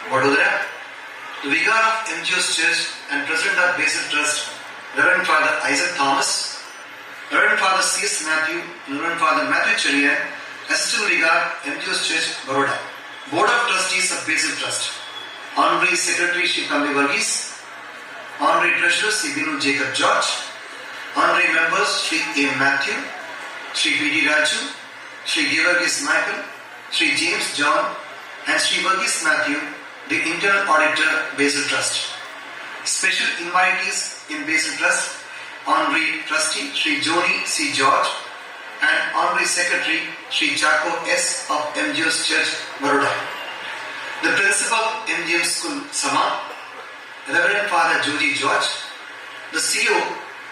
Vadodara, the Vicar of MGO's Church and President of Basil Trust, Reverend Father Isaac Thomas, Reverend Father C.S. Matthew, and Reverend Father Matthew Cherian, Assistant Vicar, MGO's Church, Baroda. Board of Trustees of Basil Trust, Honorary Secretary Shri Kambi Varghese, Honorary Treasurer Shri Binu Jacob George, Honorary Members Shri A. Matthew, Shri B.D. Raju, Shri Gevarghese Michael, Shri James John, and Shri Varghese Matthew, the Internal Auditor, Basil Trust. Special invitees in Basil Trust, Honorary Trustee Shri Joni C. George and Honorary Secretary Shri Chaco S. of MGO's Church, Baroda. The Principal, MGM School, Sama, Reverend Father Joji George, the CEO,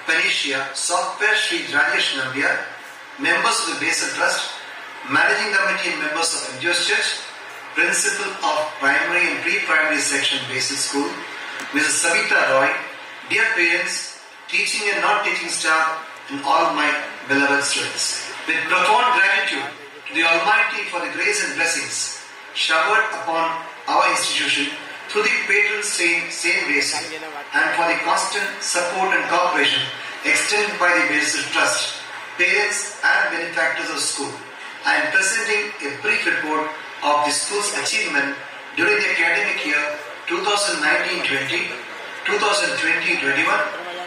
Panisha, Software Shri Rajesh Nambia, members of the Basil Trust, Managing Committee and members of MGO's Church, Principal of Primary and Pre-Primary Section Basil School, Mrs. Savita Roy, dear parents, teaching and non-teaching staff, and all my beloved students. With profound gratitude to the Almighty for the grace and blessings showered upon our institution through the patron saint Basil, and for the constant support and cooperation extended by the Basil Trust, parents and benefactors of school, I am presenting a brief report of the school's achievement during the academic year 2019-20, 2020-21,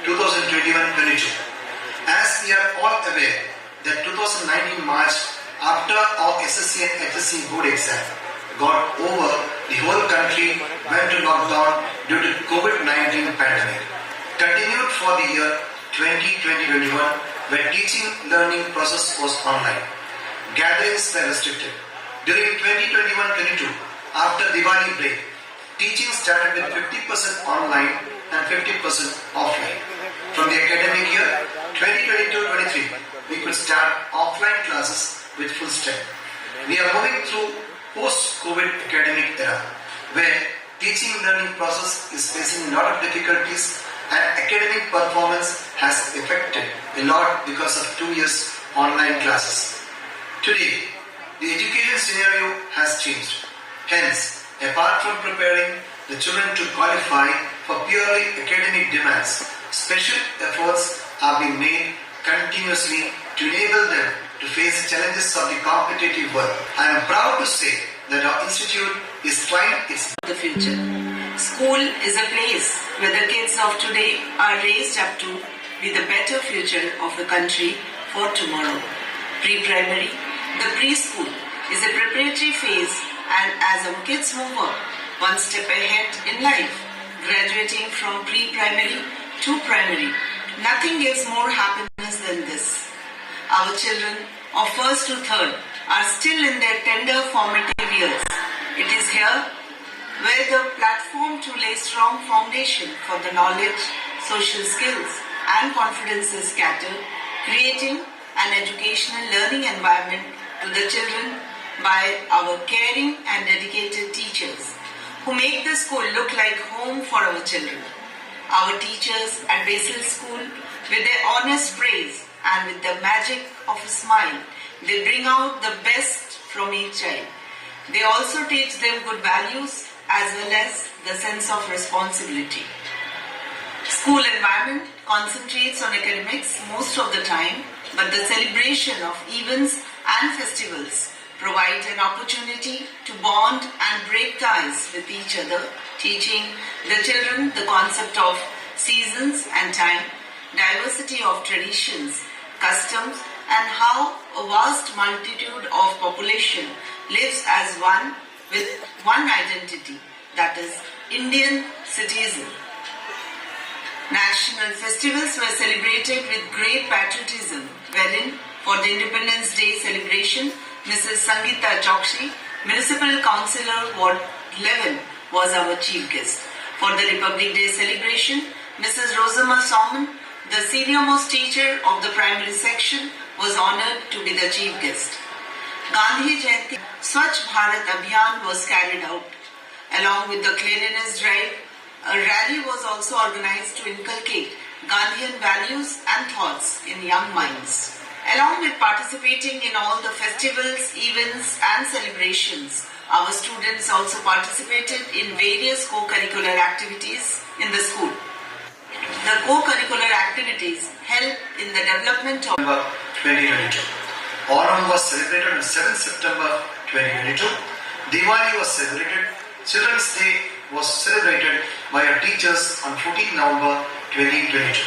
2021-22. As we are all aware that 2019 March, after our SSC and HSC board exam got over, the whole country went to lockdown due to COVID-19 pandemic. Continued for the year 2020-21, where teaching learning process was online. Gatherings were restricted. During 2021-22, after Diwali break, teaching started with 50% online and 50% offline. From the academic year 2022-23, we could start offline classes with full strength. We are moving through post-COVID academic era, where teaching learning process is facing a lot of difficulties and academic performance has affected a lot because of 2 years online classes. Today, the education scenario has changed. Hence, apart from preparing the children to qualify for purely academic demands, special efforts are being made continuously to enable them to face the challenges of the competitive world. I am proud to say that our institute is trying its the future. School is a place where the kids of today are raised up to be the better future of the country for tomorrow. Pre-primary, the preschool is a preparatory phase, and as our kids move up one step ahead in life, graduating from pre-primary to primary, nothing gives more happiness than this. Our children of first to third are still in their tender formative years. It is here where the platform to lay strong foundation for the knowledge, social skills and confidence is scattered, creating an educational learning environment to the children by our caring and dedicated teachers who make the school look like home for our children. Our teachers at Basil School, with their honest praise and with the magic of a smile, they bring out the best from each child. They also teach them good values as well as the sense of responsibility. School environment concentrates on academics most of the time, but the celebration of events and festivals provide an opportunity to bond and break ties with each other, teaching the children the concept of seasons and time, diversity of traditions, customs, and how a vast multitude of population lives as one with one identity, that is, Indian citizen. National festivals were celebrated with great patriotism, wherein for the Independence Day celebration, Mrs. Sangeeta Chokshi, Municipal Councillor Ward 11, was our chief guest. For the Republic Day celebration, Mrs. Rosama Salmon, the senior-most teacher of the primary section, was honoured to be the chief guest. Gandhi Jayanti Swachh Bharat Abhiyan was carried out. Along with the cleanliness drive, a rally was also organized to inculcate Gandhian values and thoughts in young minds. Along with participating in all the festivals, events and celebrations, Our students also participated in various co-curricular activities in the school. The co-curricular activities help in the development of 2022. Onam was celebrated on 7th September 2022. Diwali was celebrated. Children's Day was celebrated by our teachers on 14th November 2022.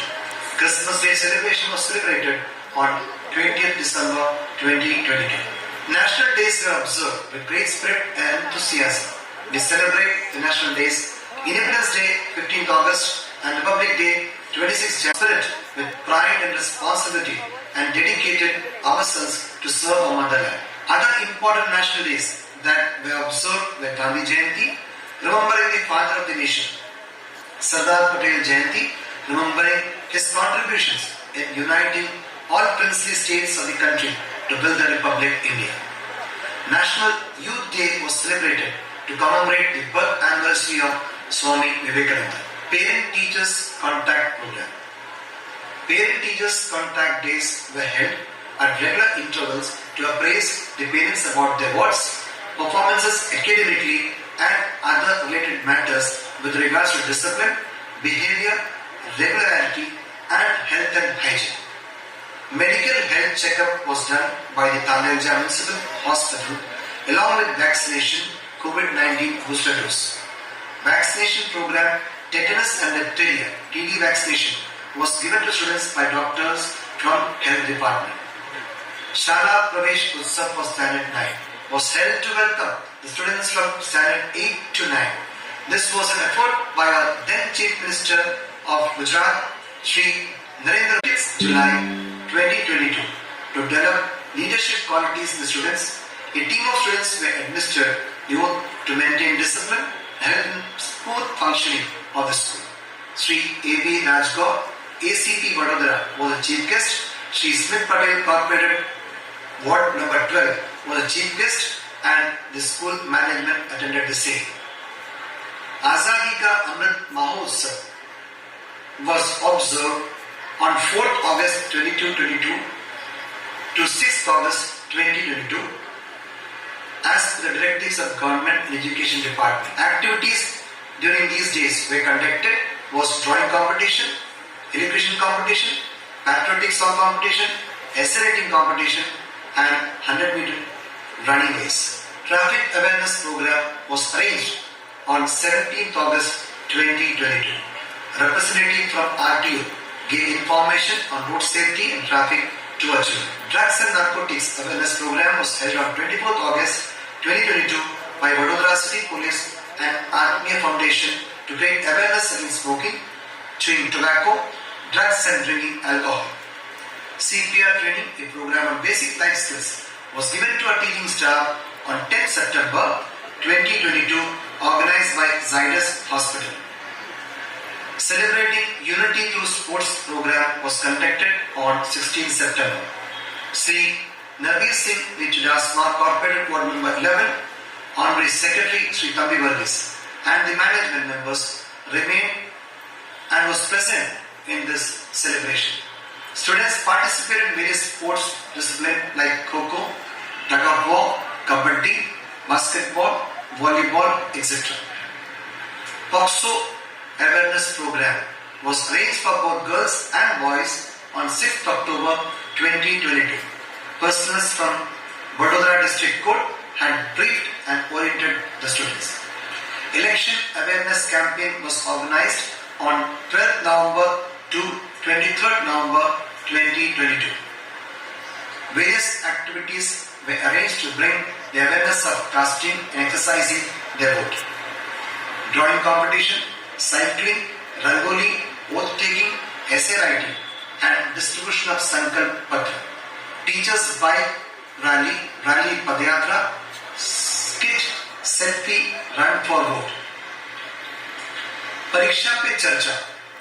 Christmas Day celebration was celebrated on 20th December 2022. National days were observed with great spirit and enthusiasm. We celebrate the national days: Independence Day 15th August and Republic Day 26th January with pride and responsibility, and dedicated ourselves to serve our motherland. Other important national days that were observed were Gandhi Jayanti, remembering the father of the nation; Sardar Patel Jayanti, remembering his contributions in uniting all princely states of the country to build the Republic India. National Youth Day was celebrated to commemorate the birth anniversary of Swami Vivekananda. Parent-Teachers Contact Program. Parent-Teachers Contact Days were held at regular intervals to appraise the parents about their works, performances academically, and other related matters with regards to discipline, behavior, regularity, and health and hygiene. Medical health checkup was done by the Tanelja Municipal Hospital along with vaccination COVID-19 booster dose. Vaccination program tetanus and diphtheria TB vaccination was given to students by doctors from health department. Shala Pravesh Utsav for Standard 9 was held to welcome the students from Standard 8 to 9. This was an effort by our then Chief Minister of Gujarat, Shri Nagargruh, July 2022, to develop leadership qualities in the students. A team of students were administered the oath to maintain discipline, health and smooth functioning of the school. Sri A.V. Rajgaur, ACP Vadodara, was the chief guest. Sri Smith Patel Corporated Ward number 12 was the chief guest, and the school management attended the same. Azadi Ka Amrit Mahotsav was observed on 4th August 2022 to 6th August 2022 as per the directives of Government and Education Department. Activities during these days were conducted was drawing competition, elocution competition, patriotic song competition, essay writing competition, and 100-meter running race. Traffic awareness program was arranged on 17th August 2022. Representative from RTO gave information on road safety and traffic to our children. Drugs and narcotics awareness program was held on 24th August 2022 by Vadodara City Police and Atmiya Foundation to create awareness against smoking, chewing tobacco, drugs and drinking alcohol. CPR training, a program on basic life skills, was given to our teaching staff on 10th September 2022, organized by Zydus Hospital. Celebrating Unity Through Sports program was conducted on 16th September. Sri Navir Singh, Vichidasma Corporated Ward number 11, Honorary Secretary Sri Tambi Varghese, and the management members remained and was present in this celebration. Students participated in various sports disciplines like Kho-Kho, tug-of-war, Kabaddi, basketball, volleyball, etc. POXO awareness program was arranged for both girls and boys on 6th October 2022. Personnel from Vadodara District Court had briefed and oriented the students. Election awareness campaign was organized on 12th November to 23rd November 2022. Various activities were arranged to bring the awareness of casting and exercising their vote. Drawing competition, cycling, rangoli, oath-taking, essay writing, and distribution of Sankalp Patra. Teachers' bike rally, rally Padayatra, skit, selfie, run for vote. Pariksha Pe Charcha,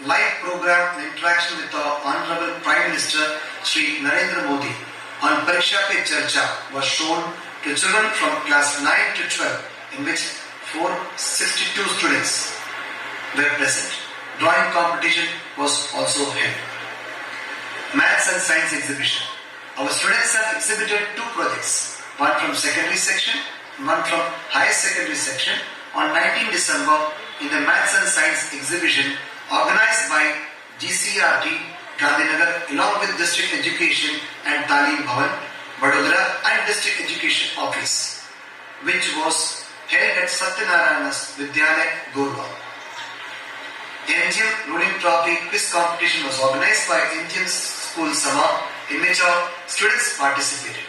live program and interaction with our Honorable Prime Minister Shri Narendra Modi on Pariksha Pe Charcha was shown to children from class 9 to 12, in which 462 students were present. Drawing competition was also held. Maths and Science exhibition. Our students have exhibited two projects, one from secondary section one from higher secondary section on 19 December in the Maths and Science exhibition organized by GCRT Gandhinagar along with District Education and Talim Bhavan, Vadodara and District Education Office, which was held at Satyanarayana's Vidyalaya, Gorva. MGM Ruling Trophy Quiz Competition was organized by MGM School Sama, in which our students participated.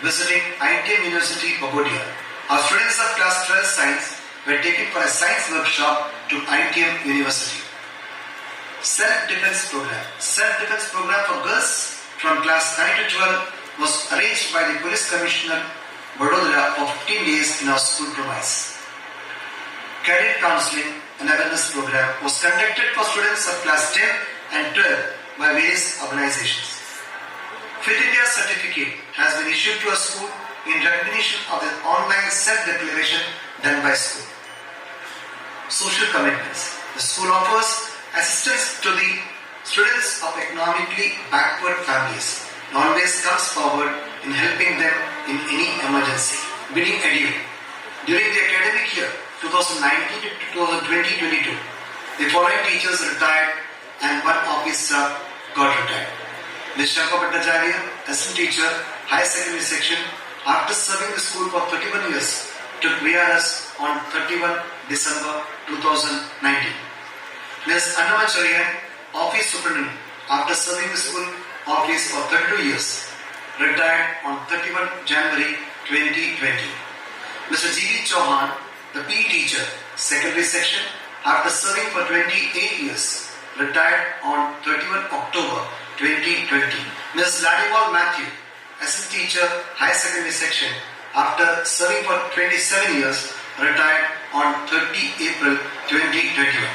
Visiting ITM University, Baroda, our students of class 12 science were taken for a science workshop to ITM University. Self-defense program. Self-defense program for girls from class 9 to 12 was arranged by the Police Commissioner, Vadodara, for 15 days in our school premise. Cadet counseling and awareness program was conducted for students of class 10 and 12 by various organizations. Fit India certificate has been issued to a school in recognition of the online self-declaration done by school. Social commitments. The school offers assistance to the students of economically backward families and always comes forward in helping them in any emergency. Bidding Edu. During the academic year 2019 to 2022, the following teachers retired and one officer got retired. Ms. Shankar Bhattacharya, assistant teacher, higher secondary section, after serving the school for 31 years, took VRS on 31 December 2019. Ms. Annamacharyan, office superintendent, after serving the school office for 32 years, retired on 31 January 2020. Mr. G.V. Chauhan, the PE teacher, secondary section, after serving for 28 years, retired on 31 October 2020. Ms. Ladiwal Matthew, assistant teacher, higher secondary section, after serving for 27 years, retired on 30 April 2021.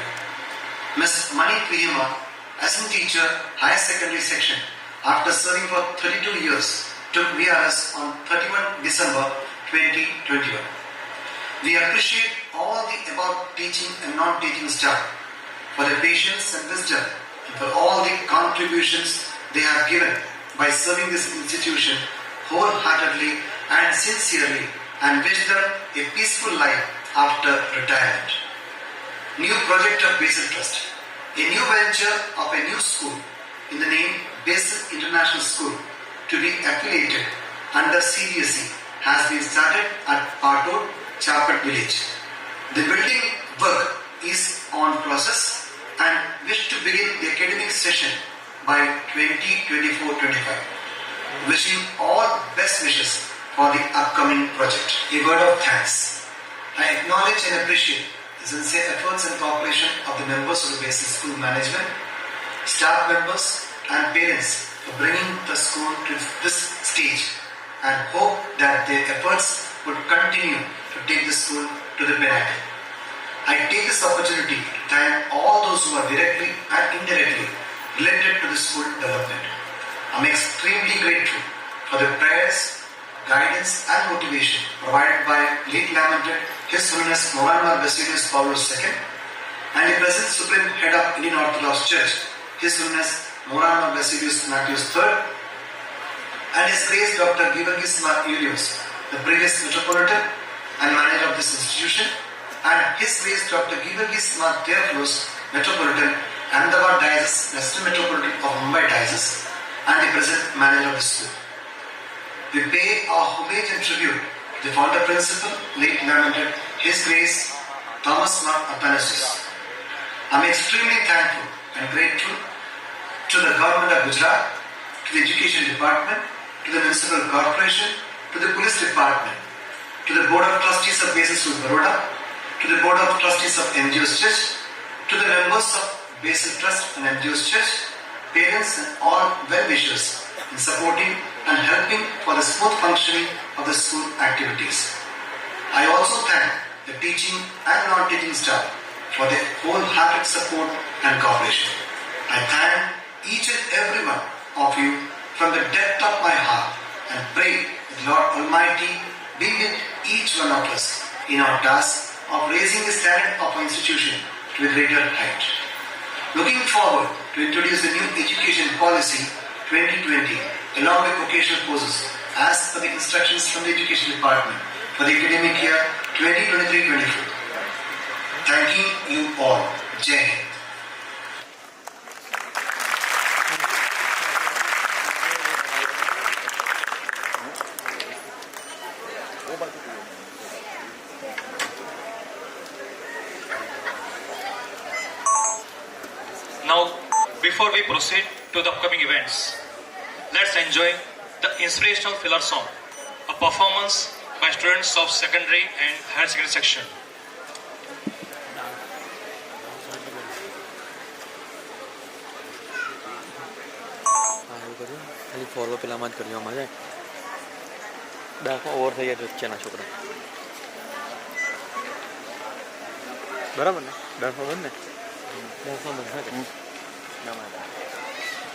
Ms. Mani Priyama, assistant teacher, higher secondary section, after serving for 32 years, took VRS on 31 December 2021. We appreciate all the above teaching and non-teaching staff for their patience and wisdom and for all the contributions they have given by serving this institution wholeheartedly and sincerely, and wish them a peaceful life after retirement. New project of Basil Trust. A new venture of a new school in the name Basil International School to be affiliated under CBSE has been started at Patod, Chapat village. The building work is on process and wish to begin the academic session by 2024-25. Wishing all best wishes for the upcoming project. A word of thanks. I acknowledge and appreciate the sincere efforts and cooperation of the members of the Basil School Management, staff members and parents for bringing the school to this stage, and hope that their efforts would continue to take the school to the pinnacle. I take this opportunity to thank all those who are directly and indirectly related to the school development. I am extremely grateful for the prayers, guidance and motivation provided by late lamented His Holiness Morana Basilius Paul II and the present Supreme Head of Indian Orthodox Church, His Holiness Morana Basilius Matthews III, and His Grace Dr. Givargis Mar Julius, the previous Metropolitan and Manager of this institution, and His Grace Dr. Givargis Mar Theophilus, Metropolitan, Ahmedabad Diocese, Western Metropolitan of Mumbai Diocese, and the present Manager of the school. We pay our homage and tribute to the founder principal, late lamented His Grace Thomas Mar Athanasius. I am extremely thankful and grateful to the Government of Gujarat, to the Education Department, to the Municipal Corporation, to the Police Department, to the Board of Trustees of Basil School Baroda, to the Board of Trustees of MGO's Church, to the members of Basil Trust and MGO's Church, parents and all well-wishers in supporting and helping for the smooth functioning of the school activities. I also thank the teaching and non-teaching staff for their wholehearted support and cooperation. I thank each and every one of you from the depth of my heart and pray that Lord Almighty be with each one of us in our task of raising the standard of our institution to a greater height. Looking forward to introduce the new education policy 2020 along with vocational courses as per the instructions from the Education Department for the academic year 2023-24. Thanking you all. Jai Hind. Now, before we proceed to the upcoming events, let's enjoy the inspirational filler song, a performance by students of secondary and higher secondary section. ખાલી follow પેલામાં જ કરજો મજા દાખલો over થઈ જાય વચ્ચેના છોકરા બરાબર ને દાખલો બંધ ને દાખલો બંધ હા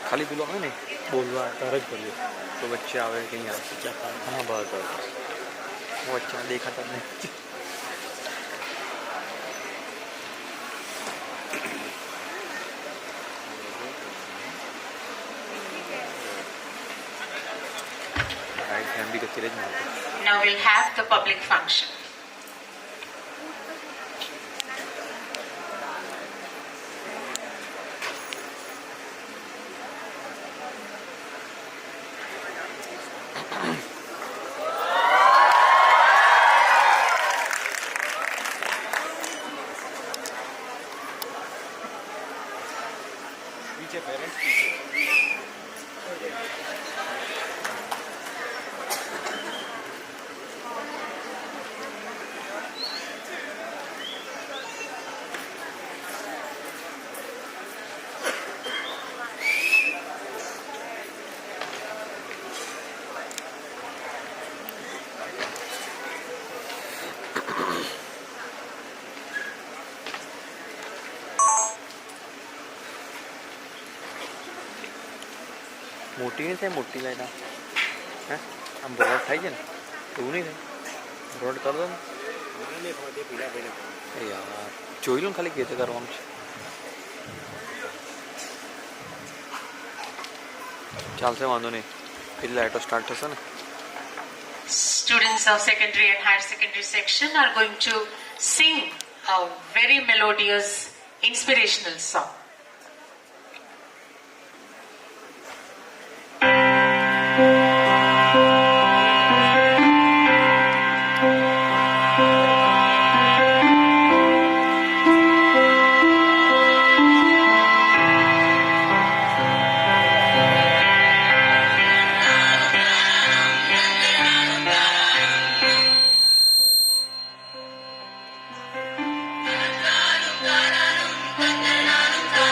ખાલી પેલો આવે ને બોલવા તાર જ કરીએ તો વચ્ચે આવે કે નહીં આવે હા બસ વચ્ચે દેખાતા નહીં Now we'll have the public function. મોટી નહીં થાય મોટી લાઈન હે આમ બ્રોડ થાય છે ને એવું નહીં થાય બ્રોડ કરી દો ને યાર જોઈ લો ને ખાલી કેતે કરવાનું છે ચાલશે વાંધો નહીં પેલી લાઈટો સ્ટાર્ટ થશે ને Students of secondary and higher secondary section are going to sing a very melodious inspirational song. Da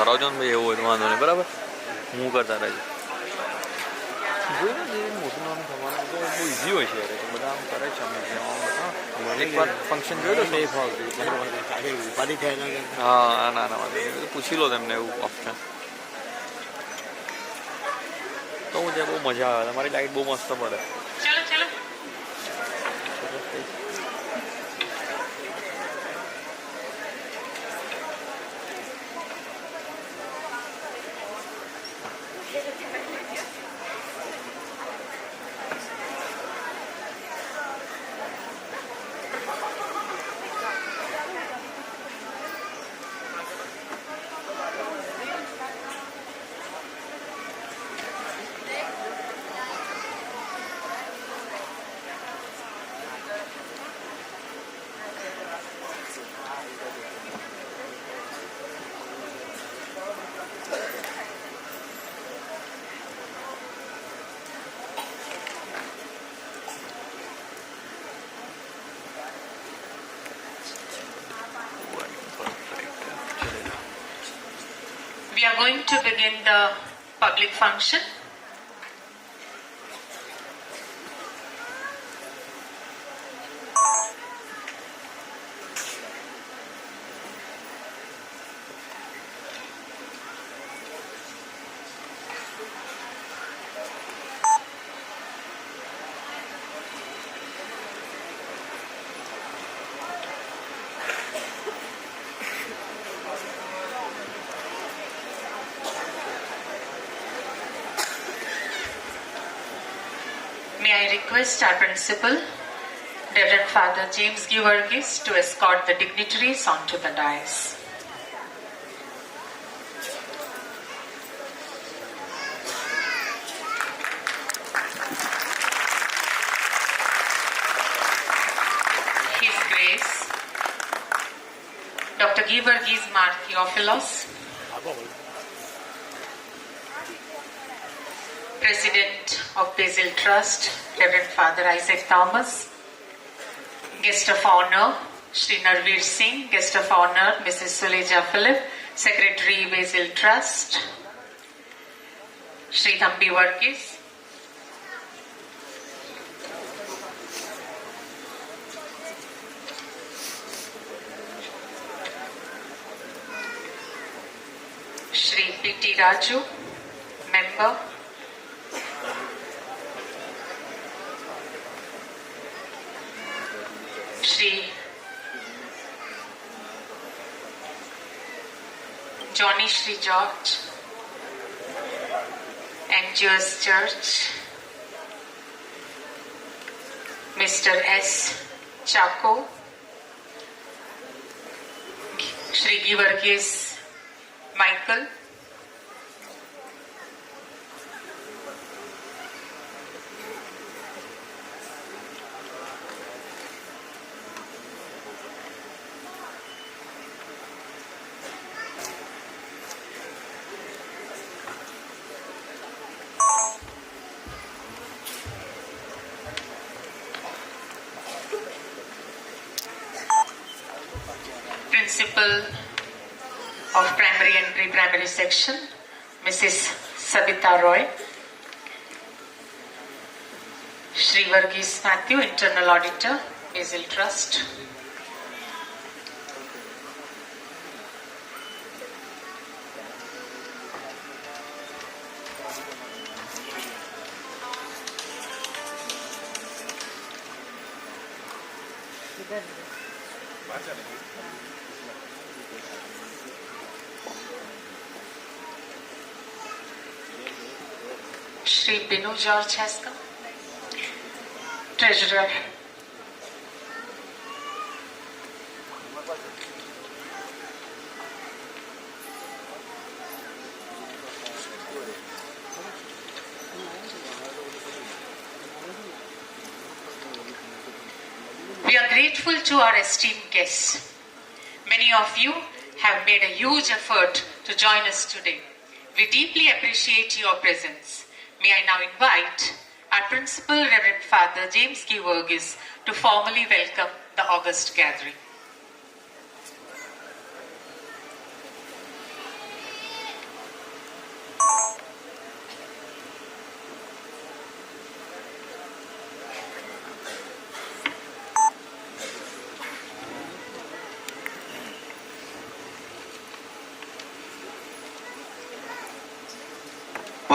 કરાવજો ને ભાઈ, એવું હોય તો વાંધો નહીં, બરાબર. હું કરતા રહેજો. જોઈ ને જે મોટું નાનું થવાનું તો બહુ ઇઝી હોય છે યાર, તો બધા આમ કરે છે. અમે એકવાર ફંક્શન જોયું તો હા, ના ના વાંધો નહીં, પૂછી લો તેમને એવું ઓપ્શન. તો હું ત્યાં બહુ મજા આવે, તમારી લાઈટ બહુ મસ્ત પડે. We are going to begin the public function. May I request our principal, Reverend Father James Givergis, to escort the dignitaries onto the dais. His Grace, Dr. Givergis Mar Theophilos, President of Basil Trust, Reverend Father Isaac Thomas, Guest of Honor, Shri Narveer Singh, Guest of Honor, Mrs. Suleja Philip, Secretary Basil Trust, Shri Thambi Varghese, Shri P.T. Raju, Member, Shri Johnny Shri George, Angios Church, Mr. S. Chaco, Shri Givergis Michael, Principal of Primary and Pre-Primary Section, Mrs. Sabita Roy, Shri Varghese Matthew, Internal Auditor, Basil Trust, Shri Binu George has come, Treasurer. We are grateful to our esteemed guests. Many of you have made a huge effort to join us today. We deeply appreciate your presence. May I now invite our Principal, Reverend Father James Givergis, to formally welcome the august gathering.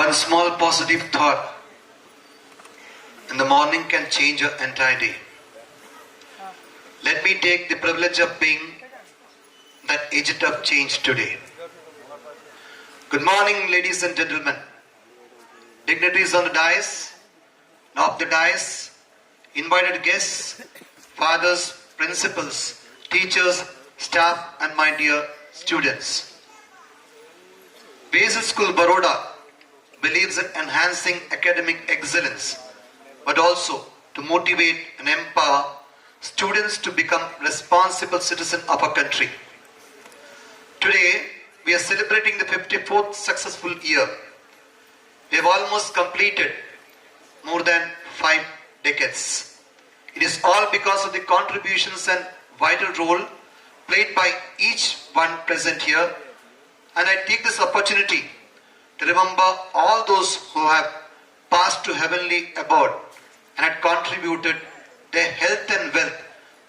One small positive thought in the morning can change your entire day. Let me take the privilege of being that agent of change today. Good morning, ladies and gentlemen, dignitaries on the dais, off the dais, invited guests, fathers, principals, teachers, staff, and my dear students. Basil School, Baroda believes in enhancing academic excellence, but also to motivate and empower students to become responsible citizens of our country. Today, we are celebrating the 54th successful year. We have almost completed more than 5 decades. It is all because of the contributions and vital role played by each one present here, and I take this opportunity to remember all those who have passed to heavenly abode and had contributed their health and wealth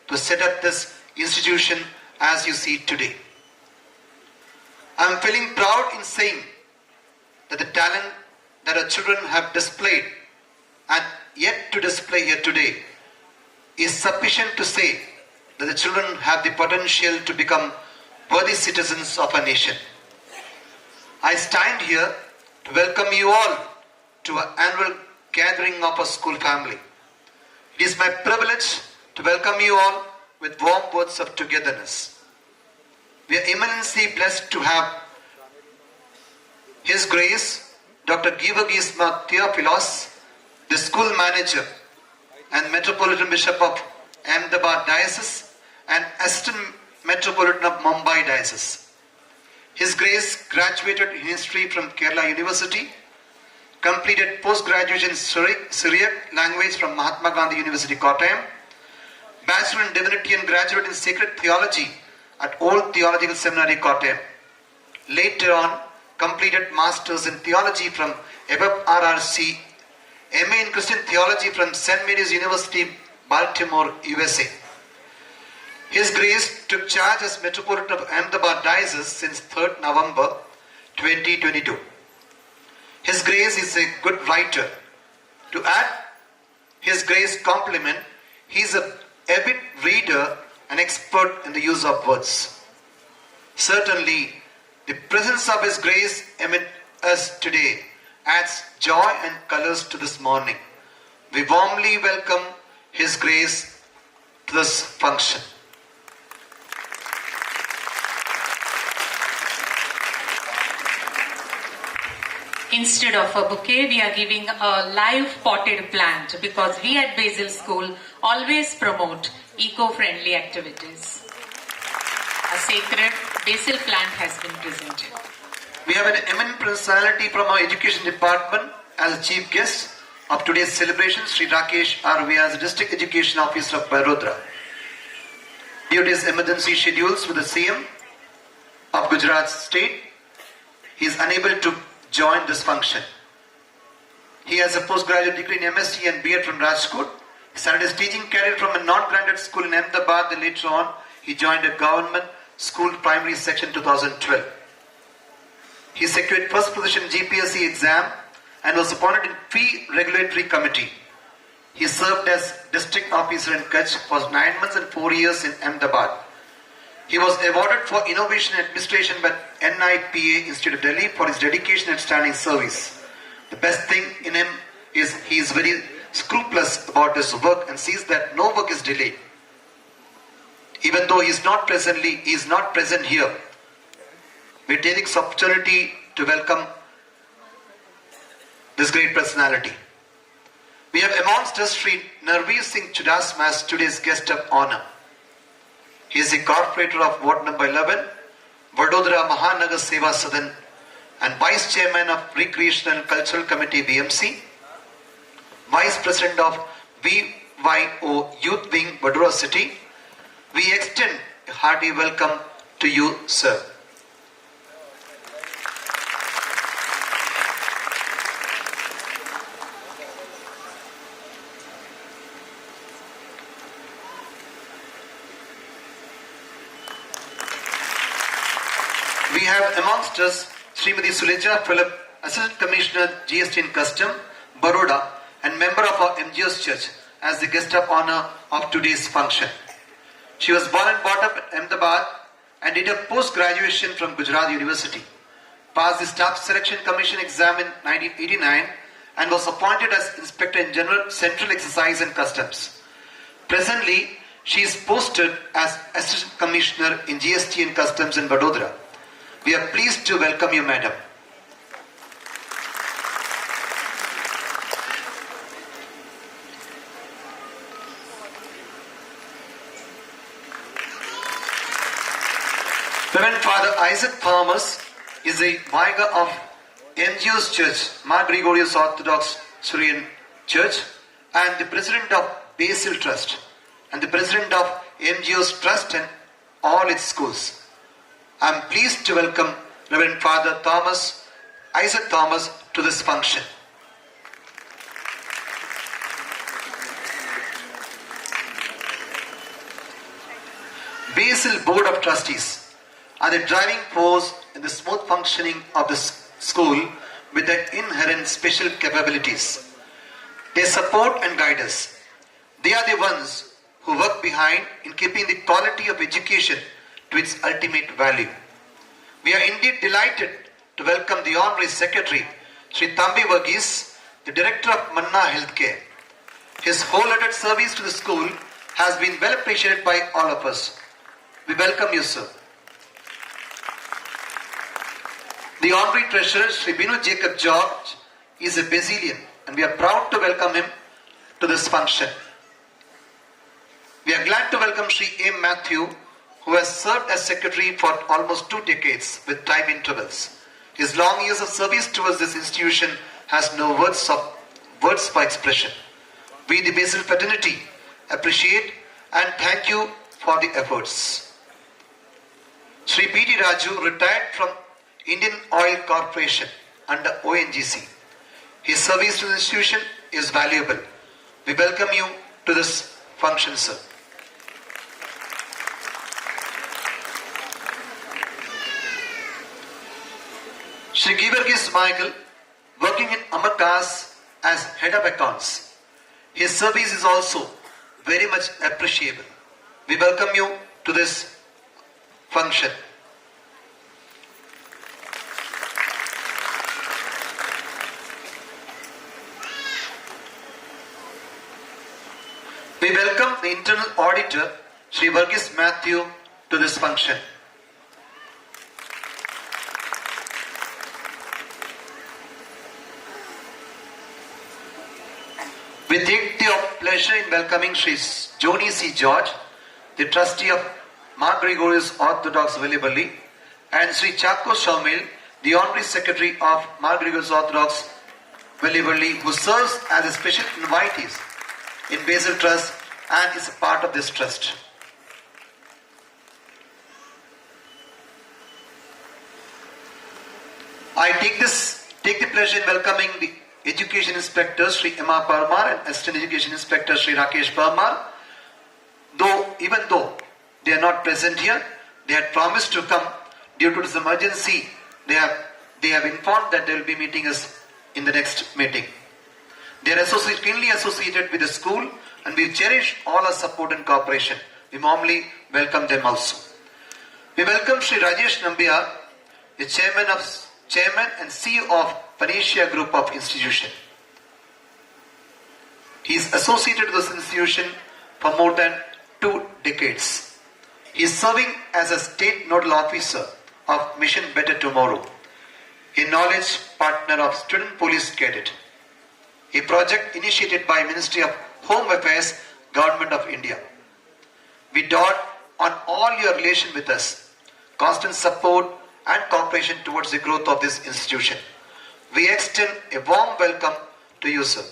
to set up this institution as you see today. I am feeling proud in saying that the talent that our children have displayed and yet to display here today is sufficient to say that the children have the potential to become worthy citizens of our nation. I stand here to welcome you all to our annual gathering of our school family. It is my privilege to welcome you all with warm words of togetherness. We are immensely blessed to have His Grace, Dr. Georgis Theophilos, the school manager and Metropolitan Bishop of Ahmedabad Diocese and Assistant Metropolitan of Mumbai Diocese. His Grace graduated in history from Kerala University, completed post-graduation in Syriac language from Mahatma Gandhi University, Kottayam, Bachelor in Divinity and graduate in Sacred Theology at Old Theological Seminary, Kottayam. Later on, completed Masters in Theology from EBAP RRC, MA in Christian Theology from St. Mary's University, Baltimore, USA. His Grace took charge as Metropolitan of Ahmedabad Diocese since 3rd November 2022. His Grace is a good writer. To add His Grace compliment, he is an avid reader and expert in the use of words. Certainly, the presence of His Grace amid us today adds joy and colors to this morning. We warmly welcome His Grace to this function. Instead of a bouquet, we are giving a live potted plant because we at Basil School always promote eco-friendly activities. A sacred basil plant has been presented. We have an eminent personality from our education department as a chief guest of today's celebration, Sri Rakesh Arvia, as District Education Officer of Vadodara. Due to his emergency schedules with the CM of Gujarat State, he is unable to join this function. He has a postgraduate degree in MSc and BEd from Rajkot. He started his teaching career from a non-granted school in Ahmedabad, and later on he joined a government school primary section 2012. He secured first position in GPSC exam and was appointed in Fee Regulatory Committee. He served as district officer in Kutch for 9 months and 4 years in Ahmedabad. He was awarded for Innovation and Administration by NIPA Institute of Delhi for his dedication and standing service. The best thing in him is he is very scrupulous about his work and sees that no work is delayed. Even though he is not present here, we take this opportunity to welcome this great personality. We have amongst us Sri Narveer Singh Chudasma as today's guest of honor. He is the corporator of Ward number 11, Vadodara Mahanagar Seva Sadan, and Vice Chairman of Recreational and Cultural Committee VMC, Vice President of VYO Youth Wing Vadodara City. We extend a hearty welcome to you, sir. We have amongst us Srimati Suleja Philip Assistant Commissioner GST and Custom, Baroda, and member of our MGO's church as the guest of honor of today's function. She was born and brought up in Ahmedabad and did her post-graduation from Gujarat University. Passed the Staff Selection Commission exam in 1989 and was appointed as Inspector in General Central Excise and Customs. Presently, she is posted as Assistant Commissioner in GST and Customs in Vadodara. We are pleased to welcome you, Madam. Reverend Father Isaac Thomas is the vicar of MGO's church, Nagargruh Orthodox Syrian Church, and the president of Basil Trust, and the president of MGO's Trust and all its schools. I am pleased to welcome Reverend Father Isaac Thomas to this function. Basil Board of Trustees are the driving force in the smooth functioning of the school with their inherent special capabilities. They support and guide us. They are the ones who work behind in keeping the quality of education to its ultimate value. We are indeed delighted to welcome the Honorary Secretary, Sri Thambi Varghese, the Director of Manna Healthcare. His wholehearted service to the school has been well appreciated by all of us. We welcome you, sir. The Honorary Treasurer, Sri Binu Jacob George, is a Basilian, and we are proud to welcome him to this function. We are glad to welcome Sri A. Matthew, who has served as Secretary for almost 2 decades with time intervals. His long years of service towards this institution has no words for expression. We, the Basil fraternity, appreciate and thank you for the efforts. Sri P.T. Raju retired from Indian Oil Corporation under ONGC. His service to the institution is valuable. We welcome you to this function, sir. Sri Givargis Michael, working in Amakas as Head of Accounts. His service is also very much appreciable. We welcome you to this function. We welcome the Internal Auditor, Sri Varghese Matthew, to this function. We take the pleasure in welcoming Sri Joni C. George, the Trustee of Nagargruh Orthodox Valley, and Sri Chako Shaumil, the Honorary Secretary of Nagargruh Orthodox Valley, who serves as a special invitees in Basil Trust and is a part of this trust. I take the pleasure in welcoming the Education Inspector Sri Emma Parmar and Assistant Education Inspector Sri Rakesh Parmar. Even though they are not present here, they had promised to come due to this emergency. They have informed that they will be meeting us in the next meeting. They are keenly associated with the school, and we cherish all our support and cooperation. We warmly welcome them also. We welcome Sri Rajesh Nambiar, the Chairman and CEO of Panasia Group of Institution. He is associated with this institution for more than 2 decades. He is serving as a State Nodal Officer of Mission Better Tomorrow, a knowledge partner of Student Police Cadet, a project initiated by Ministry of Home Affairs, Government of India. We dot on all your relation with us, constant support and cooperation towards the growth of this institution. We extend a warm welcome to you, sir.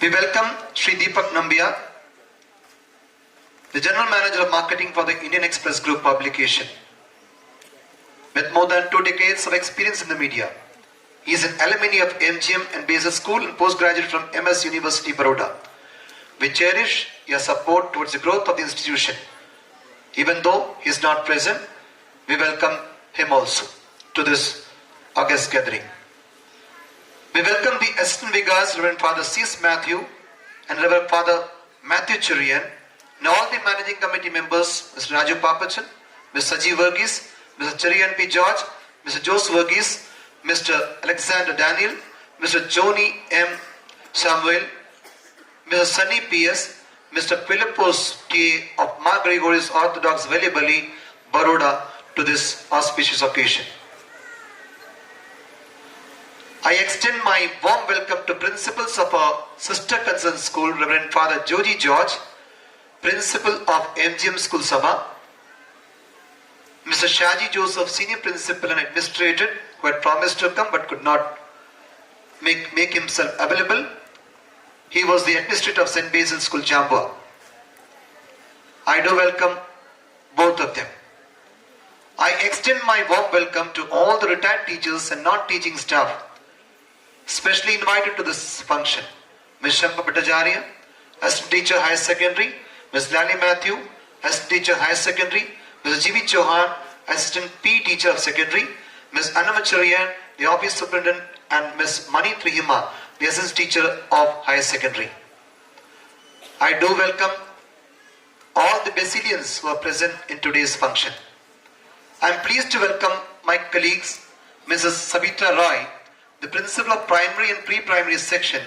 We welcome Sri Deepak Nambiar, the General Manager of Marketing for the Indian Express Group publication. With more than 2 decades of experience in the media, he is an alumni of MGM and Basil School and postgraduate from MS University, Baroda. We cherish your support towards the growth of the institution. Even though he is not present, we welcome him also to this august gathering. We welcome the Assistant Vicars, Reverend Father C.S. Matthew and Reverend Father Matthew Cherian, and all the Managing Committee members, Mr. Raju Papachan, Mr. Saji Verghese, Mr. Cherian P. George, Mr. Jose Verghese, Mr. Alexander Daniel, Mr. Joni M. Samuel, Mr. Sunny P.S., Mr. Philippos T. of Mar Gregorius Orthodox Velibali, Baroda, to this auspicious occasion. I extend my warm welcome to principals of our sister concerned school, Reverend Father Joji George, Principal of MGM School Sabha, Mr. Shaji Joseph, Senior Principal and Administrator, who had promised to come but could not make himself available. He was the Administrator of St. Basil School, Jambua. I do welcome both of them. I extend my warm welcome to all the retired teachers and non-teaching staff, specially invited to this function. Ms. Shampa Bhattacharya, Assistant Teacher Higher Secondary, Ms. Lali Matthew, Assistant Teacher Higher Secondary, Mr. G.V. Chauhan, Assistant P. Teacher of Secondary, Ms. Annamacharian, the Office Superintendent, and Ms. Mani Trihima, the Assistant Teacher of Higher Secondary. I do welcome all the Basilians who are present in today's function. I am pleased to welcome my colleagues, Mrs. Sabita Roy, the Principal of Primary and Pre-Primary Section,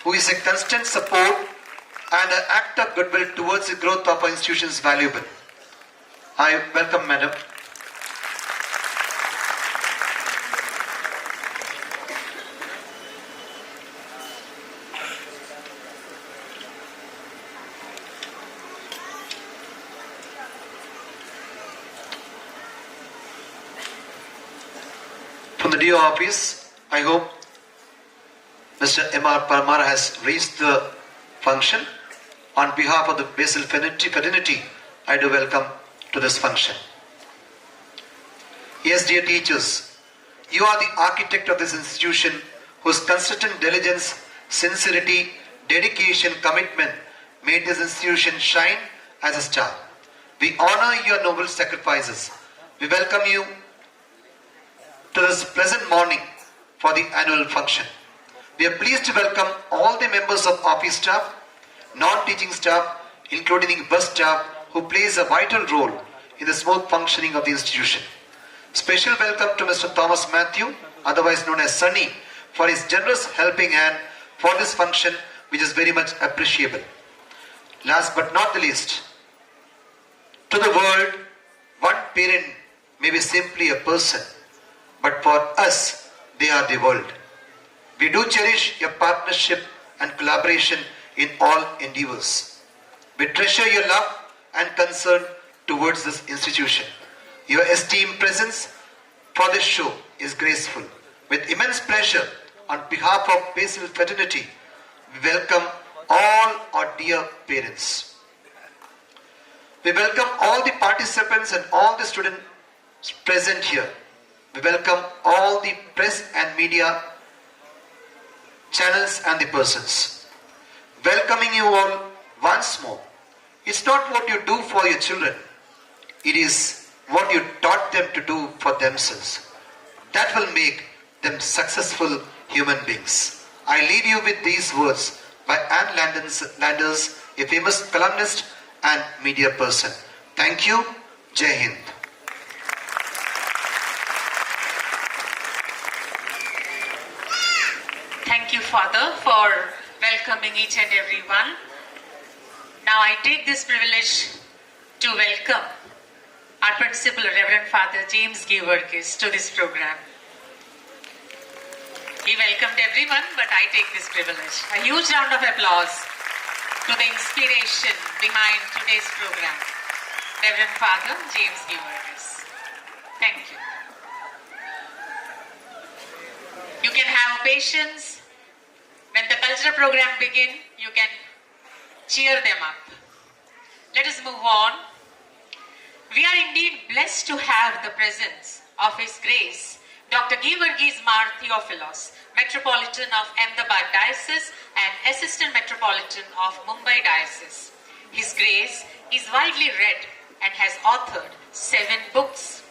who is a constant support and an act of goodwill towards the growth of our institution is valuable. I welcome Madam. From the DO office, I hope Mr. M.R. Parmar has raised the function. On behalf of the Basil fraternity, I do welcome to this function. Yes, dear teachers, you are the architect of this institution whose consistent diligence, sincerity, dedication, commitment made this institution shine as a star. We honor your noble sacrifices. We welcome you to this pleasant morning for the annual function. We are pleased to welcome all the members of office staff, non-teaching staff, including the bus staff, who plays a vital role in the smooth functioning of the institution. Special welcome to Mr. Thomas Matthew, otherwise known as Sunny, for his generous helping hand for this function, which is very much appreciable. Last but not the least, to the world, one parent may be simply a person, but for us, they are the world. We do cherish your partnership and collaboration in all endeavors. We treasure your love and concern towards this institution. Your esteemed presence for this show is graceful. With immense pleasure, on behalf of Basil fraternity, we welcome all our dear parents. We welcome all the participants and all the students present here. We welcome all the press and media channels and the persons. Welcoming you all once more. It's not what you do for your children. It is what you taught them to do for themselves. That will make them successful human beings. I leave you with these words by Anne Landers, a famous columnist and media person. Thank you. Jai Hind. Thank you, Father, for welcoming each and every one. Now I take this privilege to welcome our Principal, Reverend Father James Georgis, to this program. He welcomed everyone, but I take this privilege. A huge round of applause to the inspiration behind today's program, Reverend Father James Georgis. Thank you. You can have patience. When the cultural program begins, you can cheer them up. Let us move on. We are indeed blessed to have the presence of His Grace, Dr. Georgis Mar Theophilos, Metropolitan of Ahmedabad Diocese and Assistant Metropolitan of Mumbai Diocese. His Grace is widely read and has authored 7 books.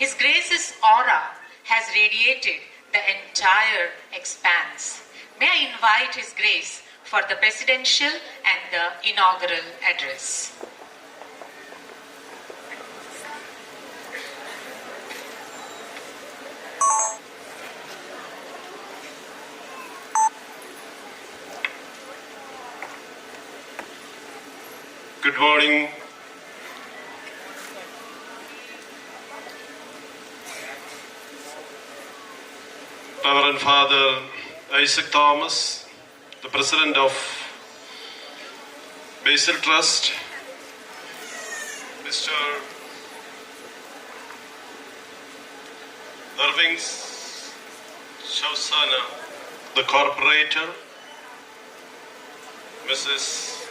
His Grace's aura has radiated the entire expanse. May I invite His Grace for the presidential and the inaugural address. Good morning. Reverend Father Isaac Thomas, the President of Basil Trust, Mr. Irving Shausana, the Corporator, Mrs.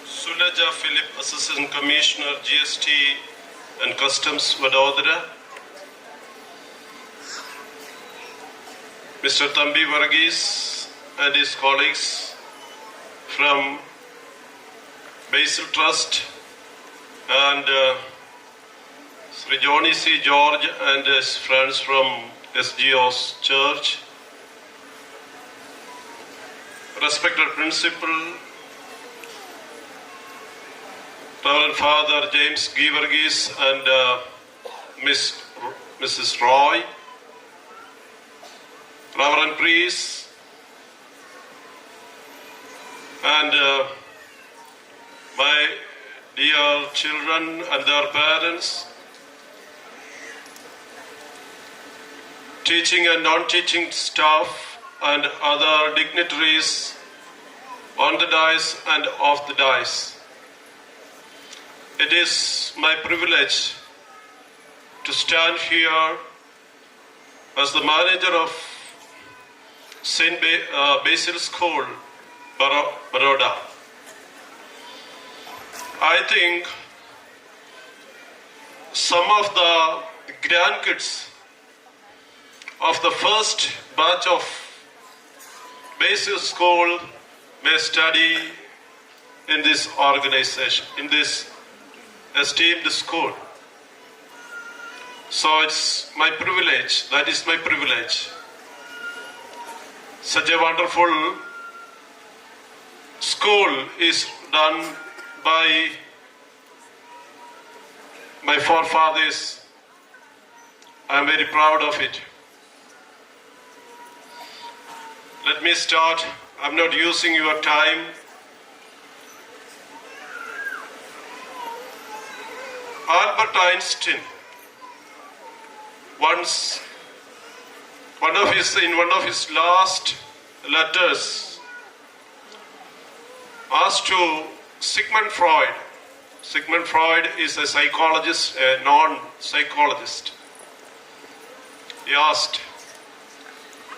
Sulaja Philip, Assistant Commissioner, GST and Customs, Vadodara, Mr. Thambi Varghese and his colleagues from Basil Trust, and Sri Johnny C. George and his friends from SGO's Church, respected Principal, Reverend Father James G. Varghese and Mrs. Roy, Reverend Priest, and my dear children and their parents, teaching and non-teaching staff, and other dignitaries on the dais and off the dais. It is my privilege to stand here as the manager of St. Basil School, Baroda. I think some of the grandkids of the first batch of Basil School may study in this organization, in this esteemed school. So it's my privilege, that is my privilege. Such a wonderful school is done by my forefathers. I am very proud of it. Let me start. I'm not using your time. Albert Einstein once, in one of his last letters, asked to Sigmund Freud. Sigmund Freud is a psychologist, a non-psychologist. He asked,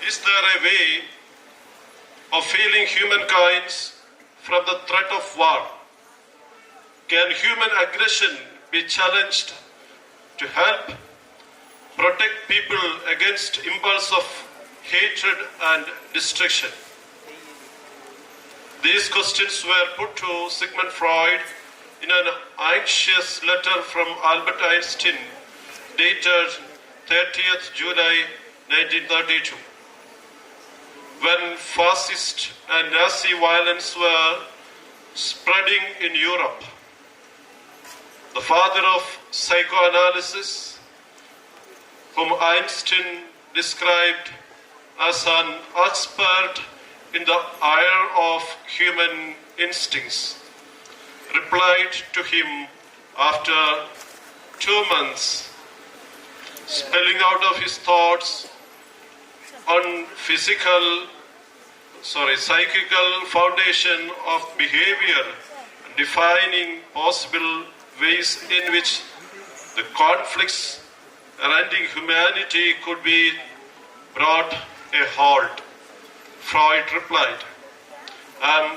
is there a way of healing humankind from the threat of war? Can human aggression be challenged to help protect people against impulse of hatred and destruction? These questions were put to Sigmund Freud in an anxious letter from Albert Einstein dated 30th July 1932. When fascist and Nazi violence were spreading in Europe, the father of psychoanalysis, whom Einstein described as an expert in the ire of human instincts, replied to him after 2 months, spelling out of his thoughts on psychical foundation of behavior, defining possible ways in which the conflicts rending humanity could be brought a halt. Freud replied, I'm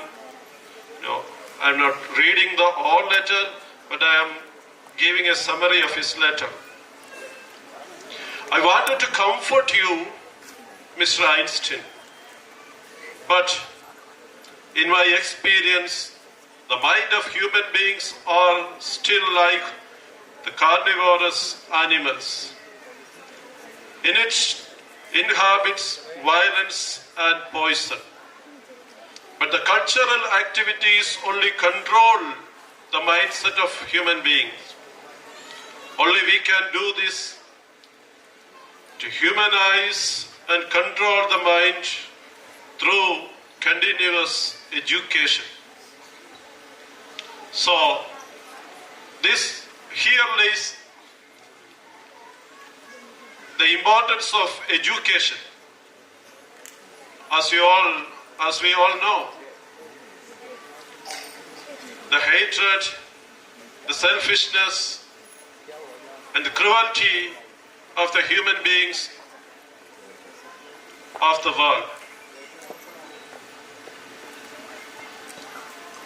not reading the whole letter, but I am giving a summary of his letter. I wanted to comfort you, Mr. Einstein, but in my experience, the mind of human beings are still like the carnivorous animals. In it inhabits violence and poison. But the cultural activities only control the mindset of human beings. Only we can do this to humanize and control the mind through continuous education. So, here lies the importance of education. As we all know, the hatred, the selfishness, and the cruelty of the human beings of the world.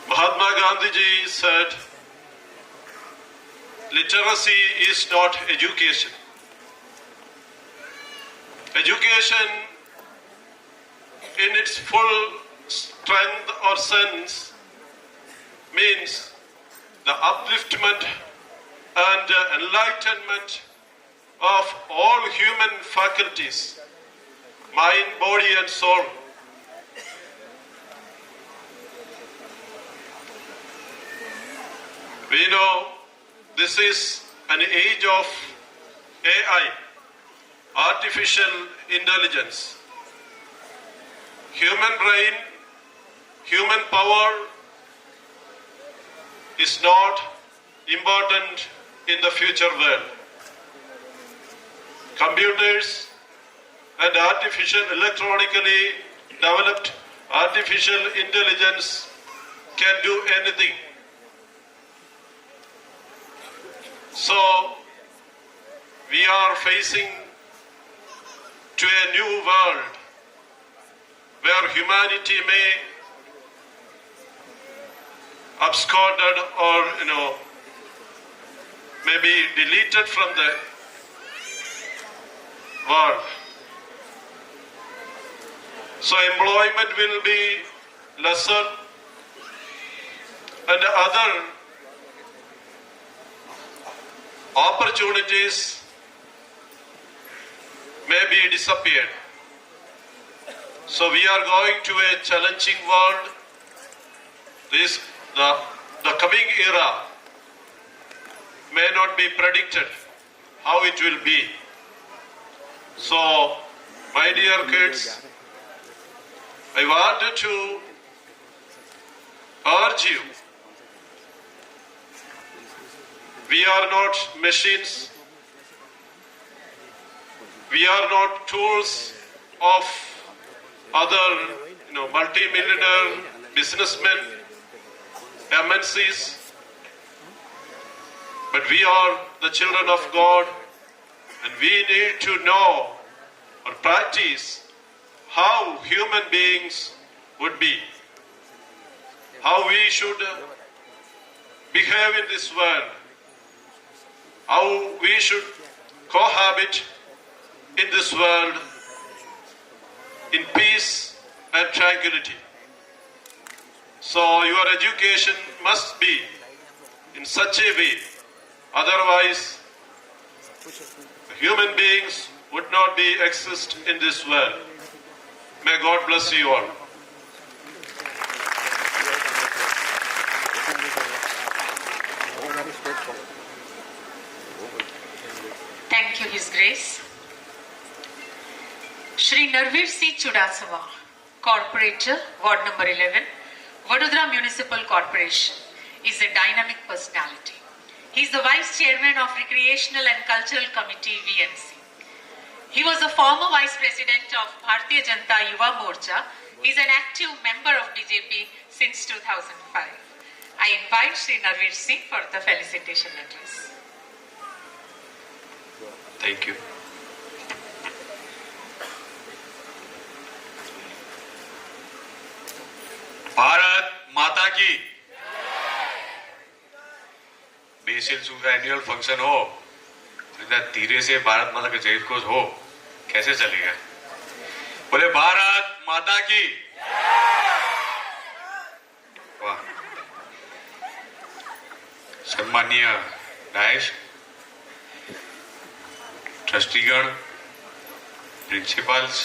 Mahatma Gandhi ji said, literacy is not education. Education in its full strength or sense means the upliftment and enlightenment of all human faculties, mind, body and soul. We know this is an age of AI, artificial intelligence. Human brain, human power is not important in the future world. Computers and electronically developed artificial intelligence can do anything. So, we are facing to a new world where humanity may absconded or may be deleted from the world. So employment will be lesser and other opportunities may be disappeared. So we are going to a challenging world. The coming era may not be predicted how it will be. So, my dear kids, I wanted to urge you. We are not machines. We are not tools of other, multi-millionaire businessmen, MNCs. But we are the children of God, and we need to know or practice how human beings would be, how we should behave in this world, how we should cohabit in this world in peace and tranquility. So your education must be in such a way, otherwise human beings would not be exist in this world. May God bless you all. Thank you, His Grace. Shri Narveer C. Chudasama, Corporator, Ward number 11, Vadodara Municipal Corporation, is a dynamic personality. He is the Vice Chairman of Recreational and Cultural Committee, VMC. He was a former Vice President of Bharatiya Janata Yuva Morcha. He is an active member of BJP since 2005. I invite Shri Narveer Singh for the felicitation address. Thank you. Bharat माता की BECIL school का annual function हो, इतना धीरे से भारत माता का जय घोष हो, कैसे चलेगा? बोले भारत माता की। वाह। सम्मानीय नायक ट्रस्टीगण, प्रिंसिपल्स,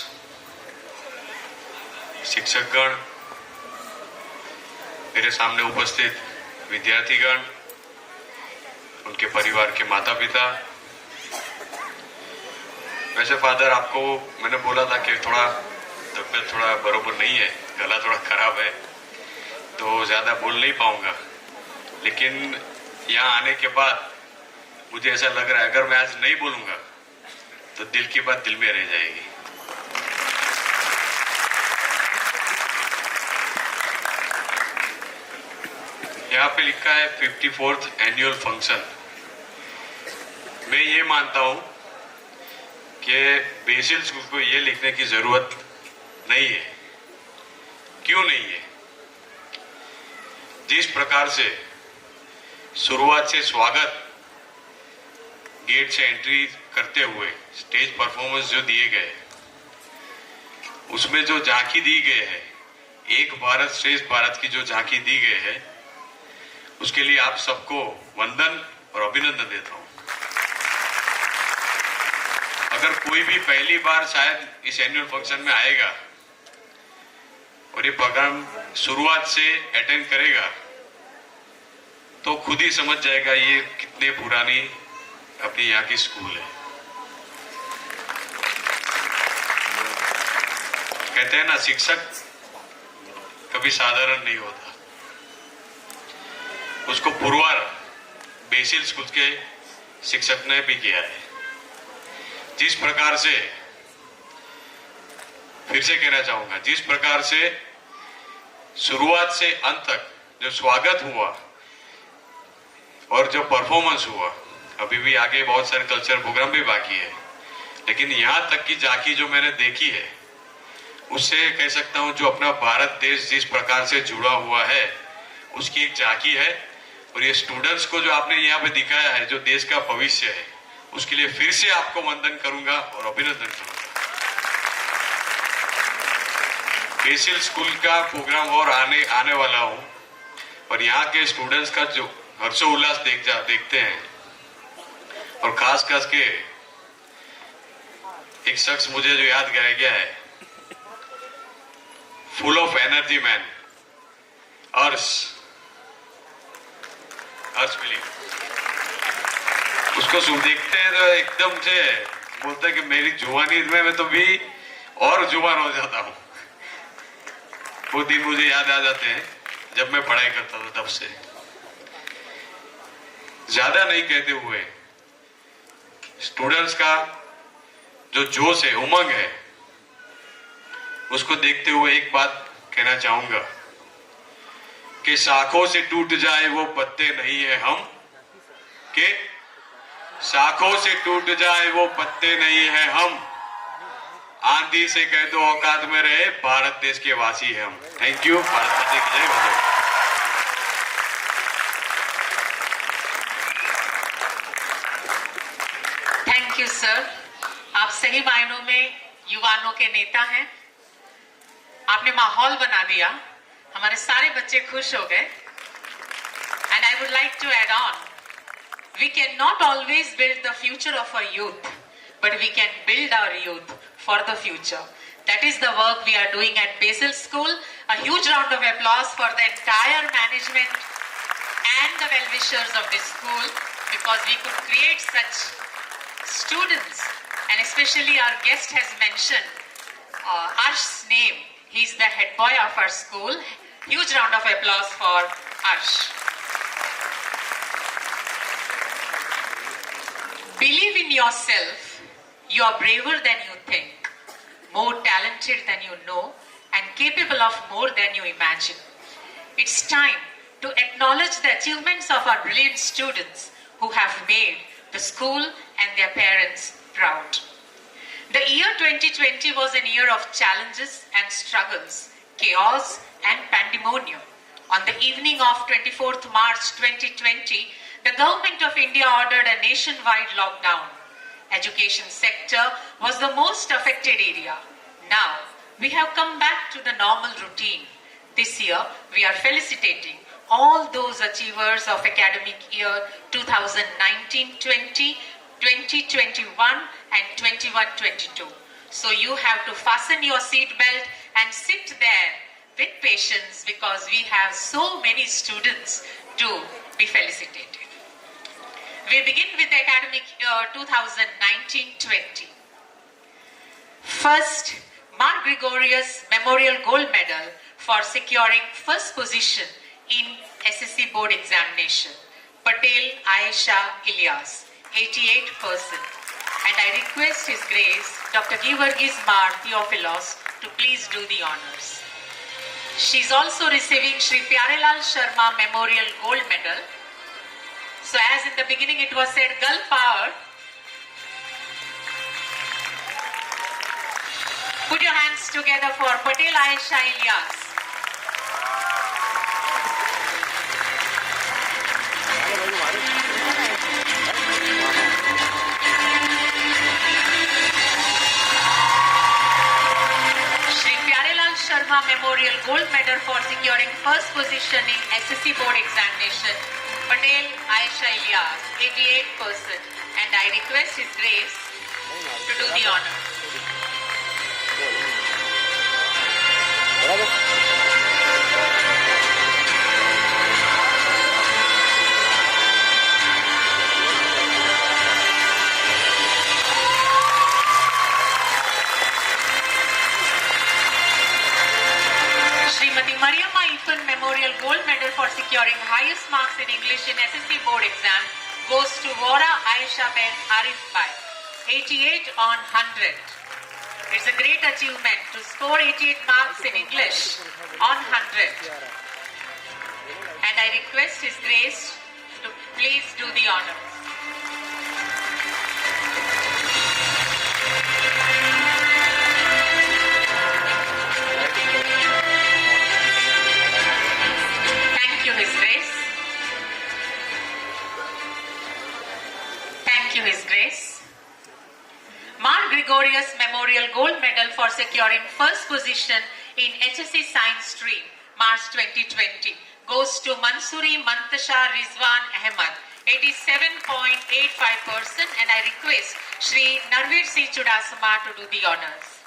शिक्षकगण, मेरे सामने उपस्थित विद्यार्थीगण, उनके परिवार के माता पिता। वैसे फादर, आपको मैंने बोला था कि थोड़ा तबीयत थोड़ा बरोबर नहीं है, गला थोड़ा खराब है, तो ज्यादा बोल नहीं पाऊंगा। लेकिन यहाँ आने के बाद मुझे ऐसा लग रहा है अगर मैं आज नहीं बोलूंगा तो दिल की बात दिल में रह जाएगी। यहाँ पे लिखा है 54th एनुअल फंक्शन। मैं ये मानता हूं कि बेसिल स्कूल को ये लिखने की जरूरत नहीं है। क्यों नहीं है? जिस प्रकार से शुरुआत से स्वागत, गेट से एंट्री करते हुए स्टेज परफॉर्मेंस जो दिए गए, उसमें जो झांकी दी गई है, एक भारत श्रेष्ठ भारत की जो झांकी दी गई है, उसके लिए आप सबको वंदन और अभिनंदन देता हूं। अगर कोई भी पहली बार शायद इस एनुअल फंक्शन में आएगा और ये प्रोग्राम शुरुआत से अटेंड करेगा तो खुद ही समझ जाएगा ये कितने पुरानी अपनी यहाँ की स्कूल है। कहते हैं ना, शिक्षक कभी साधारण नहीं होता। उसको पुरवार बेसिल स्कूल के शिक्षक ने भी किया है। जिस प्रकार से, फिर से कहना चाहूंगा, जिस प्रकार से शुरुआत से अंत तक जो स्वागत हुआ और जो परफॉर्मेंस हुआ, अभी भी आगे बहुत सारे कल्चरल प्रोग्राम भी बाकी है, लेकिन यहां तक की झांकी जो मैंने देखी है, उससे कह सकता हूं जो अपना भारत देश जिस प्रकार से जुड़ा हुआ है उसकी एक झांकी है। और ये स्टूडेंट्स को जो आपने यहाँ पे दिखाया है, जो देश का भविष्य है, उसके लिए फिर से आपको वंदन करूंगा और अभिनंदन करूंगा। बेसिल स्कूल का प्रोग्राम और आने वाला हूं और यहाँ के स्टूडेंट्स का जो हर्षोल्लास देखते हैं, और खास के एक शख्स मुझे जो याद कराया गया है, फुल ऑफ एनर्जी मैन, अर्श बिली। उसको देखते हैं तो एकदम से बोलता है कि मेरी जुबानी में मैं तो भी और जुबान हो जाता हूं। वो दिन मुझे याद आ जाते हैं जब मैं पढ़ाई करता था। तब से ज्यादा नहीं कहते हुए स्टूडेंट्स का जो जोश है, उमंग है, उसको देखते हुए एक बात कहना चाहूंगा कि शाखों से टूट जाए वो पत्ते नहीं है हम, के शाखों से टूट जाए वो पत्ते नहीं है हम, आंधी से कह दो औकात में रहे, भारत देश के वासी है हम। Thank you. भारत माता की जय। बधाई। Thank you sir. आप सही मायनों में युवाओं के नेता हैं। आपने माहौल बना दिया, हमारे सारे बच्चे खुश हो गए। And I would like to add on, we can not always build the future of our youth, but we can build our youth for the future. That is the work we are doing at Basil School. A huge round of applause for the entire management and the well-wishers of this school, because we could create such students. And especially our guest has mentioned Arsh's name. He's the head boy of our school. Huge round of applause for Arsh. Believe in yourself. You are braver than you think, more talented than you know, and capable of more than you imagine. It's time to acknowledge the achievements of our brilliant students who have made the school and their parents proud. The year 2020 was a year of challenges and struggles, chaos and pandemonium. On the evening of 24th March 2020, the Government of India ordered a nationwide lockdown. Education sector was the most affected area. Now, we have come back to the normal routine. This year, we are felicitating all those achievers of academic year 2019-20 2021 and 21-22. So you have to fasten your seat belt and sit there with patience because we have so many students to be felicitated. We begin with the academic year 2019-20. First, Mark Gregorius Memorial Gold Medal for securing first position in SSC Board Examination. Patel Ayesha Ilyas, 88%. And I request His Grace, Dr. Givargis Mar Theophilos, to please do the honors. She is also receiving Shri Pyarelal Sharma Memorial Gold Medal. So as in the beginning it was said, girl power. Put your hands together for Patel Ayesha Ilyas. Sharma Memorial Gold Medal for securing first position in SSC Board Examination. Patel Ayesha Ilyas, 88%. And I request His Grace to do the honor. Srimati Mariamma Ifan Memorial Gold Medal for securing highest marks in English in SSC Board Exam goes to Vora Aisha Ben Arif Bhai, 88 on 100. It's a great achievement to score 88 marks in English on 100. And I request His Grace to please do the honors. Thank you, His Grace. Thank you, His Grace. Mark Gregorius Memorial Gold Medal for securing first position in HSC Science Stream, March 2020, goes to Mansuri Mantasha Rizwan Ahmad, 87.85%, and I request Shri Narveer Singh Chudasama to do the honors.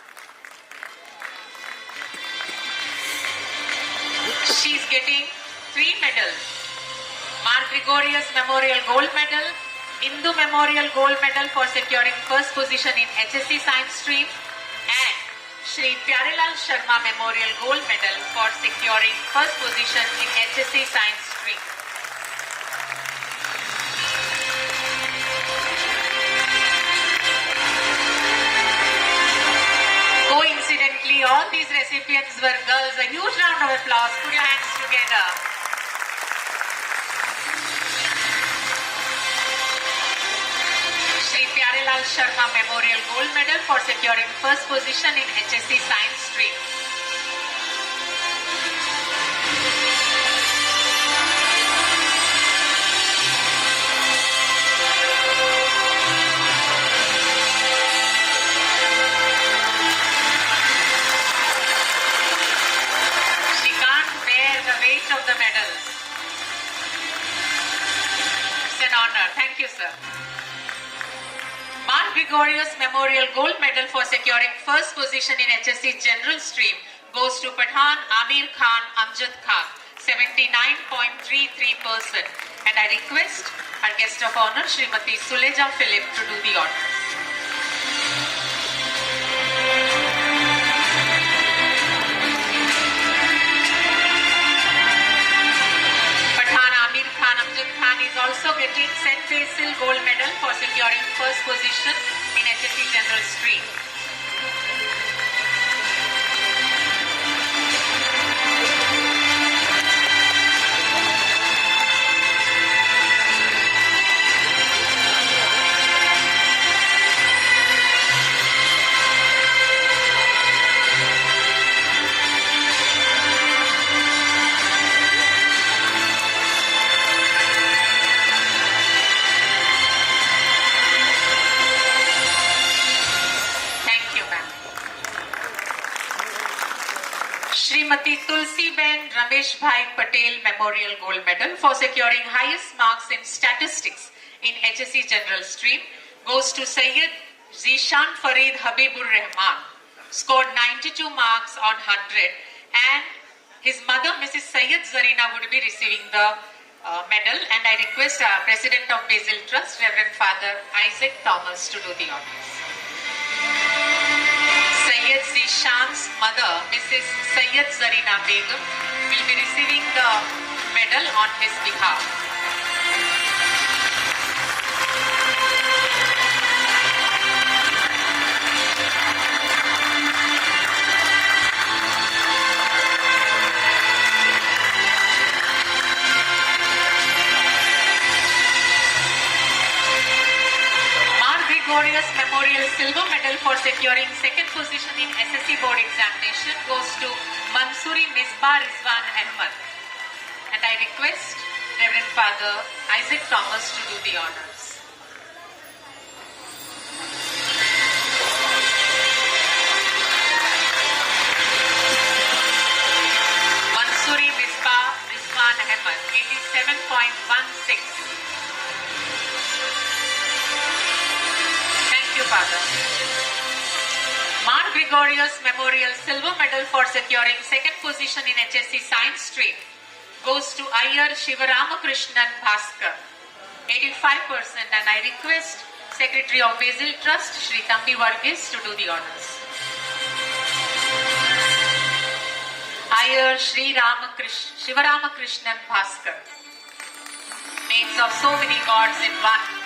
She is getting 3 medals. Mark Gregorius Memorial Gold Medal, Hindu Memorial Gold Medal for securing first position in HSC Science Stream, and Shri Pyarelal Sharma Memorial Gold Medal for securing first position in HSC Science Stream. Coincidentally, all these recipients were girls. A huge round of applause. Put your hands together. Shri Pyarelal Sharma Memorial Gold Medal for securing first position in HSC Science Stream. She can't bear the weight of the medals. It's an honor. Thank you, sir. Mark Gregorius Memorial Gold Medal for securing first position in HSC General Stream goes to Pathan Amir Khan Amjad Khan, 79.33%. And I request our guest of honor, Srimati Suleja Philip, to do the honors. Pathan Amir Khan Amjad Khan is also getting St. Basil Gold Medal for securing first position in HSC General Stream. Srimati Tulsi Ben Ramesh Bhai Patel Memorial Gold Medal for securing highest marks in statistics in HSC General Stream goes to Sayyid Zishan Farid Habibur Rahman, scored 92 marks on 100, and his mother, Mrs. Sayyid Zarina, would be receiving the medal, and I request President of Basil Trust, Reverend Father Isaac Thomas, to do the honors. Sayyid Zishan's mother, Mrs. Sayyid Zarina Begum, will be receiving the medal on his behalf. Gregorius Memorial Silver Medal for securing second position in SSC Board examination goes to Mansuri Misbah Rizwan Ahmad. And I request Reverend Father Isaac Thomas to do the honors. Mansuri Misbah Rizwan Ahmad, 87.16. Father. Mar Gregorius Memorial Silver Medal for securing second position in HSC Science Stream goes to Iyer Shivaramakrishnan Bhaskar, 85%, and I request Secretary of Basil Trust, Shri Tambi Varghese, to do the honors. Iyer Shivaramakrishnan Bhaskar. Names of so many gods in one.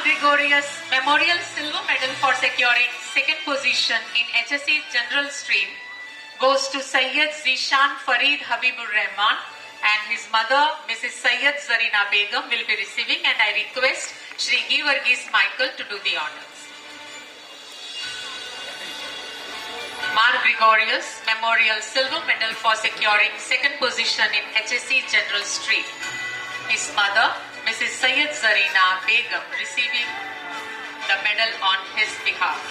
Gregorius Memorial Silver Medal for securing second position in HSC General Stream goes to Sayyid Zishan Farid Habibur Rahman, and his mother, Mrs. Sayyid Zarina Begum, will be receiving, and I request Shri Varghese Michael to do the honors. Mar Gregorius Memorial Silver Medal for securing second position in HSC General Stream. His mother, Mrs. Sayyid Zarina Begum, receiving the medal on his behalf.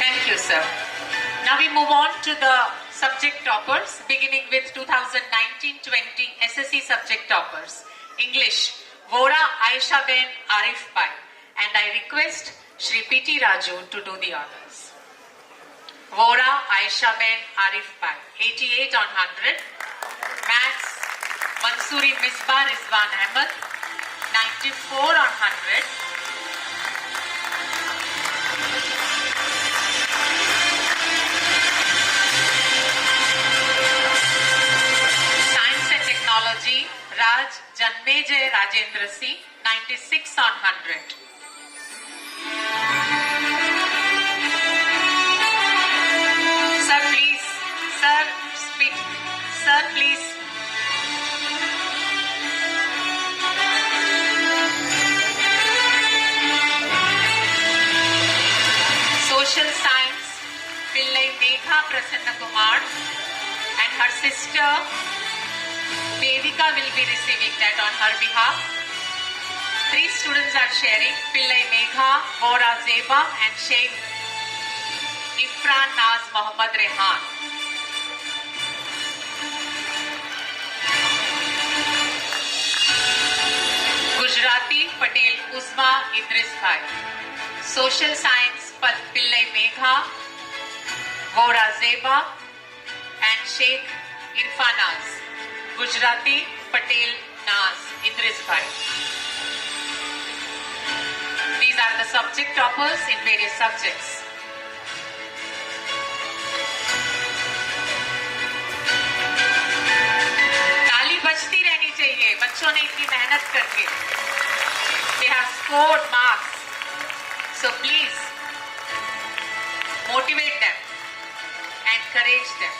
Thank you, sir. Now we move on to the subject toppers, beginning with 2019-20 SSC subject toppers. English, Vora Aisha Ben Arif Bai, and I request Shri P.T. Raju to do the honors. Vora Aisha Ben Arif Bai, 88 on 100. Maths, Mansuri Misbah Rizwan Ahmad, 94 on 100. Science and Technology, Raj Janmejay Rajendra C, 96 on 100. Sir, please. Sir, speak. Sir, please. Social Science, Pillai Megha Prasanna Kumar and her sister Devika will be receiving that on her behalf. 3 students are sharing, Pillai Megha, Vora Zeba and Sheikh Ifran Naz Mohammad Rehan. Gujarati Patel Uzma Idris Bhai. Social Science Pillai Megha, Vora Zeba and Sheikh Irfan Naz. Gujarati Patel Naz Idris Bhai. These are the subject toppers in various subjects. ताली बजती रहनी चाहिए बच्चों ने इतनी मेहनत करके. They have scored marks. So please motivate them, encourage them.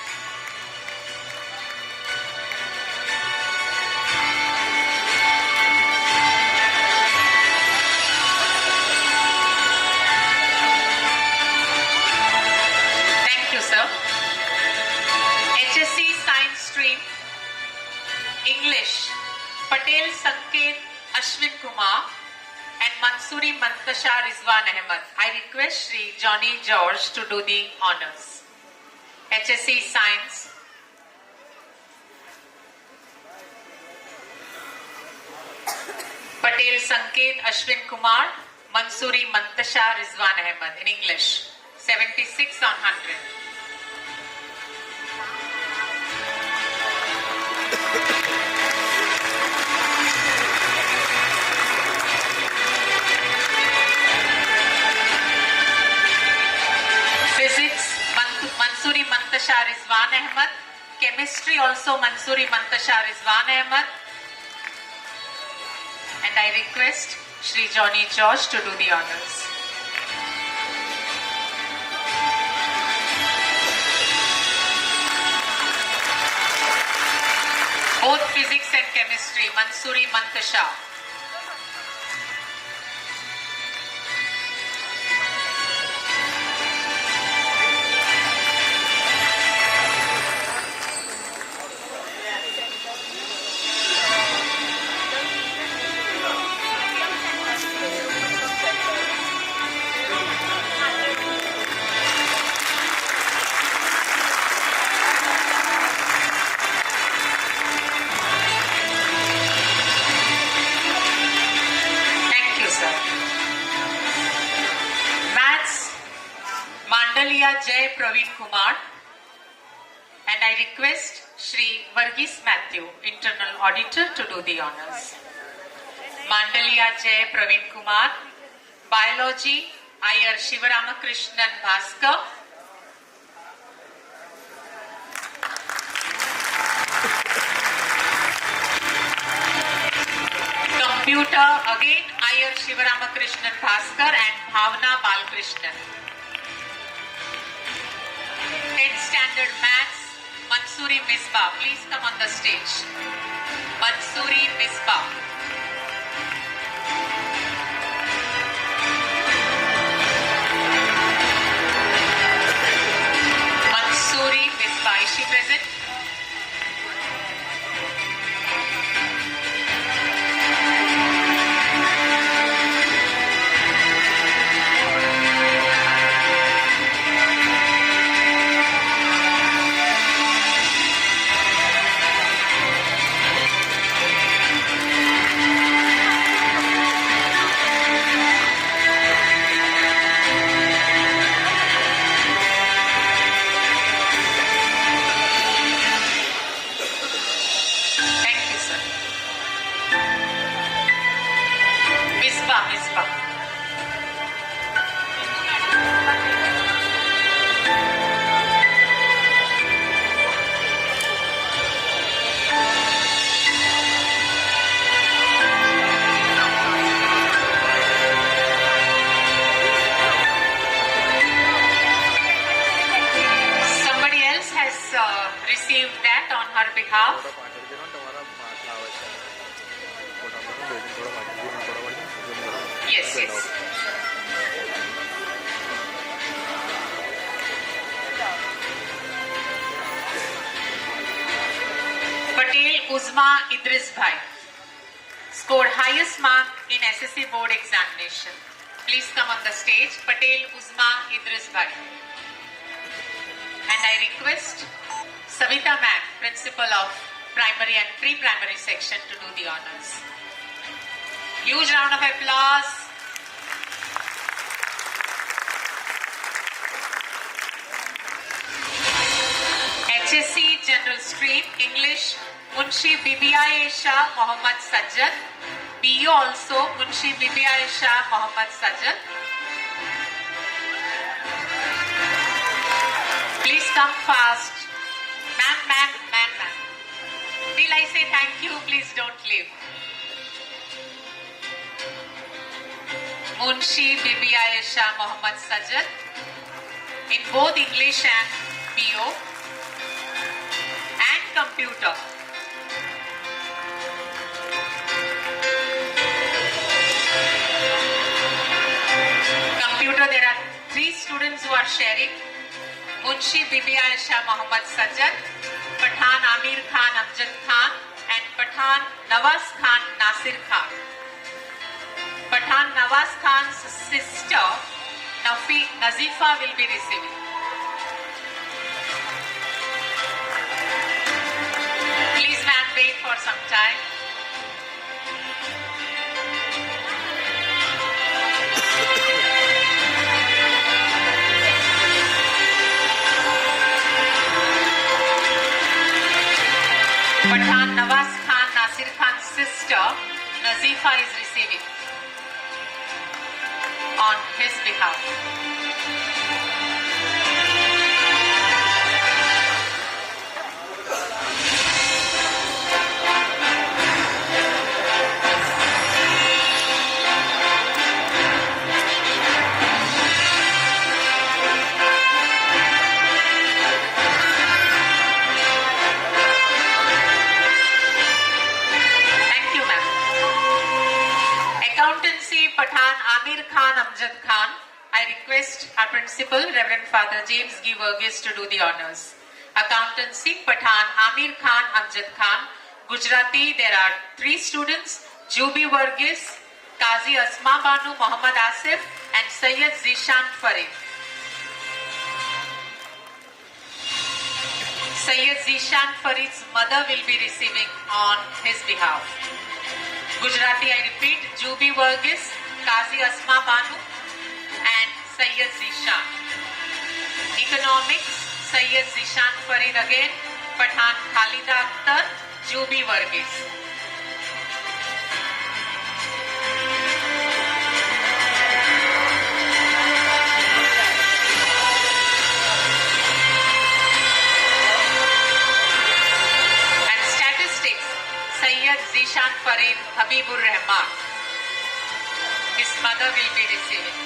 Patel Sanket Ashwin Kumar and Mansuri Mantasha Rizwan Ahmed. I request Shri Johnny George to do the honors. HSC Science. Patel Sanket Ashwin Kumar, Mansuri Mantasha Rizwan Ahmed in English. 76 on 100. Physics, Mansuri Mantasha Rizwan Ahmed. Chemistry also Mansuri Mantasha Rizwan Ahmed. And I request Shri Johnny George to do the honors. Both physics and chemistry, Mansuri Mantasha. Jai Praveen Kumar, and I request Shri Varghese Matthew, Internal Auditor, to do the honors. Mandaliya Jai Praveen Kumar, Biology, Iyer Shivaramakrishnan Bhaskar, Computer, again Iyer Shivaramakrishnan Bhaskar and Bhavna Balkrishnan. 10th Standard Maths, Mansuri Misbah. Please come on the stage. Mansuri Misbah. Mansuri Misbah. Is she present? Yes, yes. Patel Uzma Idris Bhai scored highest mark in SSC board examination. Please come on the stage. Patel Uzma Idris Bhai. And I request Savita Ma'am, Principal of Primary and Pre-Primary Section, to do the honors. Huge round of applause. HSC General Stream, English, Munshi Bibi Aisha Mohammad Sajjad. BU also, Munshi Bibi Aisha Mohammad Sajjad. Please come fast. Ma'am. Till I say thank you, please don't leave. Munshi Bibi Aisha Mohammad Sajjad in both English and BO and computer. Computer, there are 3 students who are sharing. Munshi Bibi Aisha Mohammad Sajjad, Pathan Amir Khan Amjad Khan and Pathan Nawaz Khan Nasir Khan. Pathan Nawaz Khan's sister Nazifa will be receiving. Please ma'am, wait for some time. Pathan Nawaz Khan Nasir Khan's sister Nazifa is receiving on his behalf. Pathan Amir Khan Amjad Khan. I request our principal, Reverend Father James G. Verghese, to do the honors. Accountancy, Pathan Amir Khan Amjad Khan. Gujarati, there are 3 students, Jubi Verghese, Qazi Asma Banu Muhammad Asif and Sayyid Zishan Farid. Sayyid Zishan Farid's mother will be receiving on his behalf. Gujarati, I repeat, Jubi Verghese, Qazi Asma Banu and Sayyid Zishan. Economics, Sayyid Zishan Farid again, Pathan Khalida Akhtar, Jubi Verghese. And statistics, Sayyid Zishan Farid Habibur Rahman. His mother will be receiving.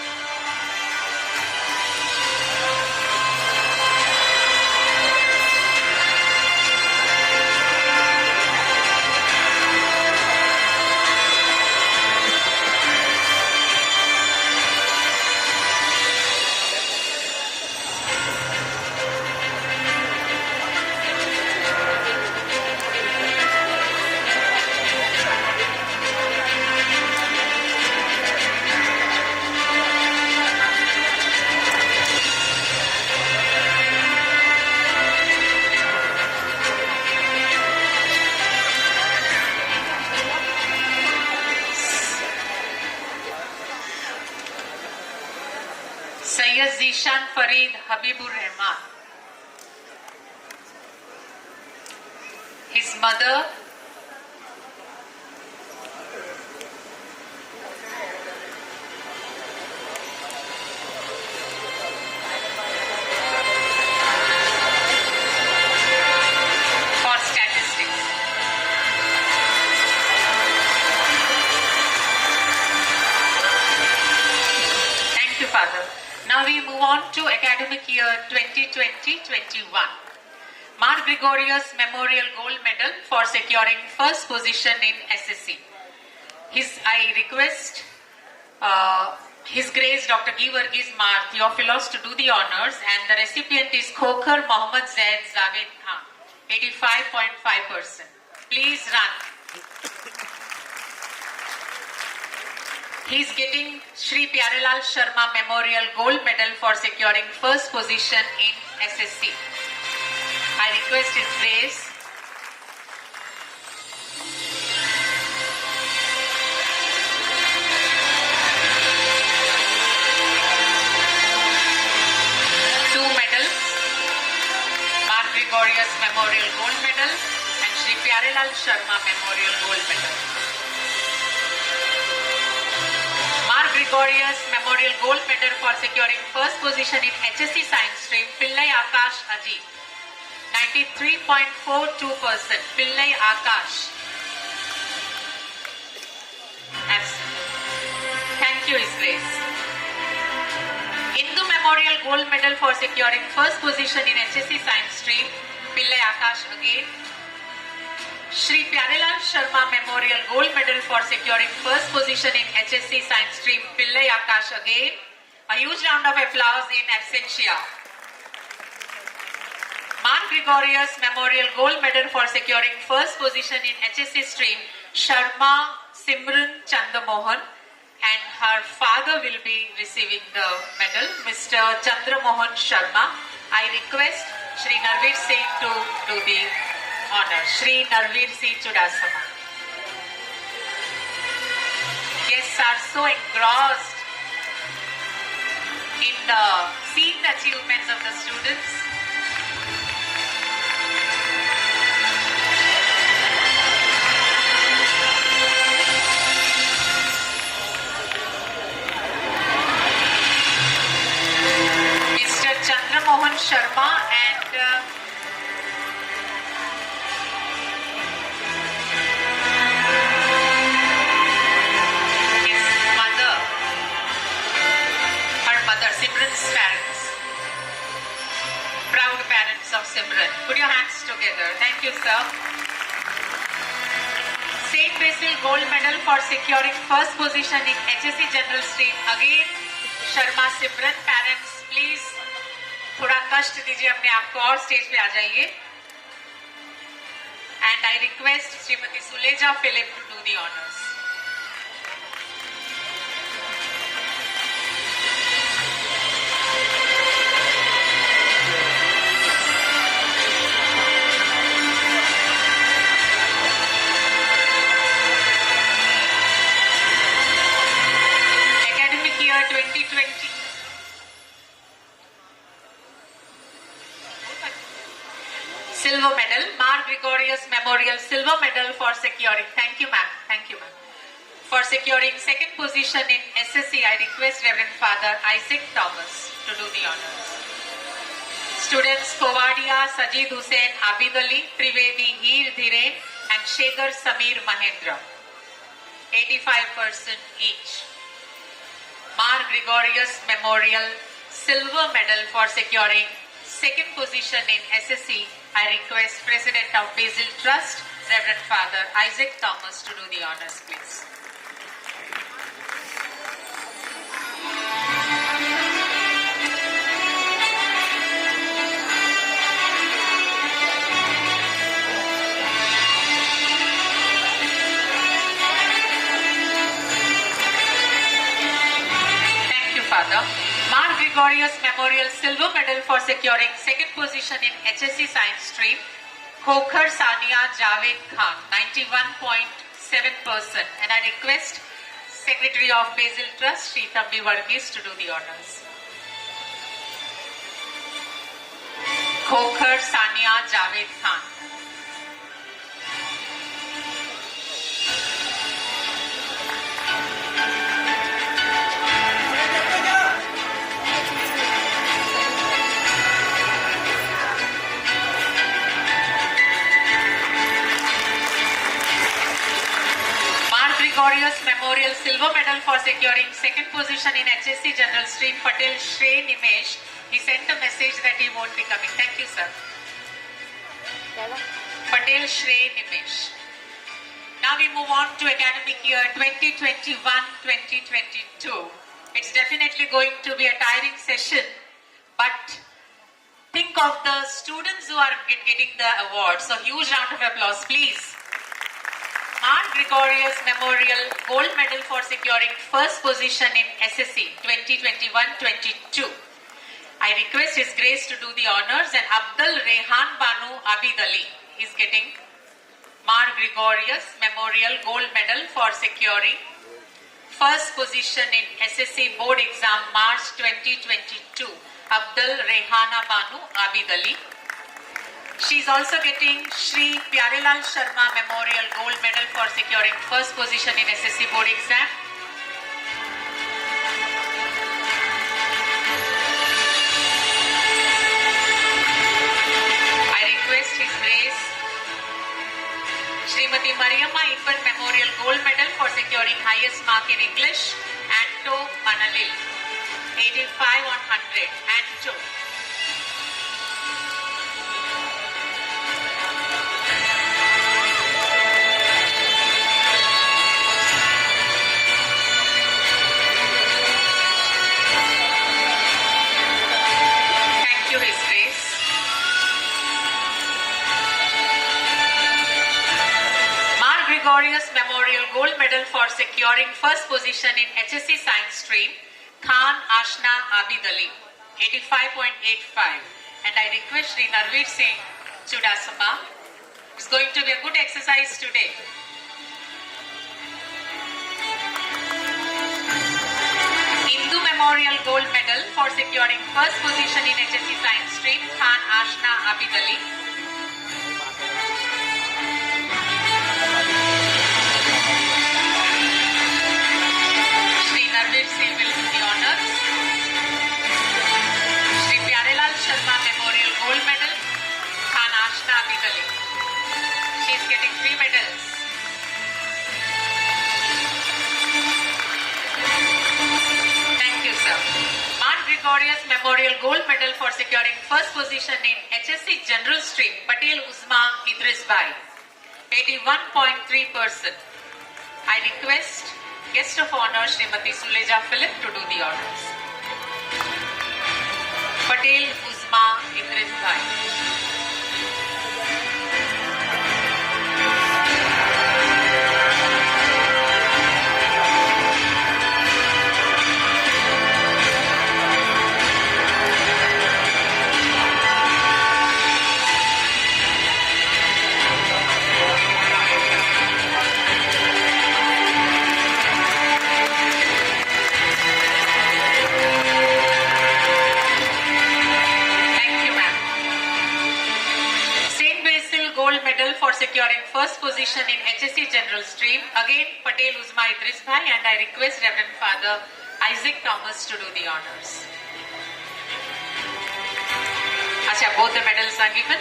Sayyid Zishan Farid Habibur Rahman. His mother for statistics. Thank you, Father. Now we move on to academic year 2020-21. Mar Gregorius Memorial Gold Medal for securing first position in SSC. I request His Grace Dr. G. Verghese Mar Theophilos to do the honors, and the recipient is Khokhar Mohammad Zaid Javed Khan, 85.5%. Please run. He is getting Shri Pyarelal Sharma Memorial Gold Medal for securing first position in SSC. I request His Grace. Two medals, Mar Gregorius Memorial Gold Medal and Shri Pyarelal Sharma Memorial Gold Medal. Mar Gregorius Memorial Gold Medal for securing first position in HSC Science stream, Pillai Akash Ajit, 93.42%. Pillai Akash. Absent. Thank you, His Grace. Hindu Memorial Gold Medal for securing first position in HSC Science stream, Pillai Akash again. Shri Pyarelal Sharma Memorial Gold Medal for securing first position in HSC Science stream, Pillai Akash again. A huge round of applause in absentia. Mar Mar Gregorius Memorial Gold Medal for securing first position in HSC stream, Sharma Simran Chandamohan, and her father will be receiving the medal, Mr. Chandramohan Sharma. I request Shri Narveer Singh to do the honor. Shri Narveer Singh Chudasama. Guests are so engrossed in seeing the achievements of the students. Mr. Chandramohan Sharma and his mother, her mother, Simran's parents, proud parents of Simran. Put your hands together. Thank you, sir. St. Basil Gold Medal for securing first position in HSC General Stream. Again, Sharma Simran parents please थोड़ा कष्ट दीजिए अपने आप को और stage पे आ जाइए. And I request Shrimati Suleja Philip to do the honours. Academic year 2020. Silver medal, Mar Gregorius Memorial Silver Medal for securing. Thank you, ma'am. Thank you, ma'am. For securing second position in SSC, I request Reverend Father Isaac Thomas to do the honors. Students Kovadia, Sajid Hussain, Abid Ali, Trivedi, Heer Dhiren, and Shekhar Samir Mahendra. 85% each. Mar Gregorius Memorial Silver Medal for securing second position in SSC. I request President of Basil Trust, Reverend Father Isaac Thomas to do the honors, please. Thank you, Father. Mar Gregorius Memorial Silver Medal for securing second position in HSC Science Stream, Khokhar Sania Javed Khan, 91.7%. And I request Secretary of Basil Trust, Shri Thambi Varghese, to do the honors. Khokhar Sania Javed Khan. Gregorius Memorial Silver Medal for securing second position in HSC General Stream, Patel Shrey Nimesh. He sent a message that he won't be coming. Thank you, sir. Patel Shrey Nimesh. Now we move on to academic year 2021-2022. It's definitely going to be a tiring session, but think of the students who are getting the award. So huge round of applause, please. Mar Gregorius Memorial Gold Medal for securing first position in SSC 2021-22. I request His Grace to do the honors, and Abdul Rehan Banu Abid Ali is getting Mar Gregorius Memorial Gold Medal for securing first position in SSC Board Exam March 2022. Abdul Rehana Banu Abid Ali. She is also getting Shri Pyarelal Sharma Memorial Gold Medal for securing first position in SSC Board Exam. I request His Grace Srimati Mariamma Infant Memorial Gold Medal for securing highest mark in English. Anto Manalil, 85 on 100. Anto. Gregorius Memorial Gold Medal for securing first position in HSC Science stream, Khan Ashna Abid Ali, 85.85. And I request Sri Narveer Singh Chudasama. It's going to be a good exercise today. Hindu Memorial Gold Medal for securing first position in HSC Science stream, Khan Ashna Abid Ali. Shri Narveer Singh will do the honors. Shri Pyarelal Sharma Memorial Gold Medal, Khan Ashna Abid Ali. She is getting 3 medals. Thank you, sir. Gregorius Memorial Gold Medal for securing first position in HSC General Stream, Patel Uzma Idris Bhai, 81.3%. I request guest of honor Srimati Suleja Philip to do the honors. Patel Uzma Idris Bhai. For securing first position in HSC General Stream, again Patel Uzma Idris Bhai, and I request Reverend Father Isaac Thomas to do the honors. Acha, both the medals are given.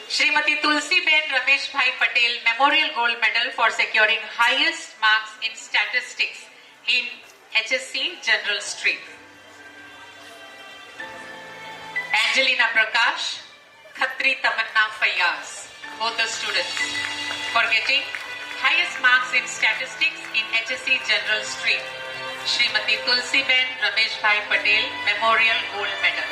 Srimati Tulsi Ben Ramesh Bhai Patel Memorial Gold Medal for securing highest marks in statistics in HSC General Stream. Angelina Prakash, Khatri Tamanna Fayaz, both the students, for getting highest marks in statistics in HSC General Stream. Srimati Tulsi Ben Ramesh Bhai Patel Memorial Gold Medal.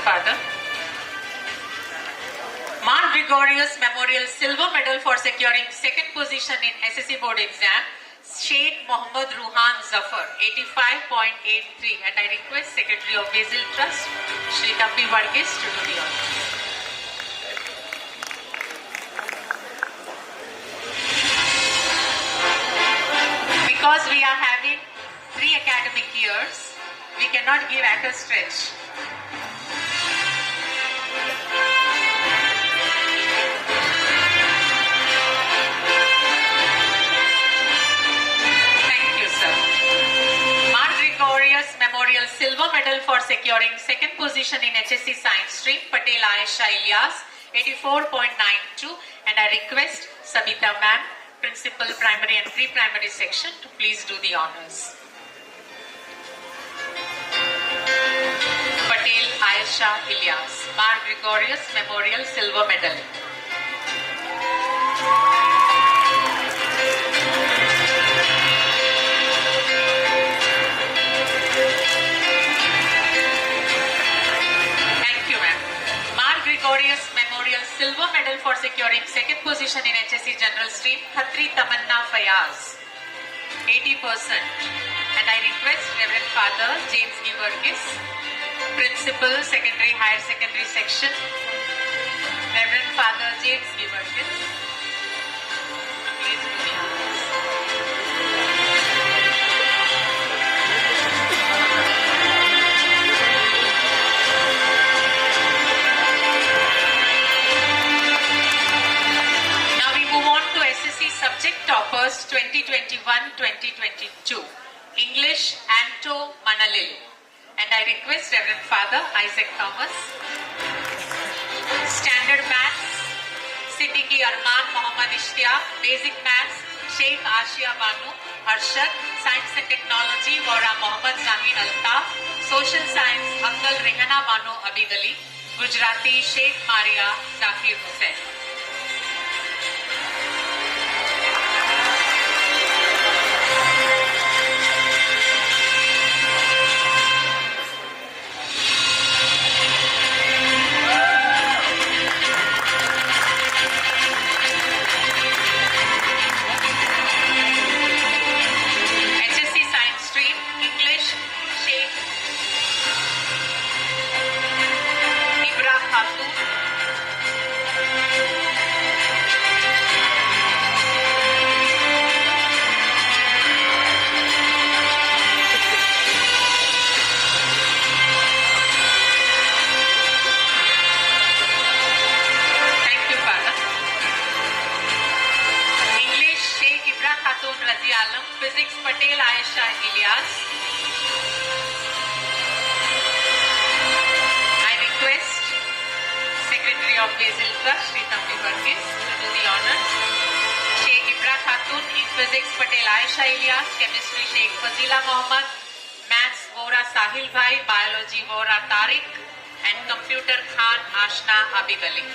Father. Gregorius Memorial Silver Medal for securing second position in SSC Board exam, Sheikh Mohammad Ruhan Zafar, 85.83. And I request Secretary of Basil Trust, Shri Tambi Varghese, to do the honors. Because we are having 3 academic years, we cannot give at a stretch. Memorial Silver Medal for securing second position in HSC Science stream, Patel Aisha Ilyas, 84.92. And I request Sabita Ma'am, Principal Primary and Pre-Primary Section, to please do the honors. Patel Aisha Ilyas, Gregorius Memorial Silver Medal. Gregorius Memorial Silver Medal for securing second position in HSC General Stream, Khatri Tamanna Fayaz, 80%. And I request Reverend Father James Givergis, Principal Secondary Higher Secondary Section, Reverend Father James Givergis, please do the honors. Subject toppers 2021-2022. English, Anto Manalil. And I request Reverend Father Isaac Thomas. Standard Maths, Siddiqui Arman Mohammad Ishtiyaq. Basic Maths, Sheikh Ashia Banu, Arshad, Science and Technology, Vora Mohammad Zahid Altaf. Social Science, Akal Rehana Bano Abigali. Gujarati, Sheikh Maria Zakir Hussain. HSC Science Stream, English, Sheikh Ibra Khatun. Thank you, Father. English, Sheikh Ibra Khatun Razi Alam. Physics, Patel Aisha Ilyas. I request Secretary of Basil Trust, Sri Tambi Varghese, to do the honors. Sheikh Ibra Khatun in Physics, Patel Aisha Ilyas. Chemistry, Sheikh Fazila Mohammed. Maths, Vora Sahil Bhai. Biology, Vora Tariq. And Computer, Khan Ashna Abid Ali.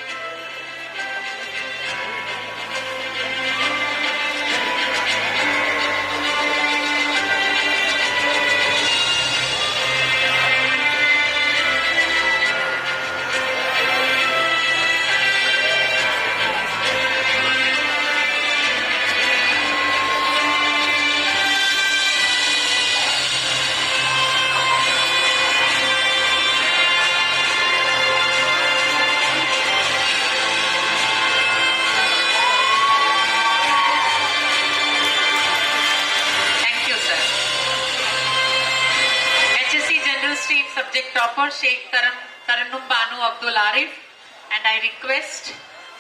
Thank you, sir. HSC General Stream Subject Topper Sheikh Tarannum Banu Abdul Arif, and I request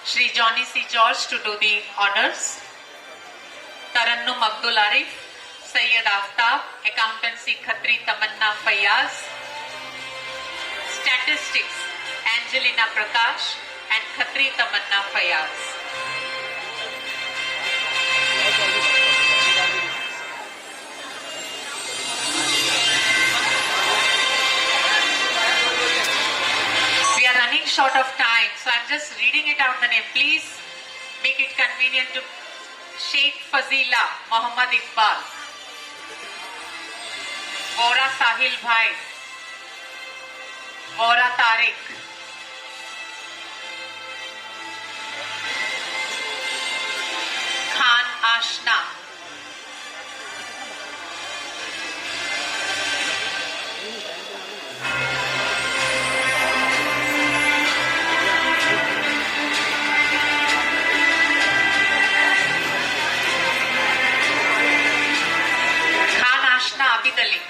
Shri Johnny C. George to do the honors. Tarannum Abdul Arif, Sayyid Aftab, Accountancy Khatri Tamanna Fayaz, Statistics Angelina Prakash, and Khatri Tamanna Fayaz. We are running short of time, so I'm just reading it out the name. Please make it convenient to Sheikh Fazila Muhammad Iqbal, Vora Sahil Bhai, Vora Tariq, Khan Ashna, Khan Ashna Abid Ali.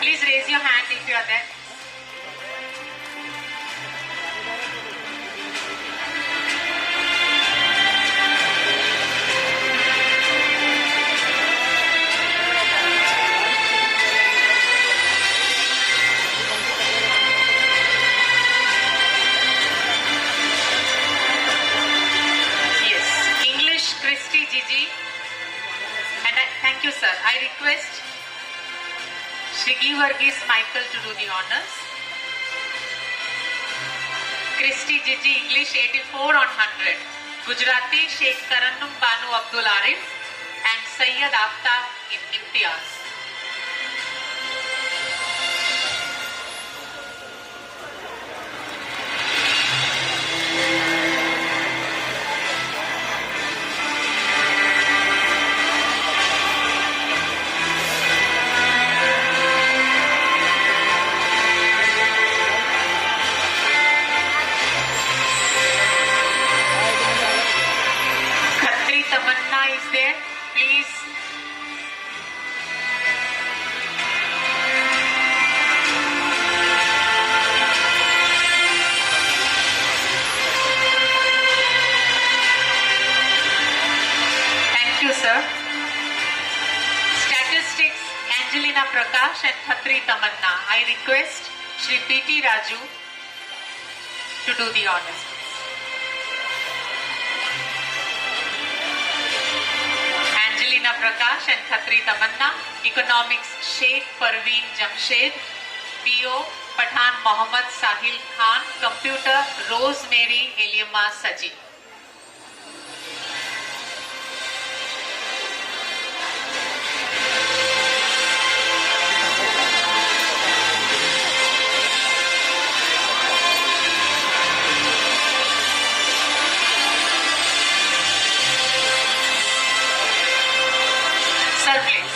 Please raise your hand if you are there. Yes. English, Christy Gigi. And thank you, sir. I request Shri Varghese Michael to do the honors. Christy Gigi, English 84 on 100. Gujarati, Sheikh Tarannum Banu Abdul Arif, and Sayyid Aftab Imtiaz. Khatri Tamanna is there. Please. Thank you, sir. Statistics, Angelina Prakash and Khatri Tamanna. I request Shri P.T. Raju to do the honors. Angelina Meena Prakash and Khatri Tamanna, Economics Sheikh Parveen Jamshed, PO Pathan Mohammad Sahil Khan, Computer Rosemary Eliama Saji. Sir, please.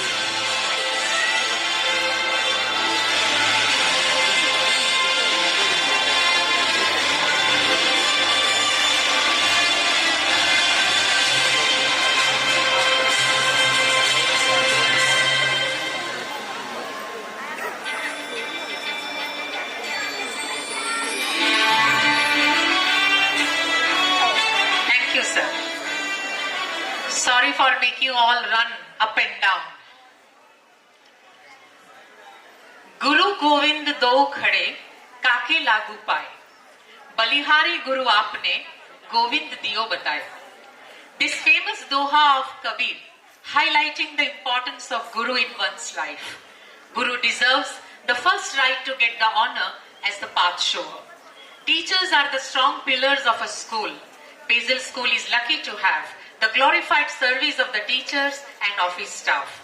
Thank you, sir. Sorry for making you all run up and down. गुरु गोविंद दो खड़े काके लागू पाए, बलिहारी गुरु आपने गोविंद दियो बताए. This famous doha of Kabir highlighting the importance of Guru in one's life. Guru deserves the first right to get the honor as the path shower. Teachers are the strong pillars of a school. Basil School is lucky to have the glorified service of the teachers and office staff.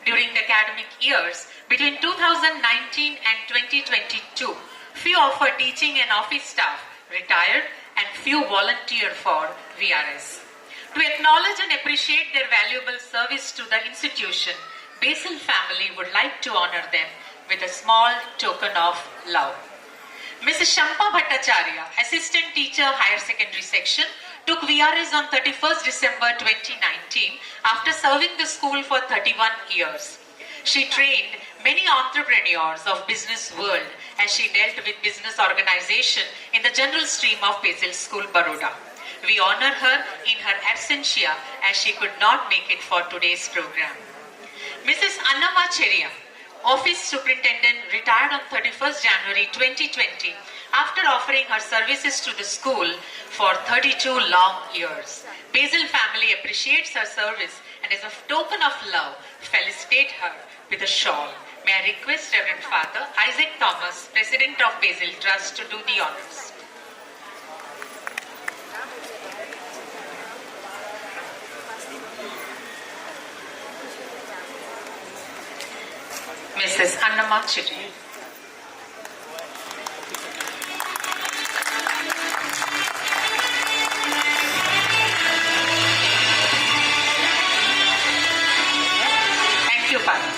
During the academic years between 2019 and 2022, few of our teaching and office staff retired and few volunteered for VRS. To acknowledge and appreciate their valuable service to the institution, Basil family would like to honor them with a small token of love. Mrs. Shampa Bhattacharya, Assistant Teacher, Higher Secondary Section, took VRS on 31st December 2019 after serving the school for 31 years. She trained many entrepreneurs of business world as she dealt with business organization in the general stream of Basil School, Baroda. We honor her in her absentia as she could not make it for today's program. Mrs. Annama Cheriam, Office Superintendent, retired on 31st January 2020 after offering her services to the school for 32 long years. Basil family appreciates her service and as a token of love, felicitate her with a shawl. May I request Reverend Father Isaac Thomas, President of Basil Trust, to do the honors. Mrs. Annama Chitty. Thank you, Father.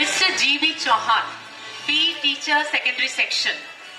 Mr. G.V. Chauhan, PE Teacher, Secondary Section,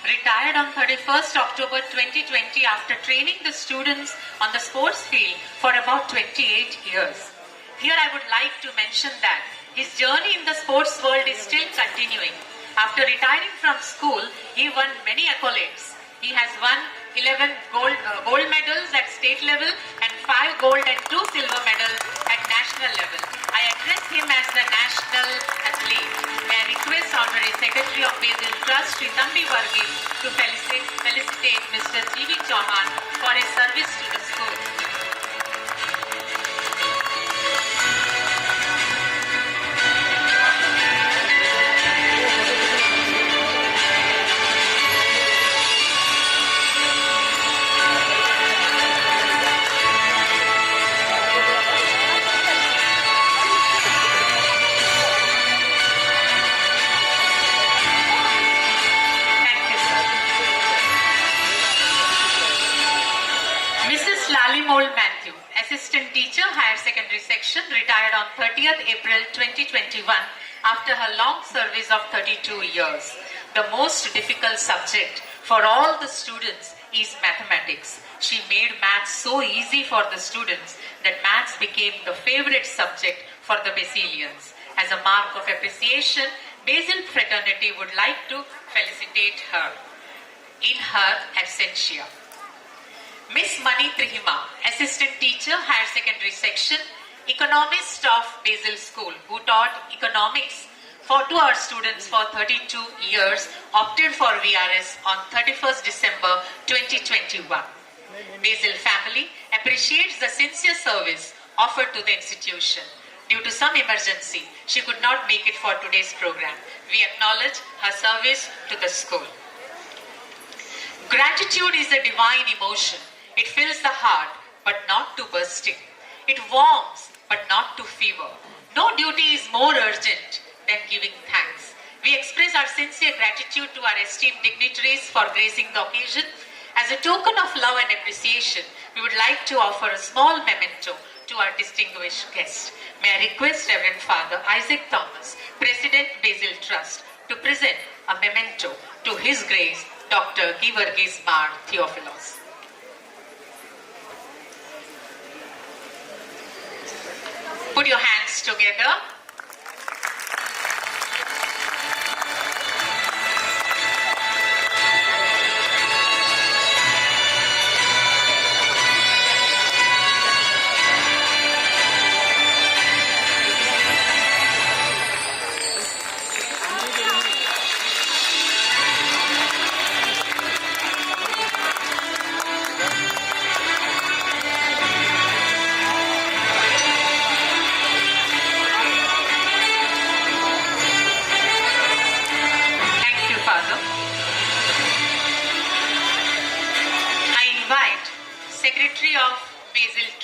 retired on 31st October 2020 after training the students on the sports field for about 28 years. Here I would like to mention that his journey in the sports world is still continuing. After retiring from school, he won many accolades. He has won 11 gold medals at state level and 5 gold and 2 silver medals at national level. I address him as the national athlete. May I request Honorary Secretary of Basil Trust, Sri Tambi Varghese, to felicitate Mr. G.V. Chauhan for his service to the school. Old Matthew, Assistant Teacher, Higher Secondary Section, retired on 30th April 2021 after her long service of 32 years. The most difficult subject for all the students is mathematics. She made maths so easy for the students that maths became the favorite subject for the Basilians. As a mark of appreciation, Basil fraternity would like to felicitate her in her absentia. Miss Mani Trihima, Assistant Teacher, Higher Secondary Section, Economist of Basil School, who taught economics to our students for 32 years, opted for VRS on 31st December 2021. Basil family appreciates the sincere service offered to the institution. Due to some emergency, she could not make it for today's program. We acknowledge her service to the school. Gratitude is a divine emotion. It fills the heart, but not to bursting. It warms, but not to fever. No duty is more urgent than giving thanks. We express our sincere gratitude to our esteemed dignitaries for gracing the occasion. As a token of love and appreciation, we would like to offer a small memento to our distinguished guest. May I request Reverend Father Isaac Thomas, President Basil Trust, to present a memento to His Grace Dr. Givargis Mar Theophilos. Put your hands together.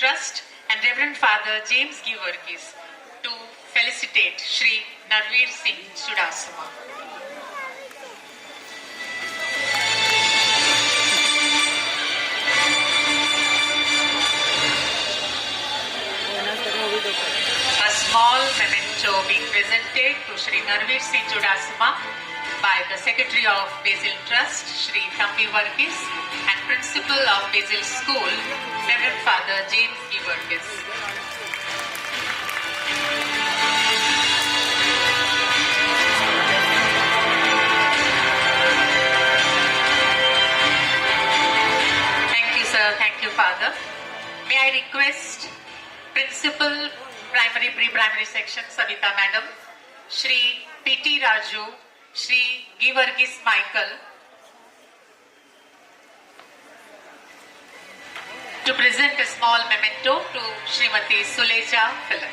Trust and Reverend Father James Givargis to felicitate Shri Narveer Singh Chudasama. A small memento being presented to Shri Narveer Singh Chudasama by the Secretary of Basil Trust, Shri Thambi Varghese, and Principal of Basil School, Reverend Father James Givargis. Thank you, sir. Thank you, Father. May I request Principal, Primary, Pre-Primary Section, Savita Madam, Shri P.T. Raju, Shri Givargis Michael, to present a small memento to Srimati Suleja Philip.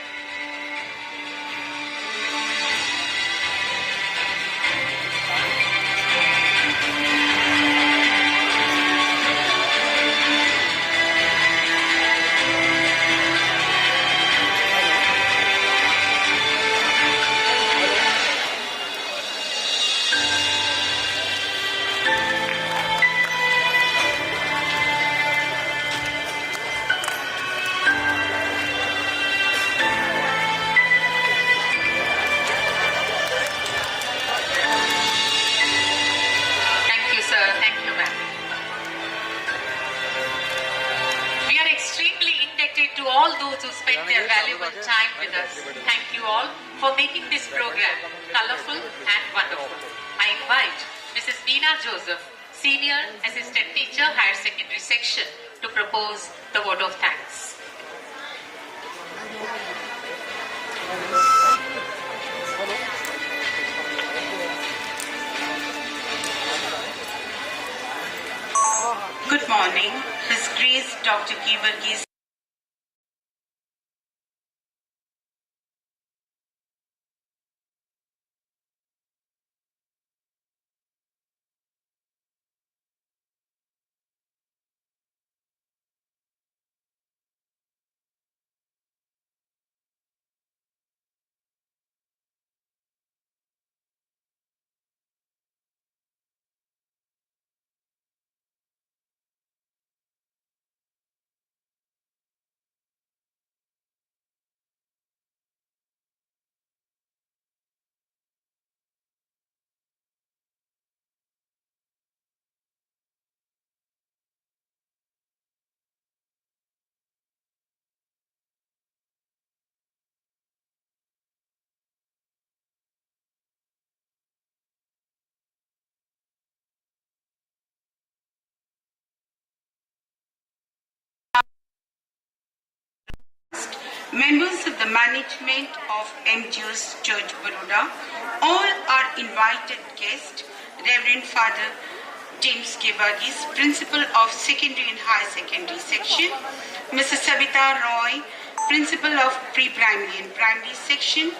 All those who spent their valuable time with us. Thank you all for making this program colorful and wonderful. I invite Mrs. Veena Joseph, Senior Assistant Teacher, Higher Secondary Section, to propose the vote of thanks. Good morning, His Grace Dr. Givargis. Members of the management of MGO's Church Baroda, all are invited guests, Reverend Father James Givargis, Principal of Secondary and Higher Secondary Section, Mrs. Savita Roy, principal of pre-primary and primary section,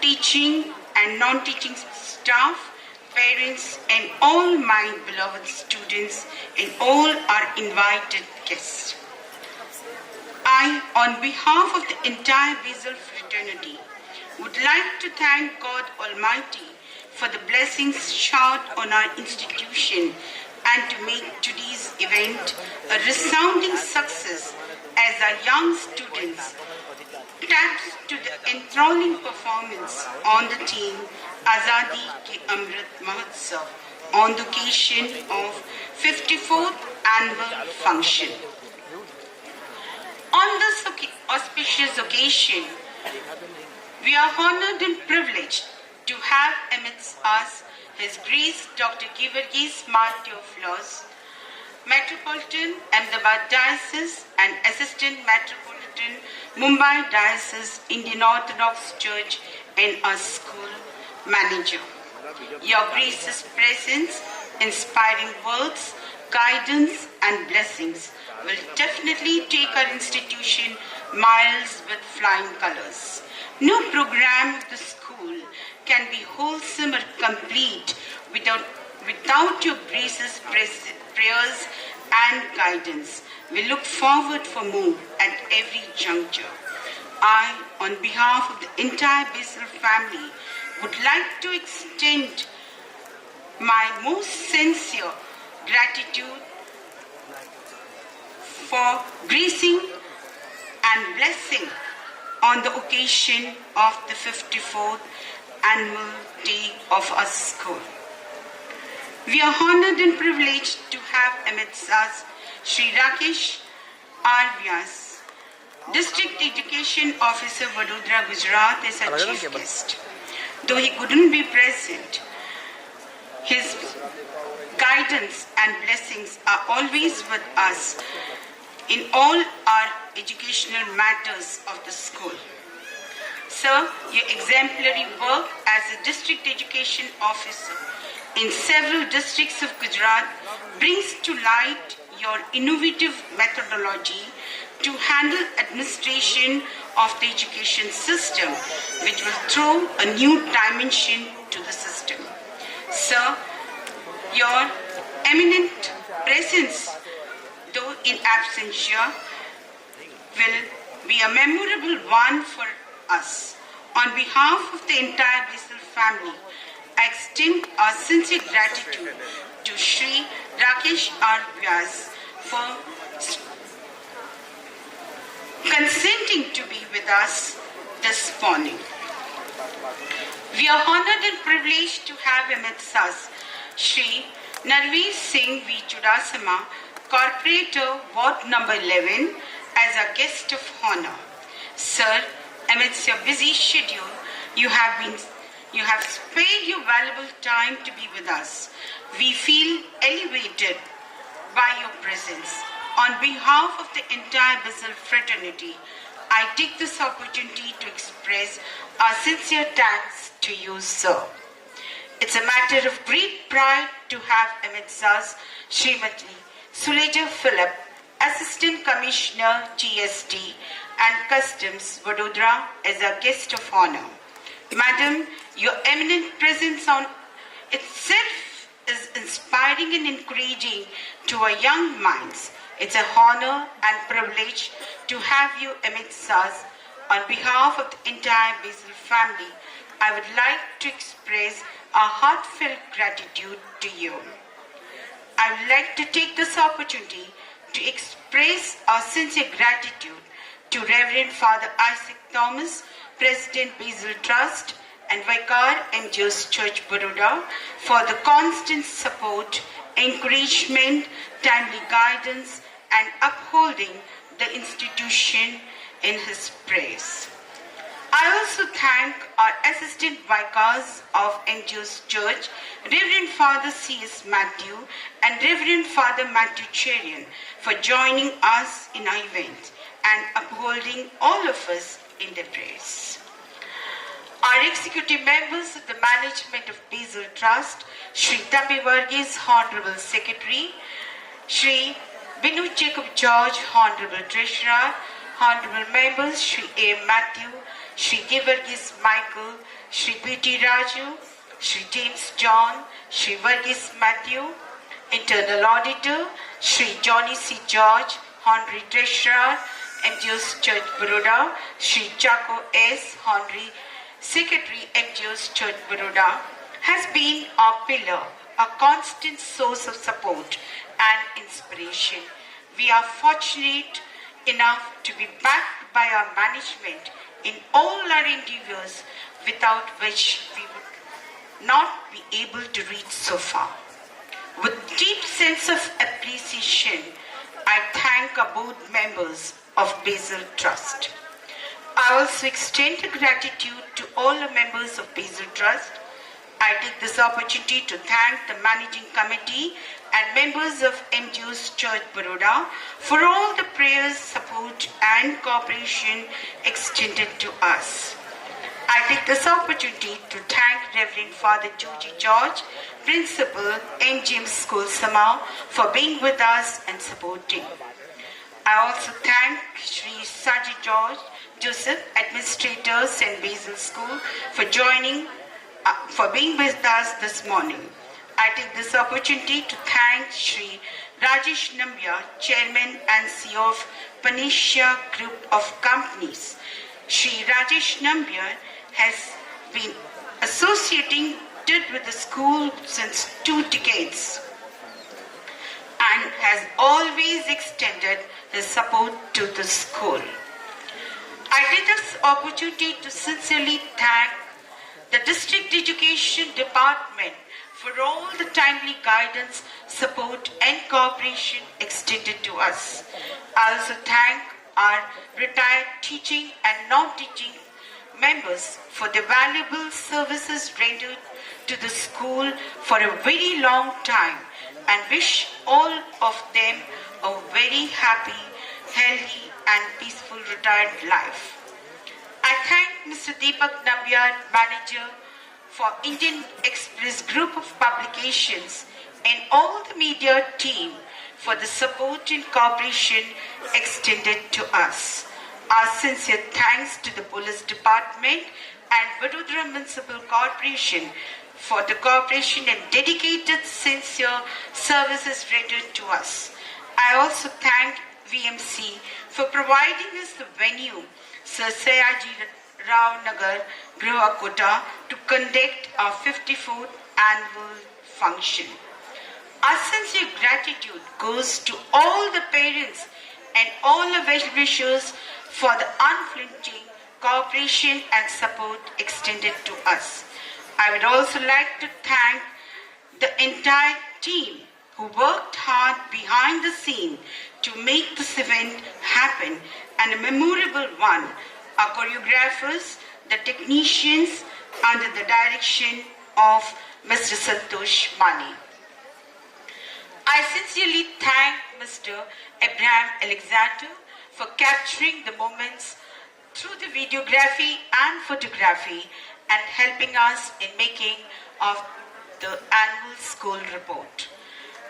teaching and non-teaching staff, parents, and all my beloved students and all our invited guests. I, on behalf of the entire Basil fraternity, would like to thank God Almighty for the blessings showered on our institution and to make today's event a resounding success as our young students taps to the enthralling performance on the theme Azadi Ke Amrit Mahotsav on the occasion of 54th annual function. On this auspicious occasion, we are honored and privileged to have amidst us His Grace Dr. Givargis Mattheopoulos, Metropolitan Ahmedabad Diocese and Assistant Metropolitan Mumbai Diocese Indian Orthodox Church and our school manager. Your Grace's presence, inspiring words, guidance and blessings will definitely take our institution miles with flying colors. No program of the school can be wholesome or complete without your Grace's prayers and guidance. We look forward for more at every juncture. I, on behalf of the entire Basil family, would like to extend my most sincere gratitude for gracing and blessing on the occasion of the 54th annual day of our school. We are honored and privileged to have amidst us Sri Rakesh R. Vyas, District Education Officer, Vadodara, Gujarat, as our chief guest. Though he couldn't be present, his guidance and blessings are always with us in all our educational matters of the school. Sir, your exemplary work as a district education officer in several districts of Gujarat brings to light your innovative methodology to handle administration of the education system, which will throw a new dimension to the system. Sir, your eminent presence, though in absentia, will be a memorable one for us. On behalf of the entire Basil family, I extend our sincere gratitude to Sri Rakesh R. Vyas for consenting to be with us this morning. We are honored and privileged to have amidst us Sri Narveer Singh V. Chudasama, Corporator, Ward number 11, as our guest of honor. Sir, amidst your busy schedule, you have spared your valuable time to be with us. We feel elevated by your presence. On behalf of the entire Basil fraternity, I take this opportunity to express our sincere thanks to you, sir. It's a matter of great pride to have amidst us Srimati Suleja Philip, Assistant Commissioner GST and Customs, Vadodara, as our guest of honor. Madam, your eminent presence on itself is inspiring and encouraging to our young minds. It's an honor and privilege to have you amidst us. On behalf of the entire Basil family, I would like to express our heartfelt gratitude to you. I would like to take this opportunity to express our sincere gratitude to Reverend Father Isaac Thomas, President Basil Trust and Vicar NGOs Church Baroda, for the constant support, encouragement, timely guidance and upholding the institution in his praise. I also thank our Assistant Vicars of NGOs Church, Reverend Father C.S. Matthew and Reverend Father Matthew Cherian, for joining us in our event and upholding all of us in their praise. Our executive members of the management of Basil Trust, Sri Tapi Varghese, Honorable Secretary, Sri Binu Jacob George, Honorable Treasurer, Honorable members Shri A. Matthew, Shri Givargis Michael, Shri P.T. Raju, Shri James John, Shri Varghese Matthew, Internal Auditor, Shri Johnny C. George, Honorary Treasurer, MGO's Church Baroda, Shri Chaco S., Honorary Secretary, MGO's Church Baroda, has been our pillar, a constant source of support and inspiration. We are fortunate enough to be backed by our management in all our endeavors, without which we would not be able to reach so far. With deep sense of appreciation, I thank our board members of Basil Trust. I also extend gratitude to all the members of Basil Trust. I take this opportunity to thank the Managing Committee and members of MGO's Church Baroda for all the prayers, support and cooperation extended to us. I take this opportunity to thank Reverend Father Georgie George, Principal, MGM School Samau, for being with us and supporting. I also thank Sri Sayajirao Joseph, Administrator, St. Basil School, for being with us this morning. I take this opportunity to thank Sri Rajesh Nambia, Chairman and CEO of Panisha Group of Companies. Sri Rajesh Nambia has been associating with the school since 2 decades and has always extended his support to the school. I take this opportunity to sincerely thank the District Education Department for all the timely guidance, support and cooperation extended to us. I also thank our retired teaching and non-teaching members for their valuable services rendered to the school for a very long time, and wish all of them a very happy, healthy and peaceful retired life. I thank Mr. Deepak Nambiar, Manager for Indian Express Group of Publications, and all the media team for the support and cooperation extended to us. Our sincere thanks to the Police Department and Vadodara Municipal Corporation for the cooperation and dedicated sincere services rendered to us. I also thank VMC for providing us the venue, Sir Sayajirao Nagargruh, Akota, to conduct our 54th annual function. Our sincere gratitude goes to all the parents and all the well-wishers for the unflinching cooperation and support extended to us. I would also like to thank the entire team who worked hard behind the scene to make this event happen, and a memorable one. Our choreographers, the technicians under the direction of Mr. Santosh Mani. I sincerely thank Mr. Abraham Alexander for capturing the moments through the videography and photography and helping us in making of the annual school report.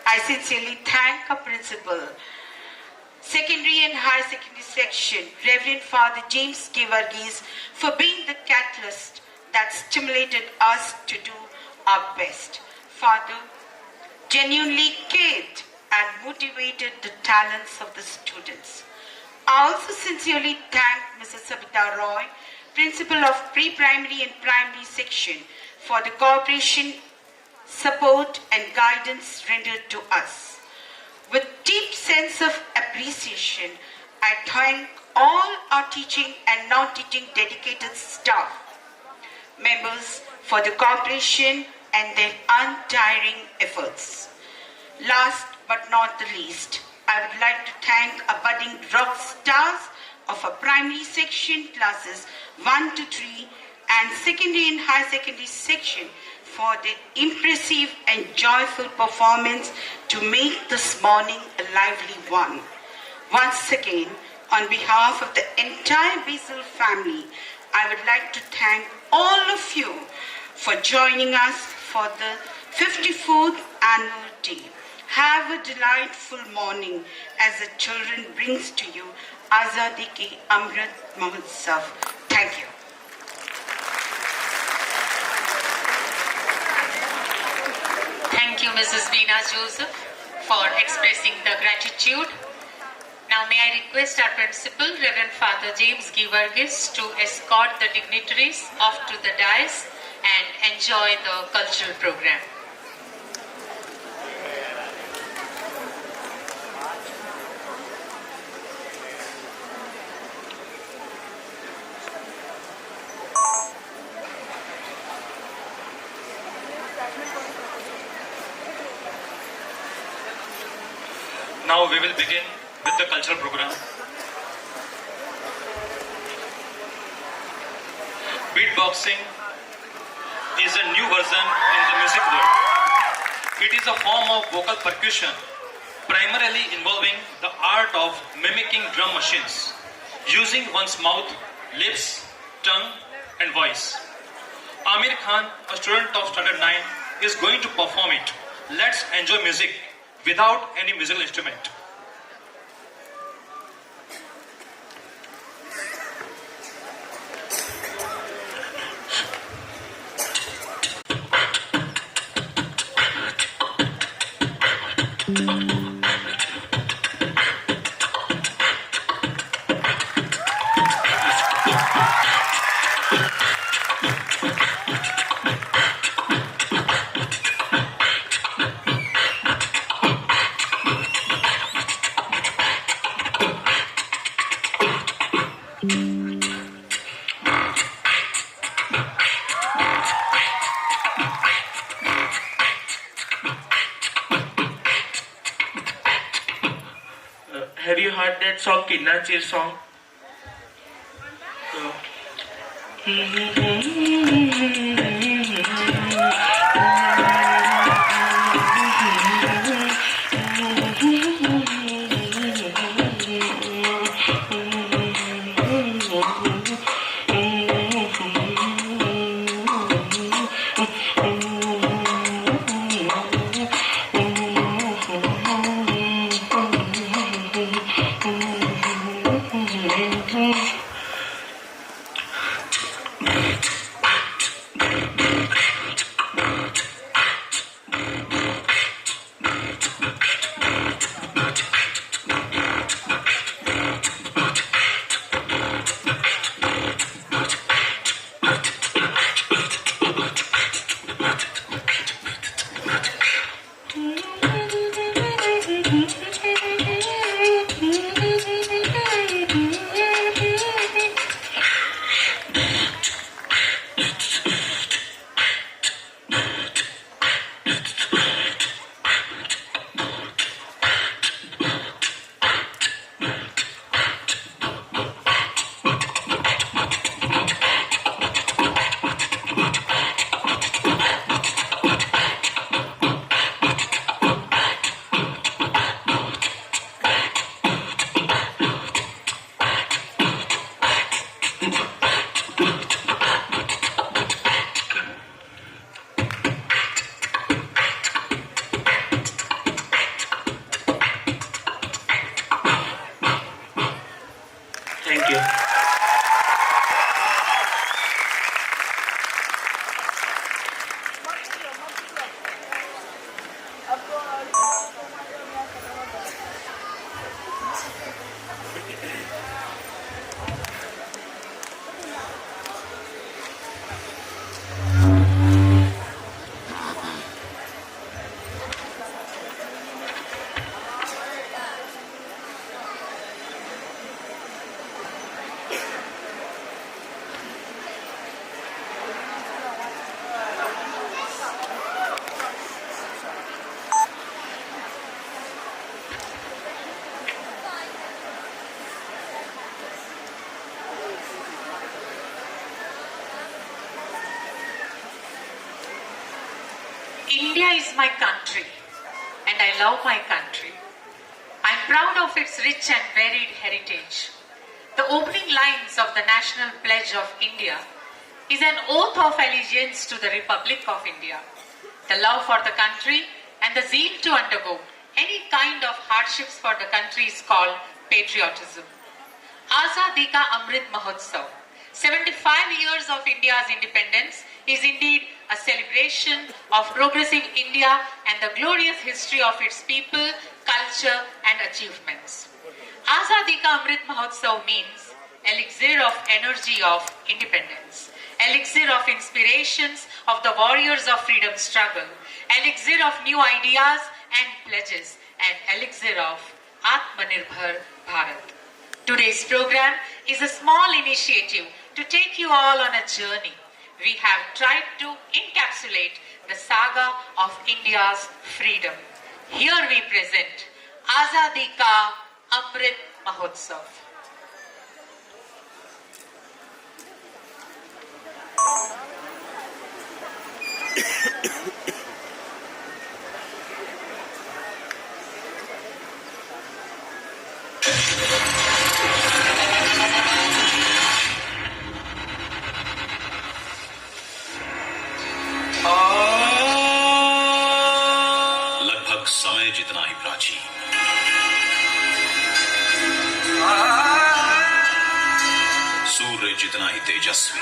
I sincerely thank our principal, secondary and higher secondary section, Reverend Father James K. Varghese, for being the catalyst that stimulated us to do our best. Father genuinely cared and motivated the talents of the students. I also sincerely thank Mrs. Sabita Roy, Principal of Pre-Primary and Primary Section, for the cooperation, support and guidance rendered to us. With deep sense of appreciation, I thank all our teaching and non-teaching dedicated staff members for the cooperation and their untiring efforts. Last but not the least, I would like to thank our budding rock stars of our primary section classes 1 to 3 and secondary and high secondary section for their impressive and joyful performance to make this morning a lively one. Once again, on behalf of the entire Basil family, I would like to thank all of you for joining us for the 54th annual day. Have a delightful morning as the children brings to you Azadi Ki Amrit Mahotsav. Thank you. Thank you, Mrs. Veena Joseph, for expressing the gratitude. Now may I request our principal, Reverend Father James Givargis, to escort the dignitaries off to the dais and enjoy the cultural program. Now we will begin with the cultural program. Beatboxing is a new version in the music world. It is a form of vocal percussion, primarily involving the art of mimicking drum machines, using one's mouth, lips, tongue, and voice. Amir Khan, a student of Standard 9, is going to perform it. Let's enjoy music without any musical instrument. Have you heard that song, Kidnachir song? Thank you. India is my country, and I love my country. I'm proud of its rich and varied heritage. The opening lines of the National Pledge of India is an oath of allegiance to the Republic of India, the love for the country, and the zeal to undergo any kind of hardships for the country is called patriotism. Azadi Ka Amrit Mahotsav, 75 years of India's independence, is indeed a celebration of progressive India and the glorious history of its people, culture and achievements. Azadi Ka Amrit Mahotsav means elixir of energy of independence, elixir of inspirations of the warriors of freedom struggle, elixir of new ideas and pledges, and elixir of Atmanirbhar Bharat. Today's program is a small initiative to take you all on a journey. We have tried to encapsulate the saga of India's freedom. Here we present Azadi Ka Amrit Mahotsav. लगभग समय जितना ही प्राचीन, सूर्य जितना ही तेजस्वी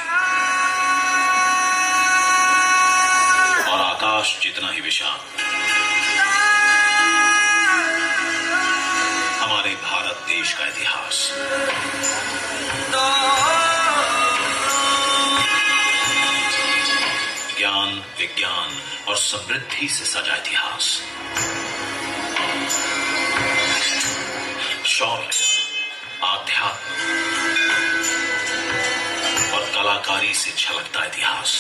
और आकाश जितना ही विशाल, हमारे भारत देश का इतिहास ज्ञान, विज्ञान और समृद्धि से सजा इतिहास, शौर्य, आध्यात्म और कलाकारी से झलकता इतिहास।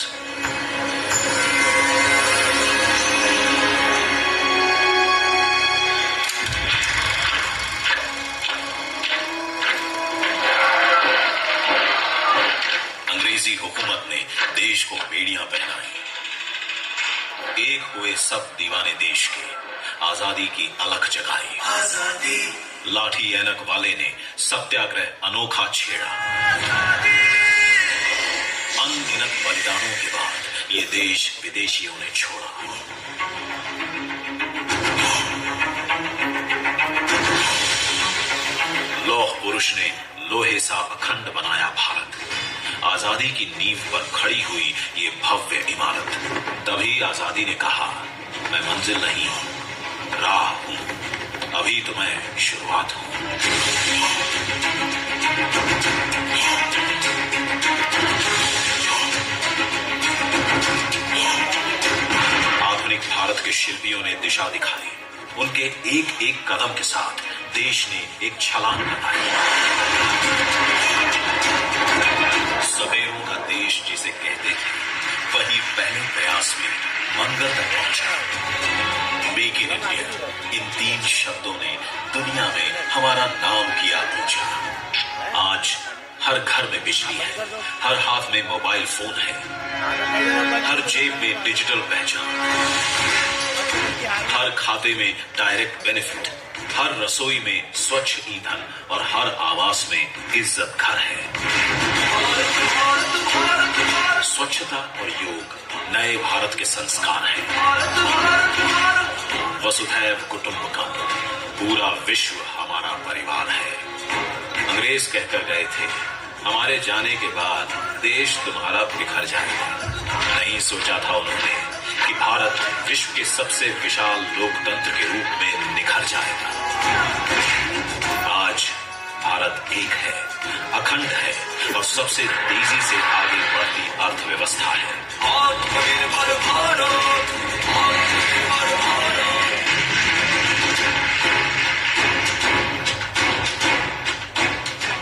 अंग्रेजी हुकूमत ने देश को बेड़ियां पहनाई, एक हुए सब दीवाने देश के, आजादी की अलख जगाई। आजादी लाठी ऐनक वाले ने सत्याग्रह अनोखा छेड़ा। अनगिनत बलिदानों के बाद ये देश विदेशियों ने छोड़ा। लौह पुरुष ने लोहे सा अखंड बनाया भारत। आजादी की नींव पर खड़ी हुई ये भव्य इमारत। तभी आजादी ने कहा, मैं मंजिल नहीं हूं, राह हूं, अभी तो मैं शुरुआत हूं। आधुनिक भारत के शिल्पियों ने दिशा दिखाई। उनके एक एक कदम के साथ देश ने एक छलांग लगाई। सबेरों का देश जिसे कहते थे, वही पहले प्रयास में मंगल तक पहुंचा। मेक इन इंडिया, इन 3 शब्दों ने दुनिया में हमारा नाम किया ऊंचा। आज हर घर में बिजली है, हर हाथ में मोबाइल फोन है, हर जेब में डिजिटल पहचान, हर खाते में डायरेक्ट बेनिफिट, हर रसोई में स्वच्छ ईंधन और हर आवास में इज्जत घर है। स्वच्छता और योग नए भारत के संस्कार हैं। वसुधैव कुटुंबकम, पूरा विश्व हमारा परिवार है। अंग्रेज कहकर गए थे, हमारे जाने के बाद देश तुम्हारा बिखर जाएगा। नहीं सोचा था उन्होंने कि भारत विश्व के सबसे विशाल लोकतंत्र के रूप में निखर जाएगा। आज भारत एक है, अखंड है और सबसे तेजी से आगे बढ़ती अर्थव्यवस्था है। आत्मनिर्भर भारत, आत्मनिर्भर भारत।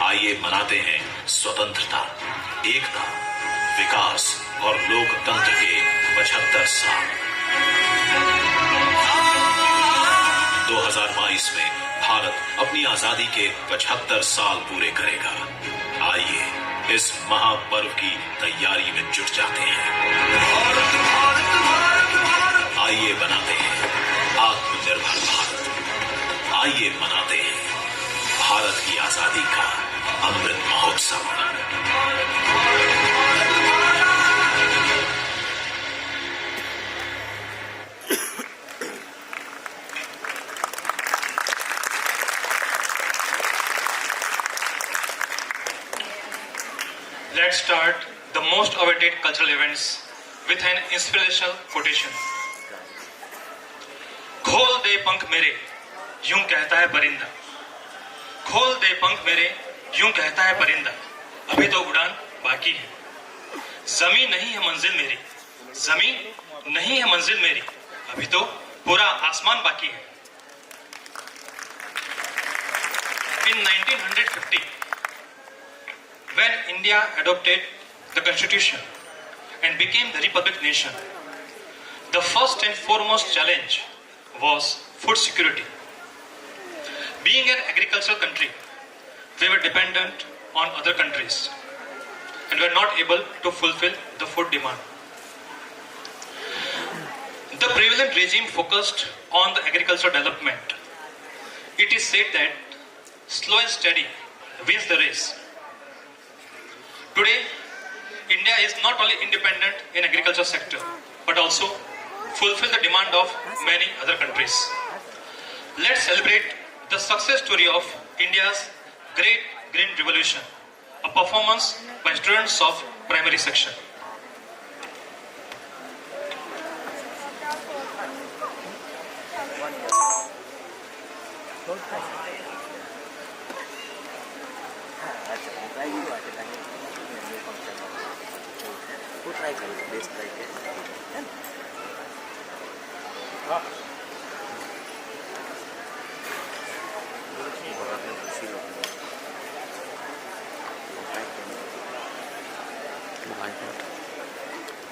आइए मनाते हैं स्वतंत्रता, एकता, विकास और लोकतंत्र के 75 साल। 2022 में भारत अपनी आजादी के 75 साल पूरे करेगा। आइए इस महापर्व की तैयारी में जुट जाते हैं। आइए बनाते हैं आत्मनिर्भर भारत। आइए मनाते हैं भारत की आजादी का Amrit Mahotsav. let's start the most awaited cultural events with an inspirational quotation. खोल दे पंख मेरे, यूं कहता है परिंदा. खोल दे पंख मेरे, यूं कहता है परिंदा. अभी तो उड़ान बाकी है. जमीन नहीं है मंजिल मेरी, जमीन नहीं है मंजिल मेरी. अभी तो पूरा आसमान बाकी है. In 1950, when India adopted the constitution and became the republic nation, the first and foremost challenge was food security. Being an agricultural country, we were dependent on other countries and were not able to fulfill the food demand. The prevalent regime focused on the agricultural development. It is said that slow and steady wins the race. Today, India is not only independent in agriculture sector, but also fulfill the demand of many other countries. Let's celebrate the success story of India's Great Green Revolution, a performance by students of primary section.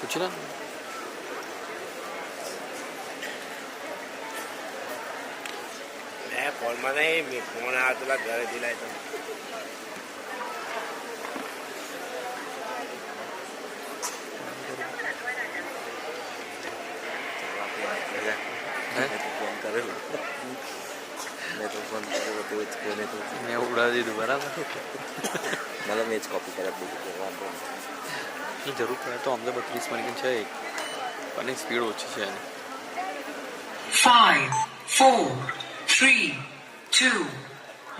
कुछ ना मैं phone में नहीं मैं phone आ तुला घर दिलाय तो फोन करे मैं उड़ा दी दोबारा मतलब मैच कॉपी कर જરૂર પડે તો અમને 32 મિનિટ છે અને સ્પીડ ઓછી છે એની. 5 4 3 2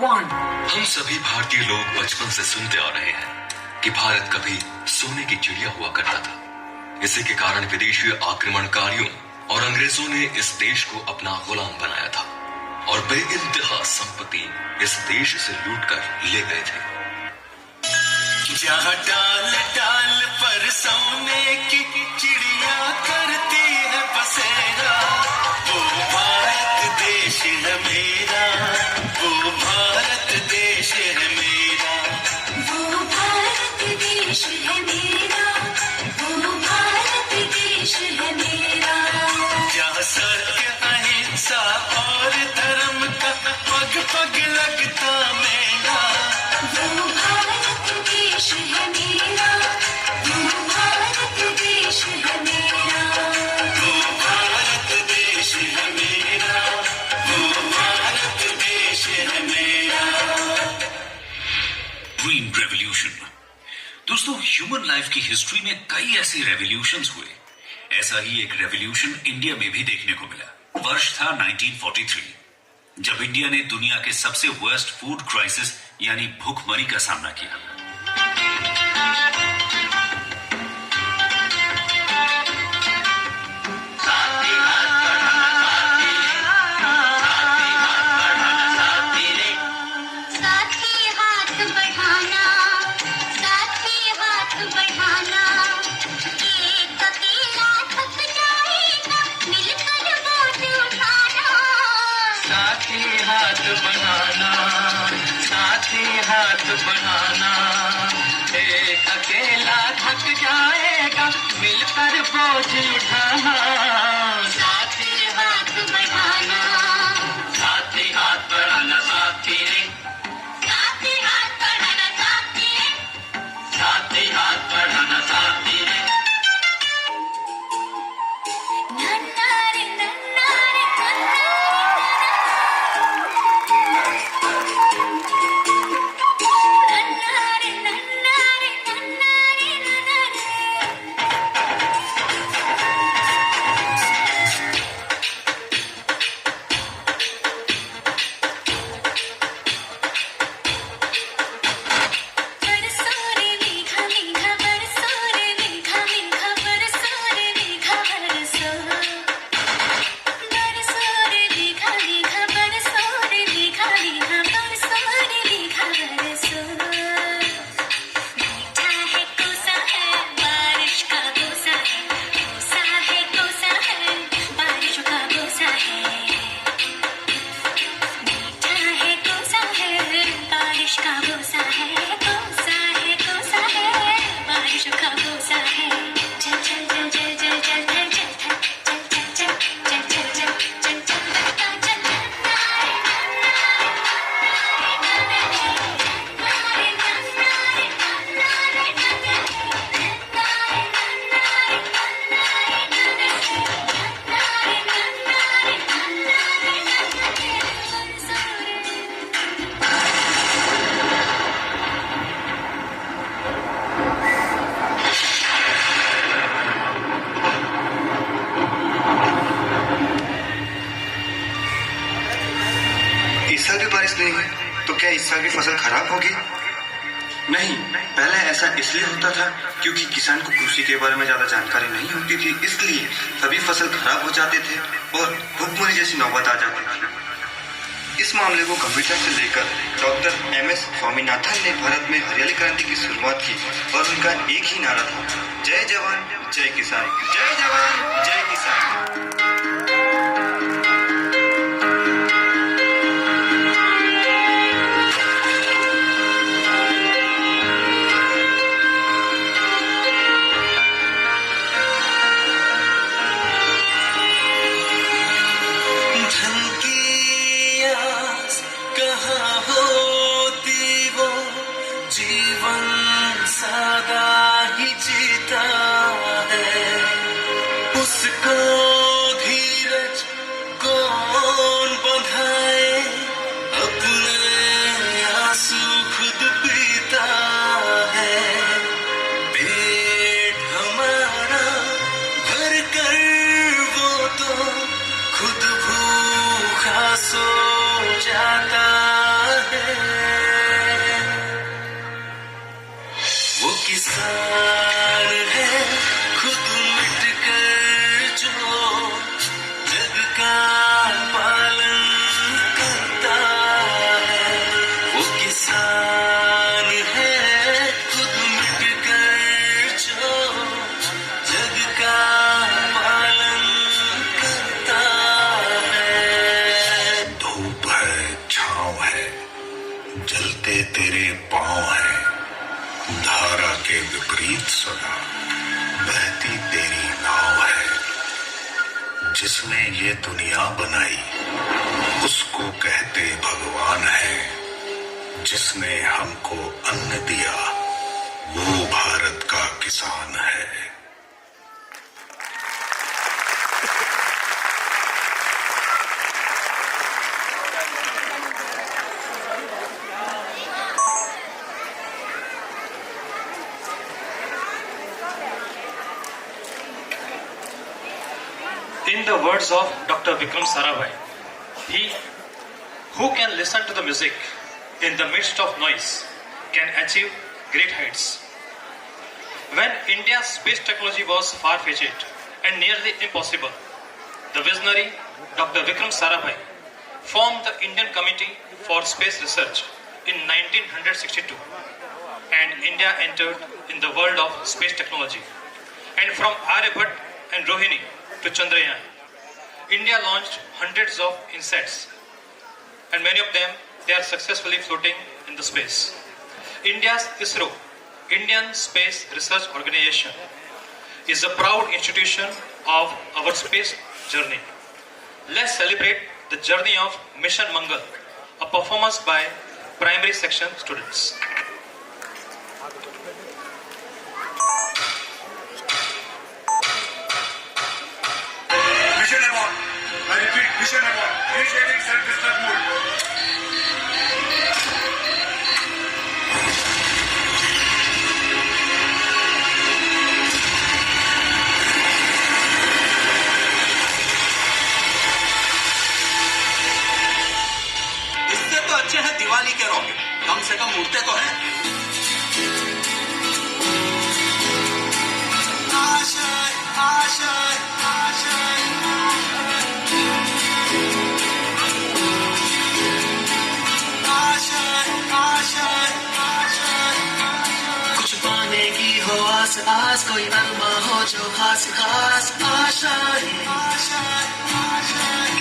1. हम सभी भारतीय लोग बचपन से सुनते आ रहे हैं कि भारत कभी सोने की चिड़िया हुआ करता था. इसी के कारण विदेशी आक्रमणकारियों और अंग्रेजों ने इस देश को अपना गुलाम बनाया था और बेइंतहा संपत्ति इस देश से लूटकर ले गए थे. जहाँ डाल डाल पर सोने की चिड़िया करती है बसेरा, वो भारत देश है मेरा, वो भारत देश है मेरा, वो भारत देश है मेरा, वो भारत देश है मेरा. जहाँ सत्य अहिंसा और धर्म का पग पग लगता मेला, वो भारत देश है मेरा, वो भारत देश है मेरा, वो भारत देश है मेरा, वो भारत देश है मेरा. Green revolution. दोस्तों, ह्यूमन लाइफ की हिस्ट्री में कई ऐसे रेवोल्यूशंस हुए. ऐसा ही एक रेवोल्यूशन इंडिया में भी देखने को मिला. वर्ष था 1943, जब इंडिया ने दुनिया के सबसे वर्स्ट फूड क्राइसिस यानी भूखमरी का सामना किया. हाथ बढ़ाना, एक अकेला थक जाएगा, मिलकर बोझ उठाना. साथी हाथ बढ़ाना, साथी हाथ बढ़ाना साथी रे, साथी हाथ बढ़ाना साथी रे, साथी हाथ बढ़ाना साथी रे. नन्ना रे नन्ना रे नन्ना रे नन्ना रे नन्ना रे नन्ना रे. इस साल की फसल खराब होगी? नहीं, पहले ऐसा इसलिए होता था क्योंकि किसान को कृषि के बारे में ज्यादा जानकारी नहीं होती थी, इसलिए सभी फसल खराब हो जाते थे और भुखमरी जैसी नौबत आ जाती थी। इस मामले को गंभीरता से लेकर डॉक्टर MS स्वामीनाथन ने भारत में हरियाली क्रांति की शुरुआत की और उनका एक ही नारा था, जय जवान जय किसान, जय जवान जय किसान। सादा ही जीता है, उसको धीरज कौन बंधाए, अपने आंसू खुद पीता है। पेट हमारा भर कर वो तो खुद भूखा सो जाता है। किसान है खुद मिट कर जो जग का पालन करता है, वो किसान है खुद मिट कर जो जग का पालन करता है। धूप है, छाँव है, जलते तेरे पाँव है, धारा के विपरीत सदा बहती तेरी नाव है। जिसने ये दुनिया बनाई उसको कहते भगवान है, जिसने हमको अन्न दिया वो भारत का किसान है। In the words of Dr. Vikram Sarabhai, he who can listen to the music in the midst of noise can achieve great heights. When India's space technology was far-fetched and nearly impossible, the visionary Dr. Vikram Sarabhai formed the Indian Committee for Space Research in 1962, and India entered in the world of space technology. And from Aryabhat and Rohini to Chandrayaan, India launched hundreds of insets, and many of them they are successfully floating in the space. India's ISRO, Indian Space Research Organization, is a proud institution of our space journey. Let's celebrate the journey of Mission Mangal, a performance by primary section students. Mission abort. I repeat, mission abort. Initiating self-destruct mode. इससे तो अच्छे हैं दिवाली के rocket, कम से कम उड़ते तो हैं। आशाएं, आशाएं, आशाएं, आशाएं, आशाएं, कुछ पाने की हो आस आस, कोई अरमा हो जो खास खास। आशाएं, आशाएं, आशाएं,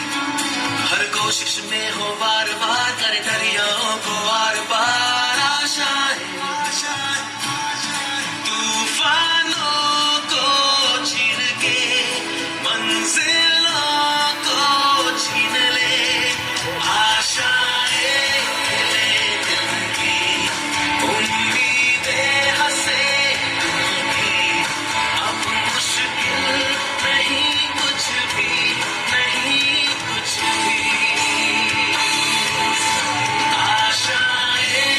हर कोशिश में हो बार बार, करे दरियाओं को आर पार। आशाएं, आशाएं, आशाएं, तूफानों को छीन के मंजिलों को छीन ले। आशाएं खिले दिल की, उम्मीदें हंसे दिल की, अब मुश्किल नहीं कुछ भी, नहीं कुछ भी। आशाएं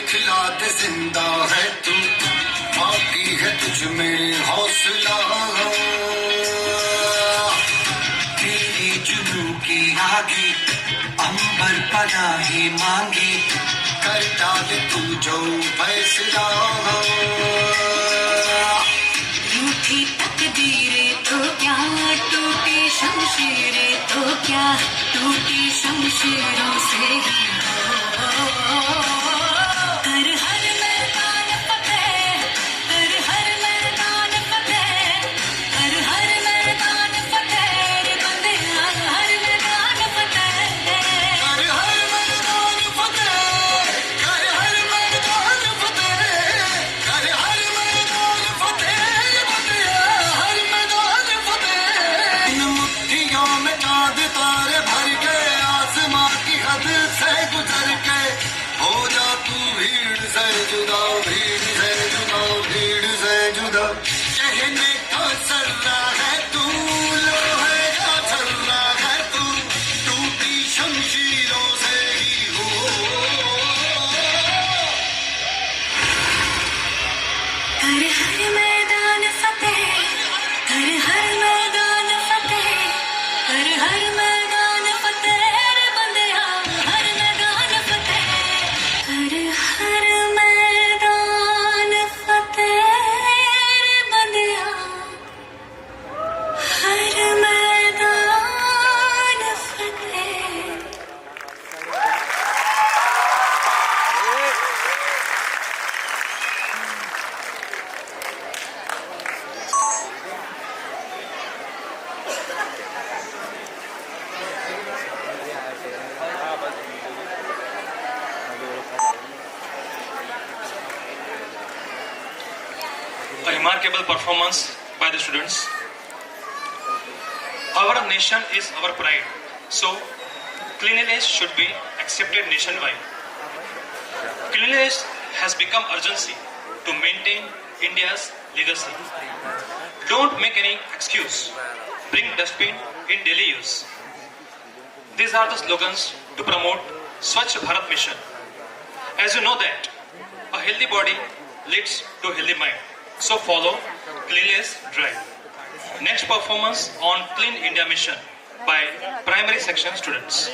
दिखला दे जिंदा है तू, बाकी है तुझ में हौसला। तेरी जुनू की आगे अंबर पनाही मांगी, कर डाल तू जो फैसला। रूठी तकदीरें तो क्या, टूटी शमशीरें तो क्या, टूटी शमशीरों से ही कर हर मैदान फतेह, कर हर मैदान फतेह, कर हर मैदान फतेह रे बंदे, हर मैदान फतेह, कर हर मैदान फतेह, कर हर मैदान फतेह, कर हर मैदान फतेह बंदे, हर मैदान फतेह। इन मुट्ठियों में चांद तारे भर के, आसमां की हद से गुजर के, हो जा तू भीड़ से जुदा, भीड़ से जुदा, भीड़ से जुदा। कहने का सर्रा है तू, लोहे का छर्रा है तू, टूटी शमशीरों से ही हो। कर हर मैदान फतेह, कर हर मैदान फतेह, कर हर मैदान फतेह रे बंदिया, हर मैदान फतेह, कर हर मैदान फतेह रे बंदिया, हर मैदान फतेह। A remarkable performance by the students. Our nation is our pride, so cleanliness should be accepted nationwide. Cleanliness has become urgency to maintain India's legacy. Don't make any excuse. Bring dustbin in daily use. These are the slogans to promote Swachh Bharat mission. As you know that a healthy body leads to a healthy mind. So follow cleanliness drive. Next performance on Clean India mission by primary section students.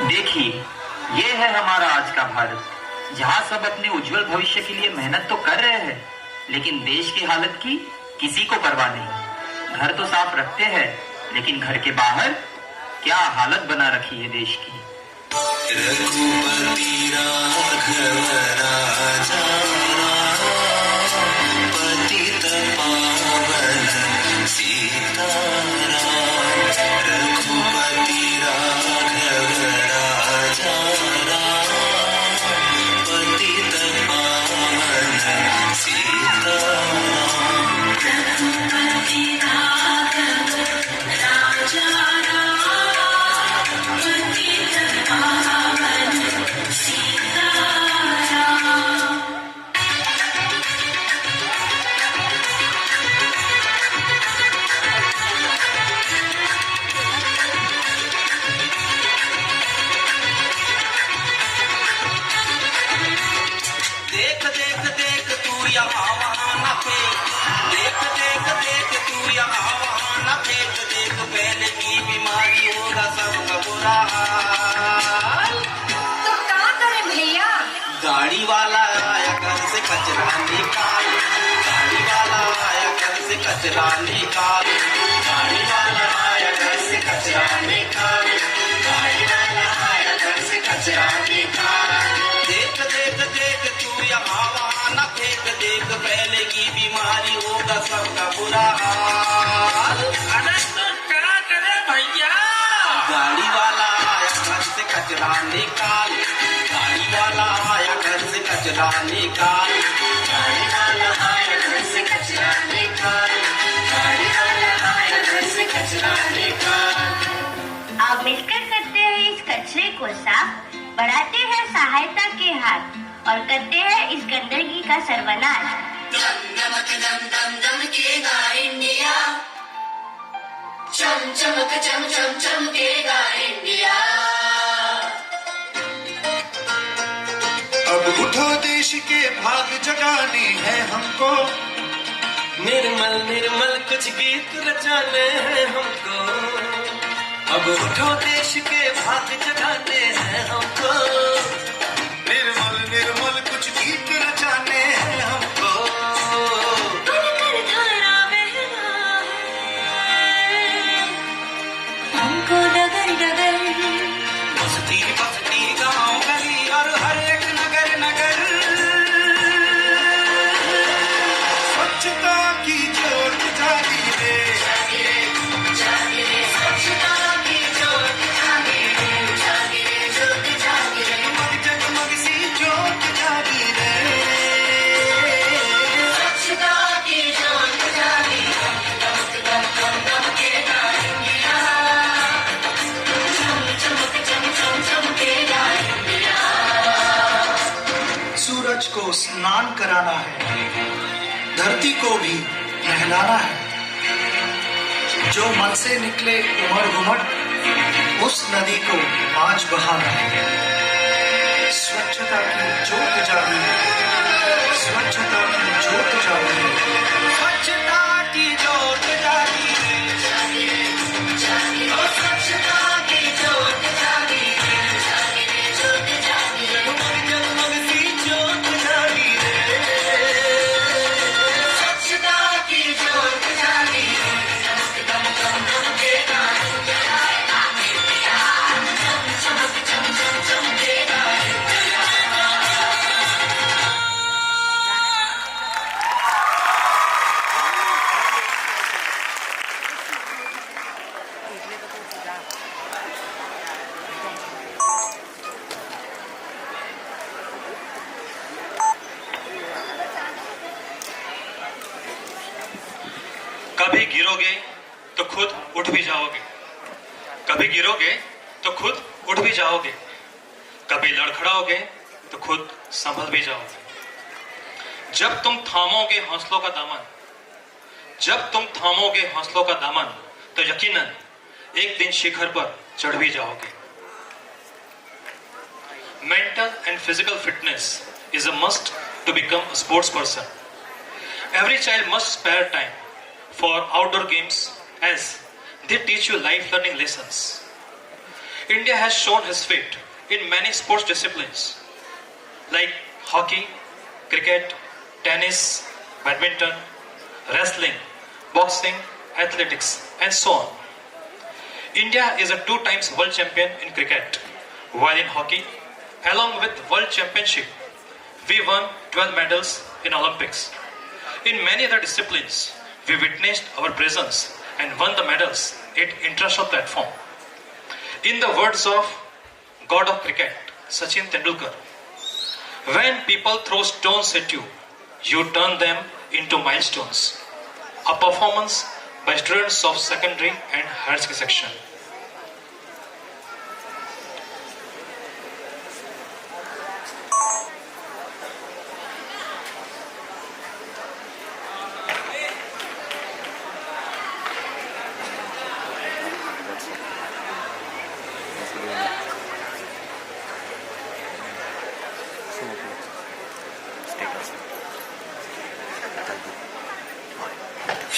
देखिए, ये है हमारा आज का भारत, जहाँ सब अपने उज्जवल भविष्य के लिए मेहनत तो कर रहे हैं, लेकिन देश की हालत की किसी को परवाह नहीं। घर तो साफ रखते हैं, लेकिन घर के बाहर क्या हालत बना रखी है देश की। रघुपति राघव राजा, पतित पावन सीताराम। रघुपति राघव राजा, पतित पावन सीताराम। रघुपति राघव राजा राम, पतित पावन सीताराम। देख देख देख तू यहाँ वहाँ न फेंक, देख देख देख तू यहाँ वहाँ न फेंक, देख फैलेगी बीमारी होगा सबका बुरा हाल। तो क्या करें भैया? गाड़ी वाला आया घर से कचरा निकाल, गाड़ी वाला आया घर से कचरा निकाल, गाड़ी वाला आया घर से कचरा निकाल, गाड़ी वाला आया घर से कचरा निकाल। देख देख देख तू यहाँ वहाँ न फेंक, देख फैलेगी बीमारी होगा सबका बुरा हाल। अरे तो क्या करे भैया? गाड़ी वाला आया घर से कचरा निकाल, गाड़ी वाला आया घर से कचरा निकाल, गाड़ी वाला आया घर से कचरा निकाल, गाड़ी वाला आया घर से कचरा निकाल। अब मिलकर करते हैं इस कचरे को साफ, बढ़ाते हैं सहायता के हाथ और करते हैं इस गंदगी का सर्वनाश। नमक दम दम दमकेगा इंडिया, चम चमक चम चम चमकेगा इंडिया। अब उठो देश के भाग जगाने हैं हमको, निर्मल निर्मल कुछ गीत रचाने हैं हमको। अब उठो देश के भाग जगाने हैं हमको, निर्मल निर्मल कुछ गीत रचाने हैं हमको। बनकर धारा बहना है हमको डगर डगर, बसती बसती गाँव गली और हर एक नगर नगर, स्वच्छता की ज्योत जागी रे, जागी रे स्वच्छता की ज्योत जागी रे, जागी रे ज्योत जागी रे, जगमग जगमग सी ज्योत जागी रे, स्वच्छता की ज्योत जागी रे। दमक दम दम दमकेगा इंडिया, चम चमक चम चम चमकेगा इंडिया। सूरज को स्नान कराना है, धरती को भी नहलाना है। जो मन से निकले उमड़ घुमड़, उस नदी को आज बहाना है। स्वच्छता की ज्योत जागी है, स्वच्छता की ज्योत जागी है, स्वच्छता की ज्योत जागी रे, जागी रे जागी रे स्वच्छता की ज्योत जागी रे, जागी रे ज्योत जागी रे, जगमग जगमग सी ज्योत जागी रे, स्वच्छता की ज्योत जागी रे। नमक दम दम दमकेगा इंडिया, चम चमक चम चम चमकेगा इंडिया। कभी गिरोगे तो खुद उठ भी जाओगे, कभी गिरोगे तो खुद उठ भी जाओगे, कभी लड़खड़ाओगे तो खुद संभल भी जाओगे। जब तुम थामोगे हौसलों का दामन, जब तुम थामोगे हौसलों का दामन, तो यकीनन एक दिन शिखर पर चढ़ भी जाओगे। Mental and physical fitness is a must to become a sports person. Every child must spare time for outdoor games as they teach you life learning lessons. India has shown his feat in many sports disciplines like hockey, cricket, tennis, badminton, wrestling, boxing, athletics, and so on. India is a 2 times world champion in cricket, while in hockey, along with world championship, we won 12 medals in Olympics. In many other disciplines, we witnessed our presence and won the medals at international platform. In the words of God of cricket, Sachin Tendulkar, when people throw stones at you, you turn them into milestones. A performance by students of secondary and higher secondary section.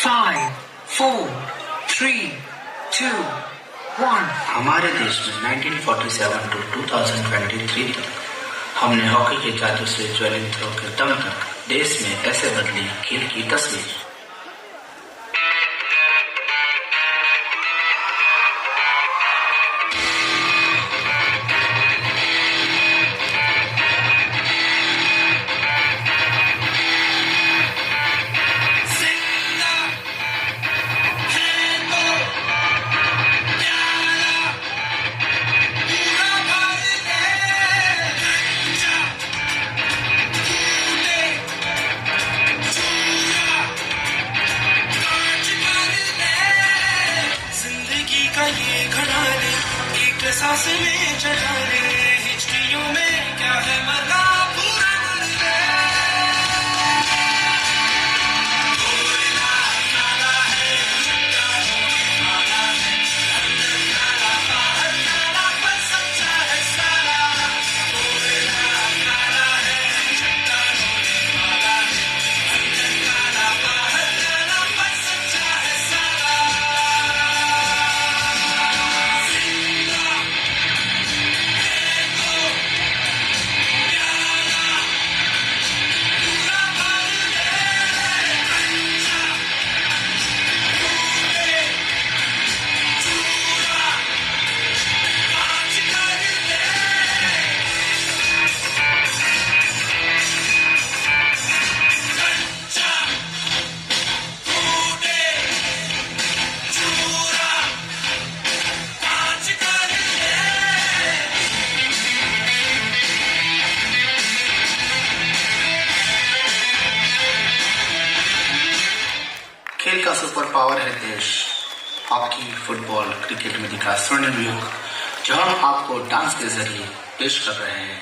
Five, four, three, two, one. हमारे देश में 1947 to 2023 तक हमने hockey के जादू से ज्वेलिंग throw के दम तक देश में ऐसे बदली खेल की तस्वीर। सुपर पावर है देश। हॉकी, फुटबॉल, क्रिकेट में दिखा स्वर्णिम युग जो हम आपको डांस के जरिए पेश कर रहे हैं।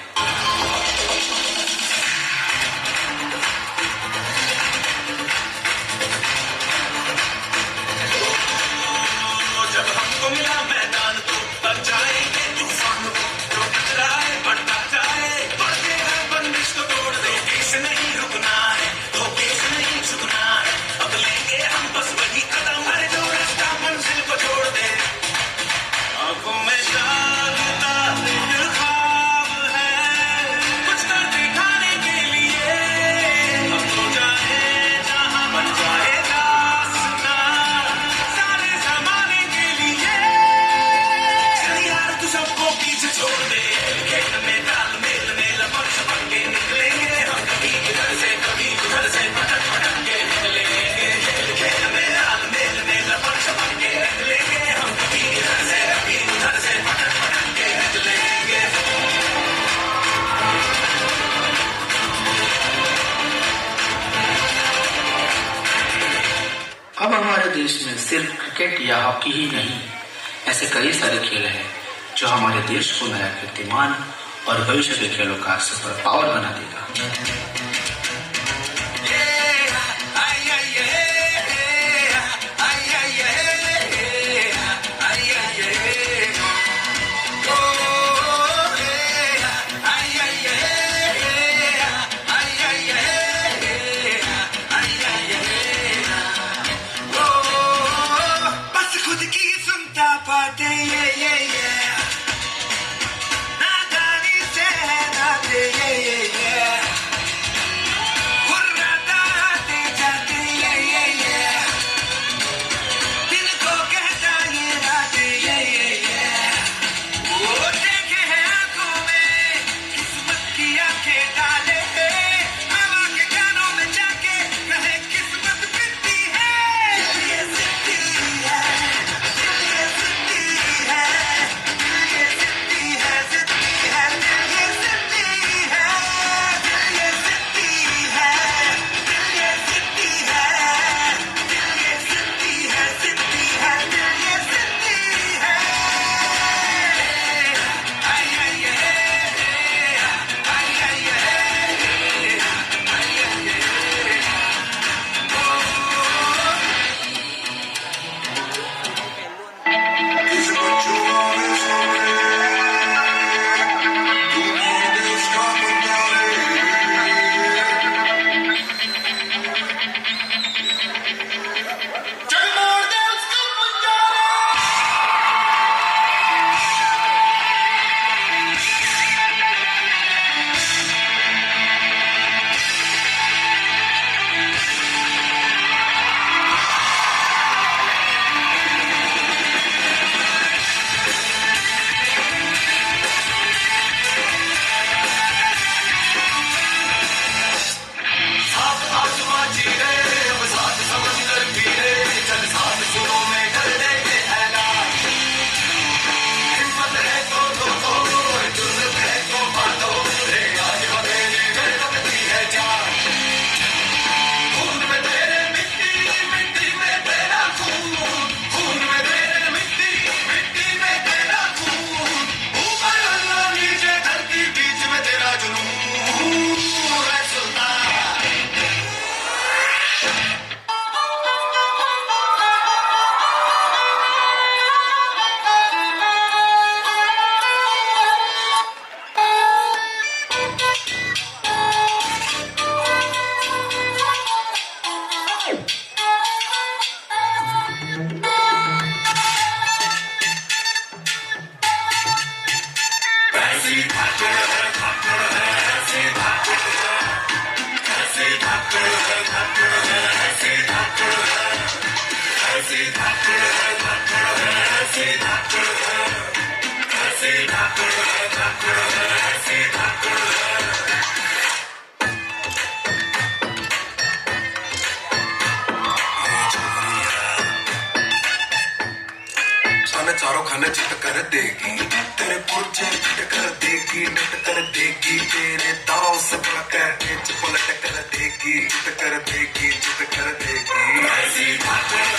जब हमको मिला मैदान तो बच जाएंगे तूफान को, जो टकराए बढ़ता जाए, बढ़ते हर बंदिश को तोड़ दे, से नहीं रुकना है, धोखे से नहीं झुकना है, अब लेंगे हम बस वही कदम है जो रास्ता मंजिल को छोड़ दे। अब मैं जागता दिन ख्वाब है कुछ कर दिखाने के लिए, अब तो जाए जहां बन जाए रास्ता सारे जमाने के लिए। चल यार तू सबको पीछे छोड़ दे, खेल में डाल मेल में लपक छपक के निकलेंगे हम, कभी इधर से कभी उधर से भटक भटक के निकलेंगे। खेल में डाल मेल में लपक छपक के निकलेंगे हम, कभी इधर से कभी उधर से भटक भटक के निकलेंगे। अब हमारे देश में सिर्फ क्रिकेट या हॉकी ही नहीं, ऐसे कई सारे खेल हैं जो हमारे देश को नया कीर्तिमान और भविष्य के खेलों का सुपर पावर बना देगा। बस खुद की सुनता पाते ये नादानी से नाते ये हुर्राता आते जाते ये दिल को कहता ये राते ये वो देखे हैं आंखों में किस्मत की आंखें डाले, हवा के कानों में जाके कहे किस्मत बिकती है, ये जिद्दी है, ये जिद्दी है, ये जिद्दी है, जिद्दी है, ये जिद्दी है, ये जिद्दी है, ये जिद्दी है, ये जिद्दी है, जिद्दी है, ये जिद्दी है। आई आई साथ आसमां चीरे, अब साथ समझ कर पीरे, चल साथ सुरों में कर देंगे ऐलान। हिम्मत है तो जुर्रत है तो बांधो, रे आज बदले कर लगती है जान। खून में तेरे मिट्टी, मिट्टी में तेरा खून, खून में तेरे मिट्टी, मिट्टी में तेरा खून। ऊपर अल्लाह नीचे धरती, बीच में तेरा जुनून, रे सुल्तान। ऐसी धाकड़ है, धाकड़ है, ऐसी धाकड़ है, ऐसी धाकड़ है, धाकड़ है, ऐसी धाकड़ है, ऐसी धाकड़ है, धाकड़ है, ऐसी धाकड़ है, ऐसी धाकड़ है, धाकड़ है, ऐसी धाकड़ है। साने चारों खाने चिट कर देगी, तेरे पुर्जे चिट कर देगी, डट कर देगी, तेरे दांव से पलट कर देगी, चिट कर देगी, चिट कर देगी। ऐसी धाकड़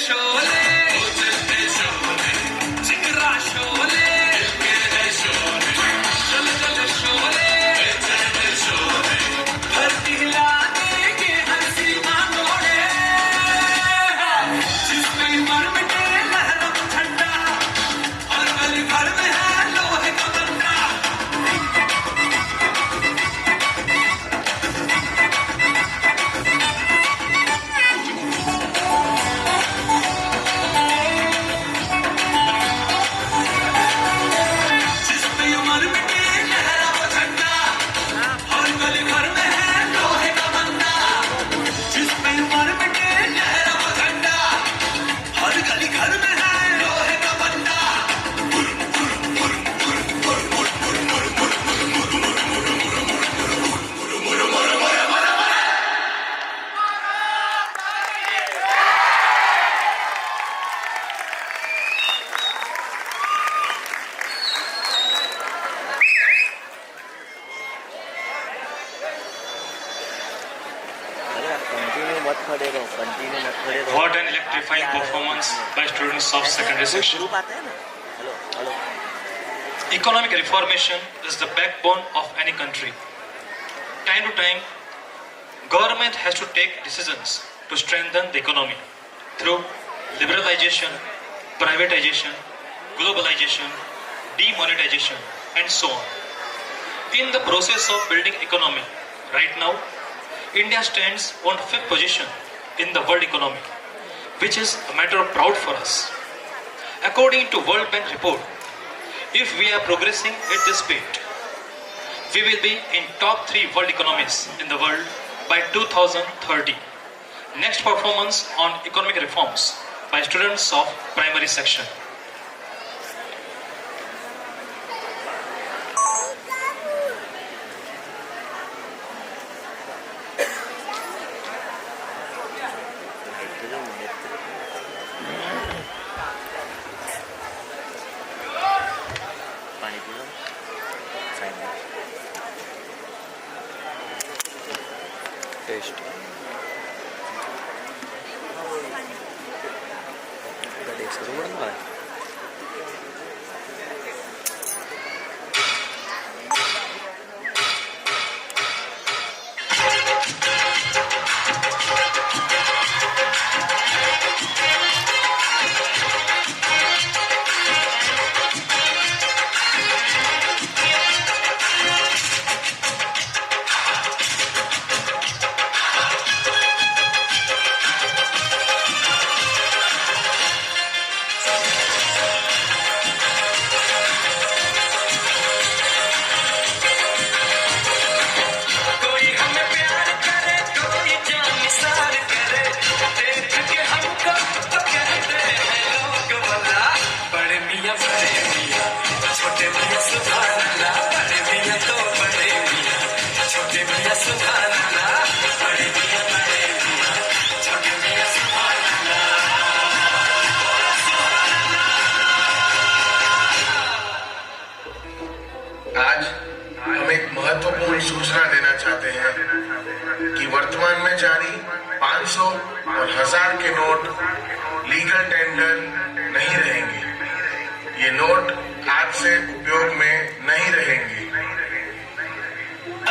शोले चलते शोले जिगरा शोले के शोले चल चल शोले चलते शोले धरती हिला देंगे हर सीमा तोड़े जिसमें मर मिटे लहरों ठंडा और गली भर में है लोहे का बंदा What an electrifying performance by students of secondary section. Economic reformation is the backbone of any country. Time to time, government has to take decisions to strengthen the economy through liberalization, privatization, globalization, demonetization, and so on. In the process of building economy, right now, India stands on 5th position in the world economy, which is a matter of proud for us. According to World Bank report, if we are progressing at this speed, we will be in top 3 world economies in the world by 2030. Next performance on economic reforms by students of primary section. Test test करो बड़ा है आज हम एक महत्वपूर्ण सूचना देना चाहते हैं कि वर्तमान में जारी 500 और 1000 के नोट लीगल टेंडर नहीं रहेंगे। ये नोट आज से उपयोग में नहीं रहेंगे।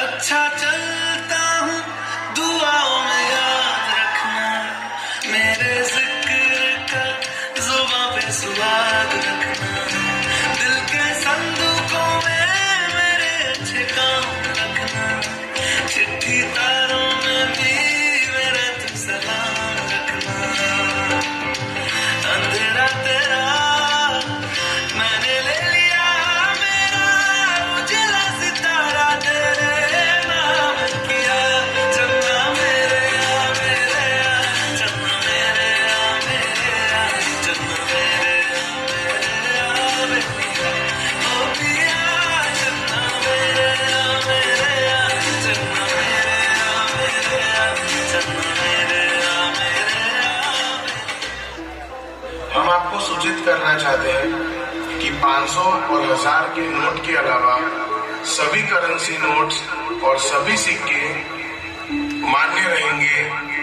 अच्छा चलता हूँ दुआओं में याद रखना, मेरे जिक्र का जुबां पे स्वाद रखना, दिल के संदूकों में मेरे अच्छे काम रखना, चिट्ठी तारों में भी मेरा तुम सलाम रखना। अंधेरा तेरा मैंने ले लिया, मेरा उजला सितारा तेरे नाम किया। चन्ना मेरे आ मेरे आ, चन्ना मेरे आ मेरे आ, चन्ना मेरे आ मेरे आ ओ पिया। चन्ना मेरे आ मेरे आ, चन्ना मेरे आ मेरे आ, चन्ना मेरे आ मेरे आ। हम आपको सूचित करना चाहते हैं कि 500 और 1000 के नोट के अलावा सभी करेंसी नोट्स और सभी सिक्के मान्य रहेंगे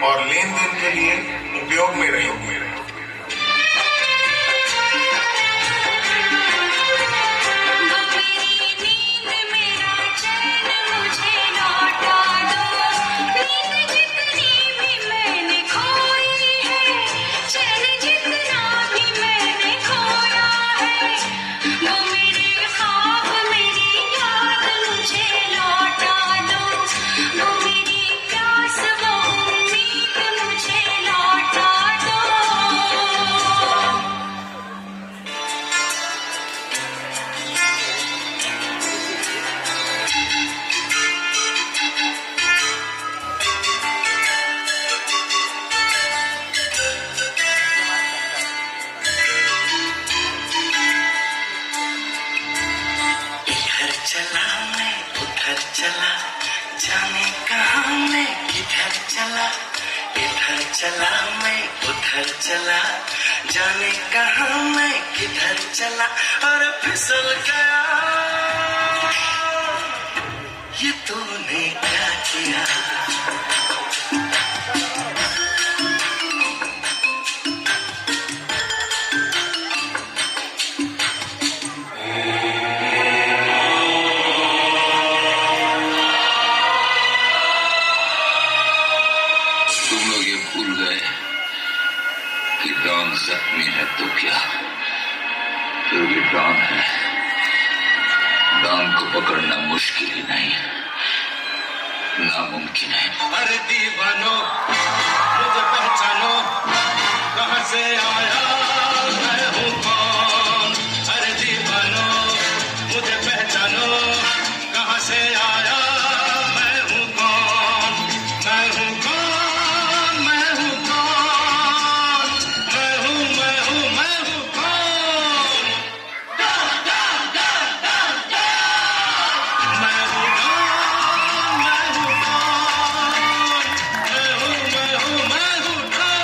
और लेन देन के लिए उपयोग में रहेंगे। इधर चला मैं उधर चला, जाने कहाँ मैं किधर चला और फिसल गया। ये तूने क्या किया? डॉन जख्मी है तो क्या, फिर भी डॉन है। डॉन को पकड़ना मुश्किल ही नहीं, नामुमकिन है। अरे दीवानो मुझे पहचानो, कहाँ से आया मैं हूँ कौन। अरे दीवानो मुझे पहचानो, कहाँ से आया मैं हूँ कौन। मैं हूँ कौन, मैं हूँ कौन, मैं हूँ मैं हूँ मैं हूँ कौन। मैं हूँ कौन, मैं हूँ कौन, मैं हूँ मैं हूँ मैं हूँ कौन।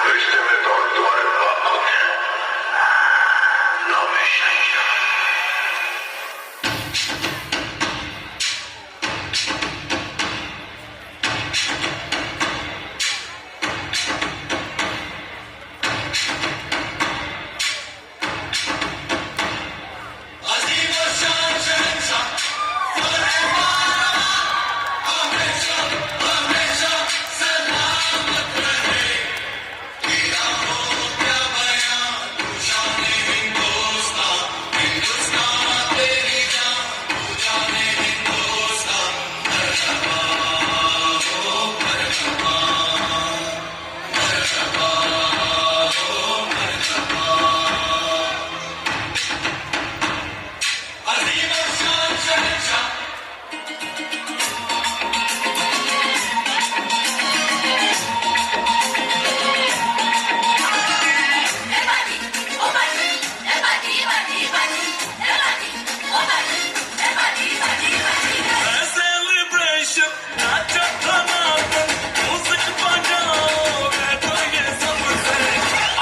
रिश्ते में तो तुम्हारे बाप को है, नाम है शाहीजहां। अजीम और शान शहंशाह, हमेशा हमेशा सलामत रहे। तेरा हो क्या बयां, तू शान हिंदुस्तान। हिंदुस्तान तेरी जान, तू जाने हिंदुस्तान। मरहबा हो मरहबा, मरहबा हो मरहबा। अजीम और शान शहंशाह, celebration, नाचो धमाधम, म्यूजिक बजाओ, बैठो ये सब से।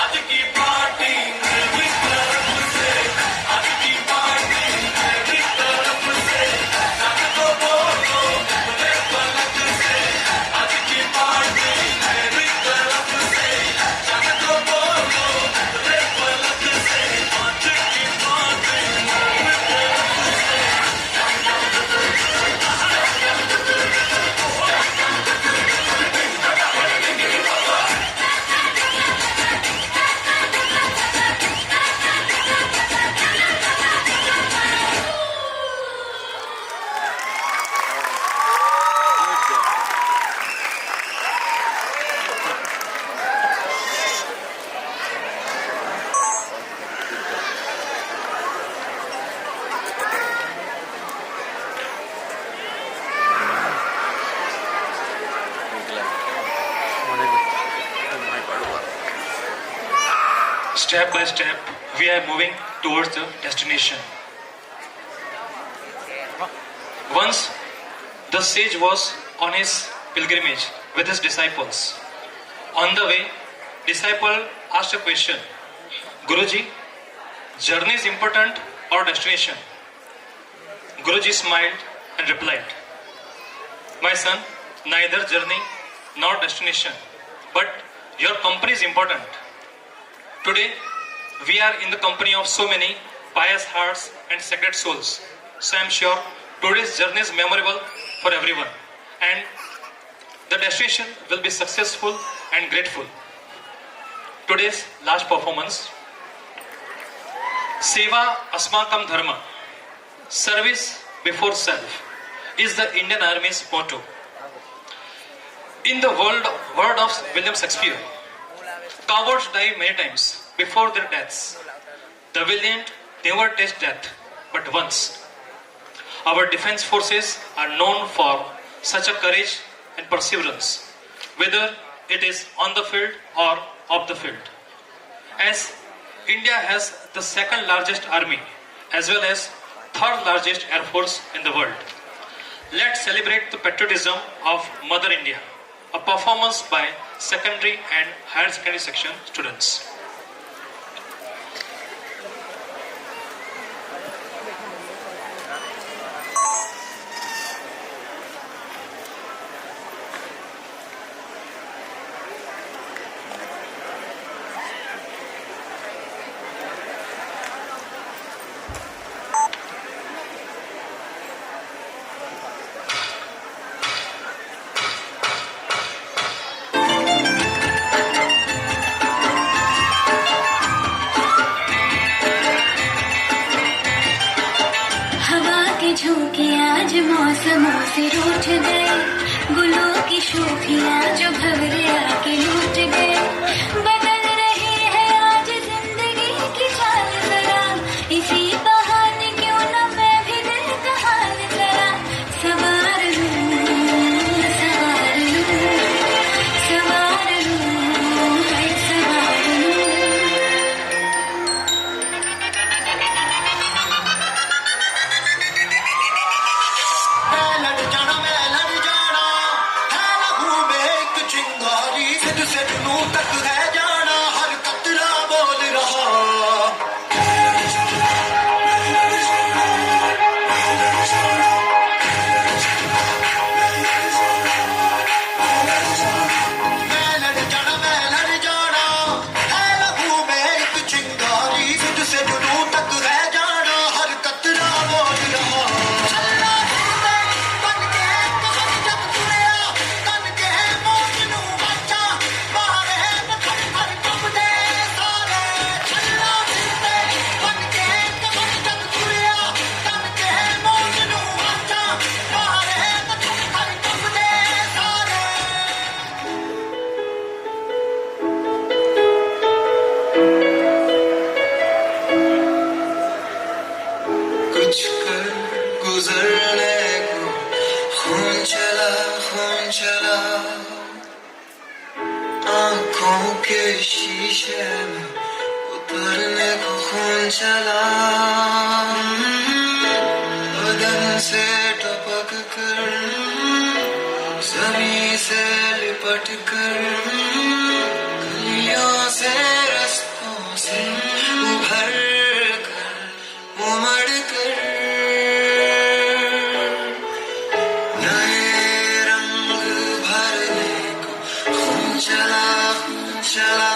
आज की पार्टी मेरी तरफ से, आज की पार्टी मेरी तरफ से। जान तो बोलो अपने पलक से, आज की पार्टी मेरी तरफ से। जान तो बोलो अपने पलक से, आज की पार्टी मेरी तरफ से। Step by step, we are moving towards the destination. Once, the sage was on his pilgrimage with his disciples. On the way, disciple asked a question, Guruji, journey is important or destination? Guruji smiled and replied, my son, neither journey nor destination, but your company is important. Today, we are in the company of so many pious hearts and sacred souls. So I am sure today's journey is memorable for everyone. And the destination will be successful and grateful. Today's last performance, Seva Asmakam Dharma, service before self, is the Indian Army's motto. In the word of William Shakespeare, cowards die many times before their deaths. The valiant never taste death but once. Our defense forces are known for such a courage and perseverance. Whether it is on the field or off the field. As India has the second largest army as well as third largest air force in the world. Let's celebrate the patriotism of Mother India. A performance by secondary and higher secondary section students. झोंके आज मौसमों से रूठ गए, गुलों की शोखियां जो भंवरे आके लूट गए। बदल रही है आज जिंदगी की चाल जरा, इसी बहाने क्यों न मैं भी दिल का हाल जरा सवार लूं, सवार लूं, सवार लूं, है सवार लूं। आँखों के शीशे में उतरने को खून चला, बदन से टपक कर जमीन से लिपट कर गलियों से रास्तों से उभर कर उमड़ कर नए रंग भरने को खून चला, खून चला।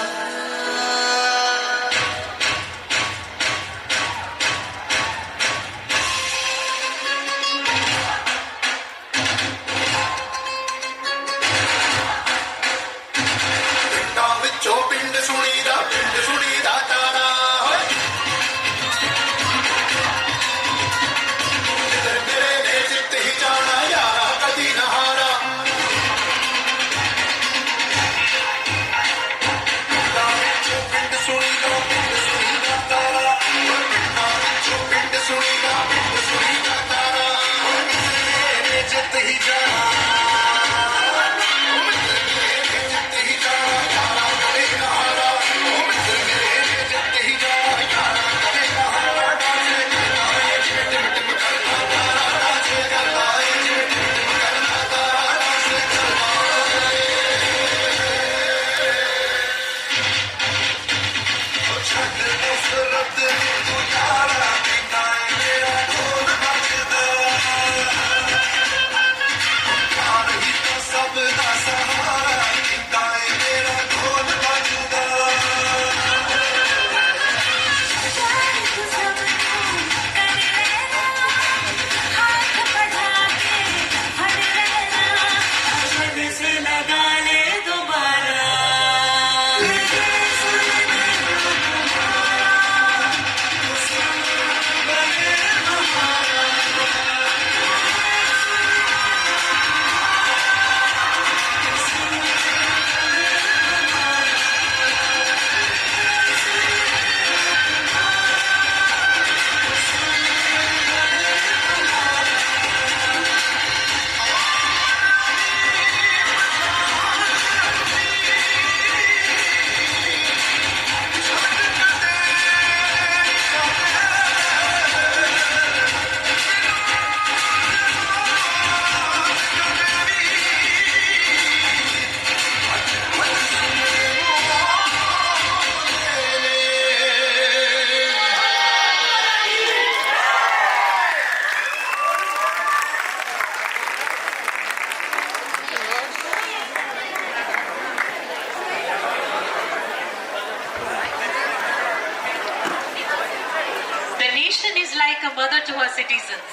to her citizens.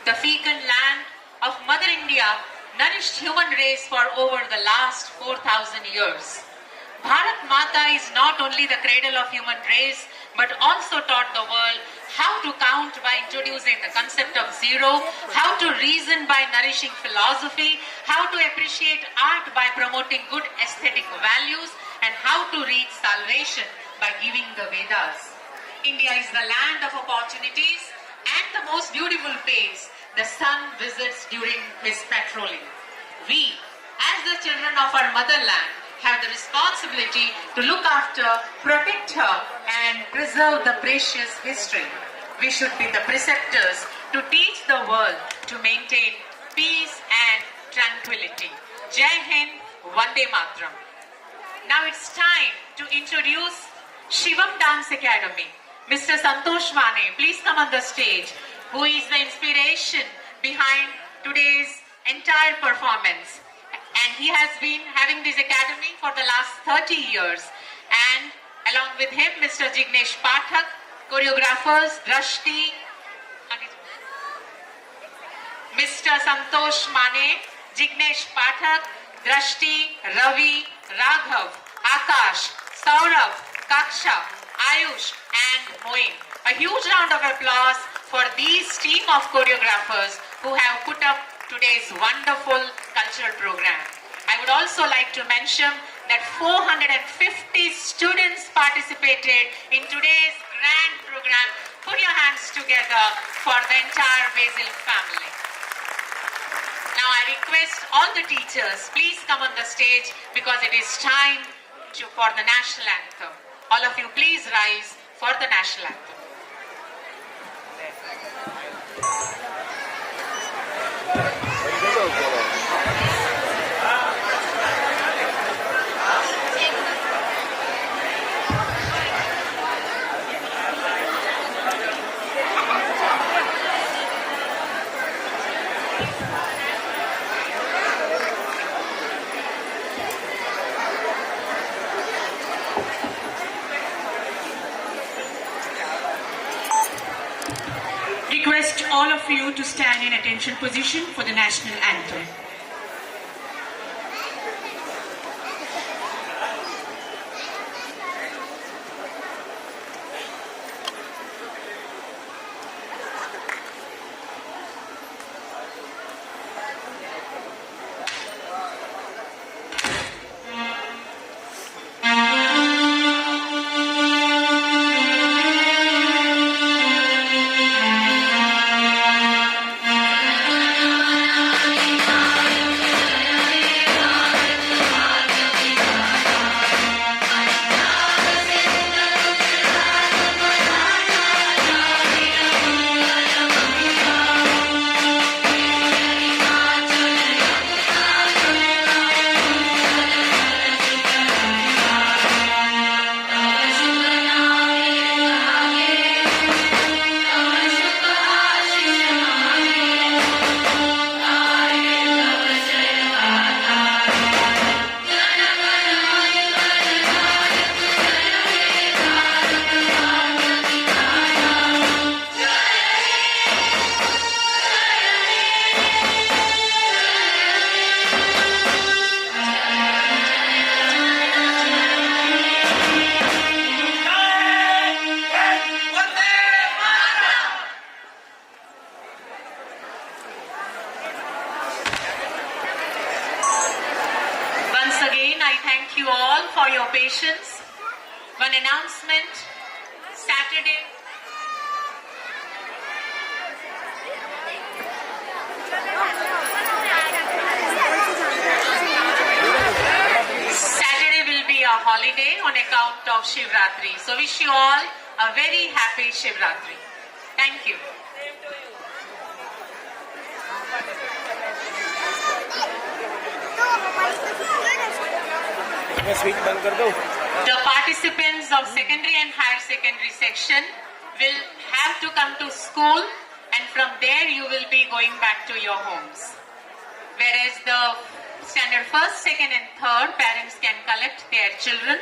The fecund land of Mother India nourished human race for over the last 4,000 years. Bharat Mata is not only the cradle of human race, but also taught the world how to count by introducing the concept of zero, how to reason by nourishing philosophy, how to appreciate art by promoting good aesthetic values, and how to reach salvation by giving the Vedas. India is the land of opportunities and the most beautiful place the sun visits during his patrolling. We, as the children of our motherland, have the responsibility to look after, protect her, and preserve the precious history. We should be the preceptors to teach the world to maintain peace and tranquility. Jai Hind, Vande Mataram. Now it's time to introduce Shivam Dance Academy. Mr. Santosh Mane, please come on the stage, who is the inspiration behind today's entire performance. And he has been having this academy for the last 30 years. And along with him, Mr. Jignesh Pathak, choreographers, Drashti, Mr. Santosh Mane, Jignesh Pathak, Drashti, Ravi, Raghav, Akash, Saurabh, Kaksha, Ayush, and Moin. A huge round of applause for these team of choreographers who have put up today's wonderful cultural program. I would also like to mention that 450 students participated in today's grand program. Put your hands together for the entire Basil family. Now I request all the teachers, please come on the stage because it is time for the national anthem. All of you please rise for the national anthem. Request all of you to stand in attention position for the national anthem. You all for your patience. One announcement, Saturday. Saturday will be a holiday on account of Shivratri. So wish you all a very happy Shivratri. Thank you. The participants of secondary and higher secondary section will have to come to school, and from there you will be going back to your homes. Whereas the standard first, second and third parents can collect their children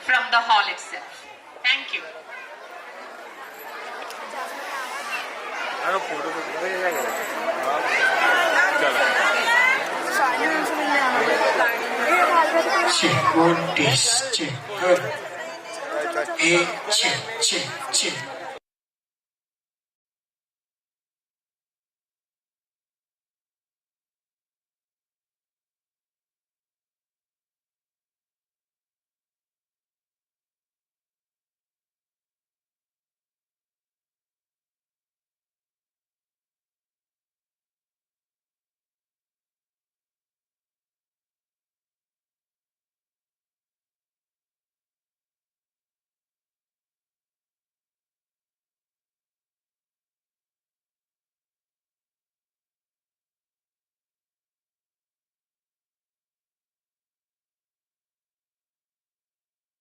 from the hall itself. Thank you. अरे photo check, 1 test, check, hey, check, check, check.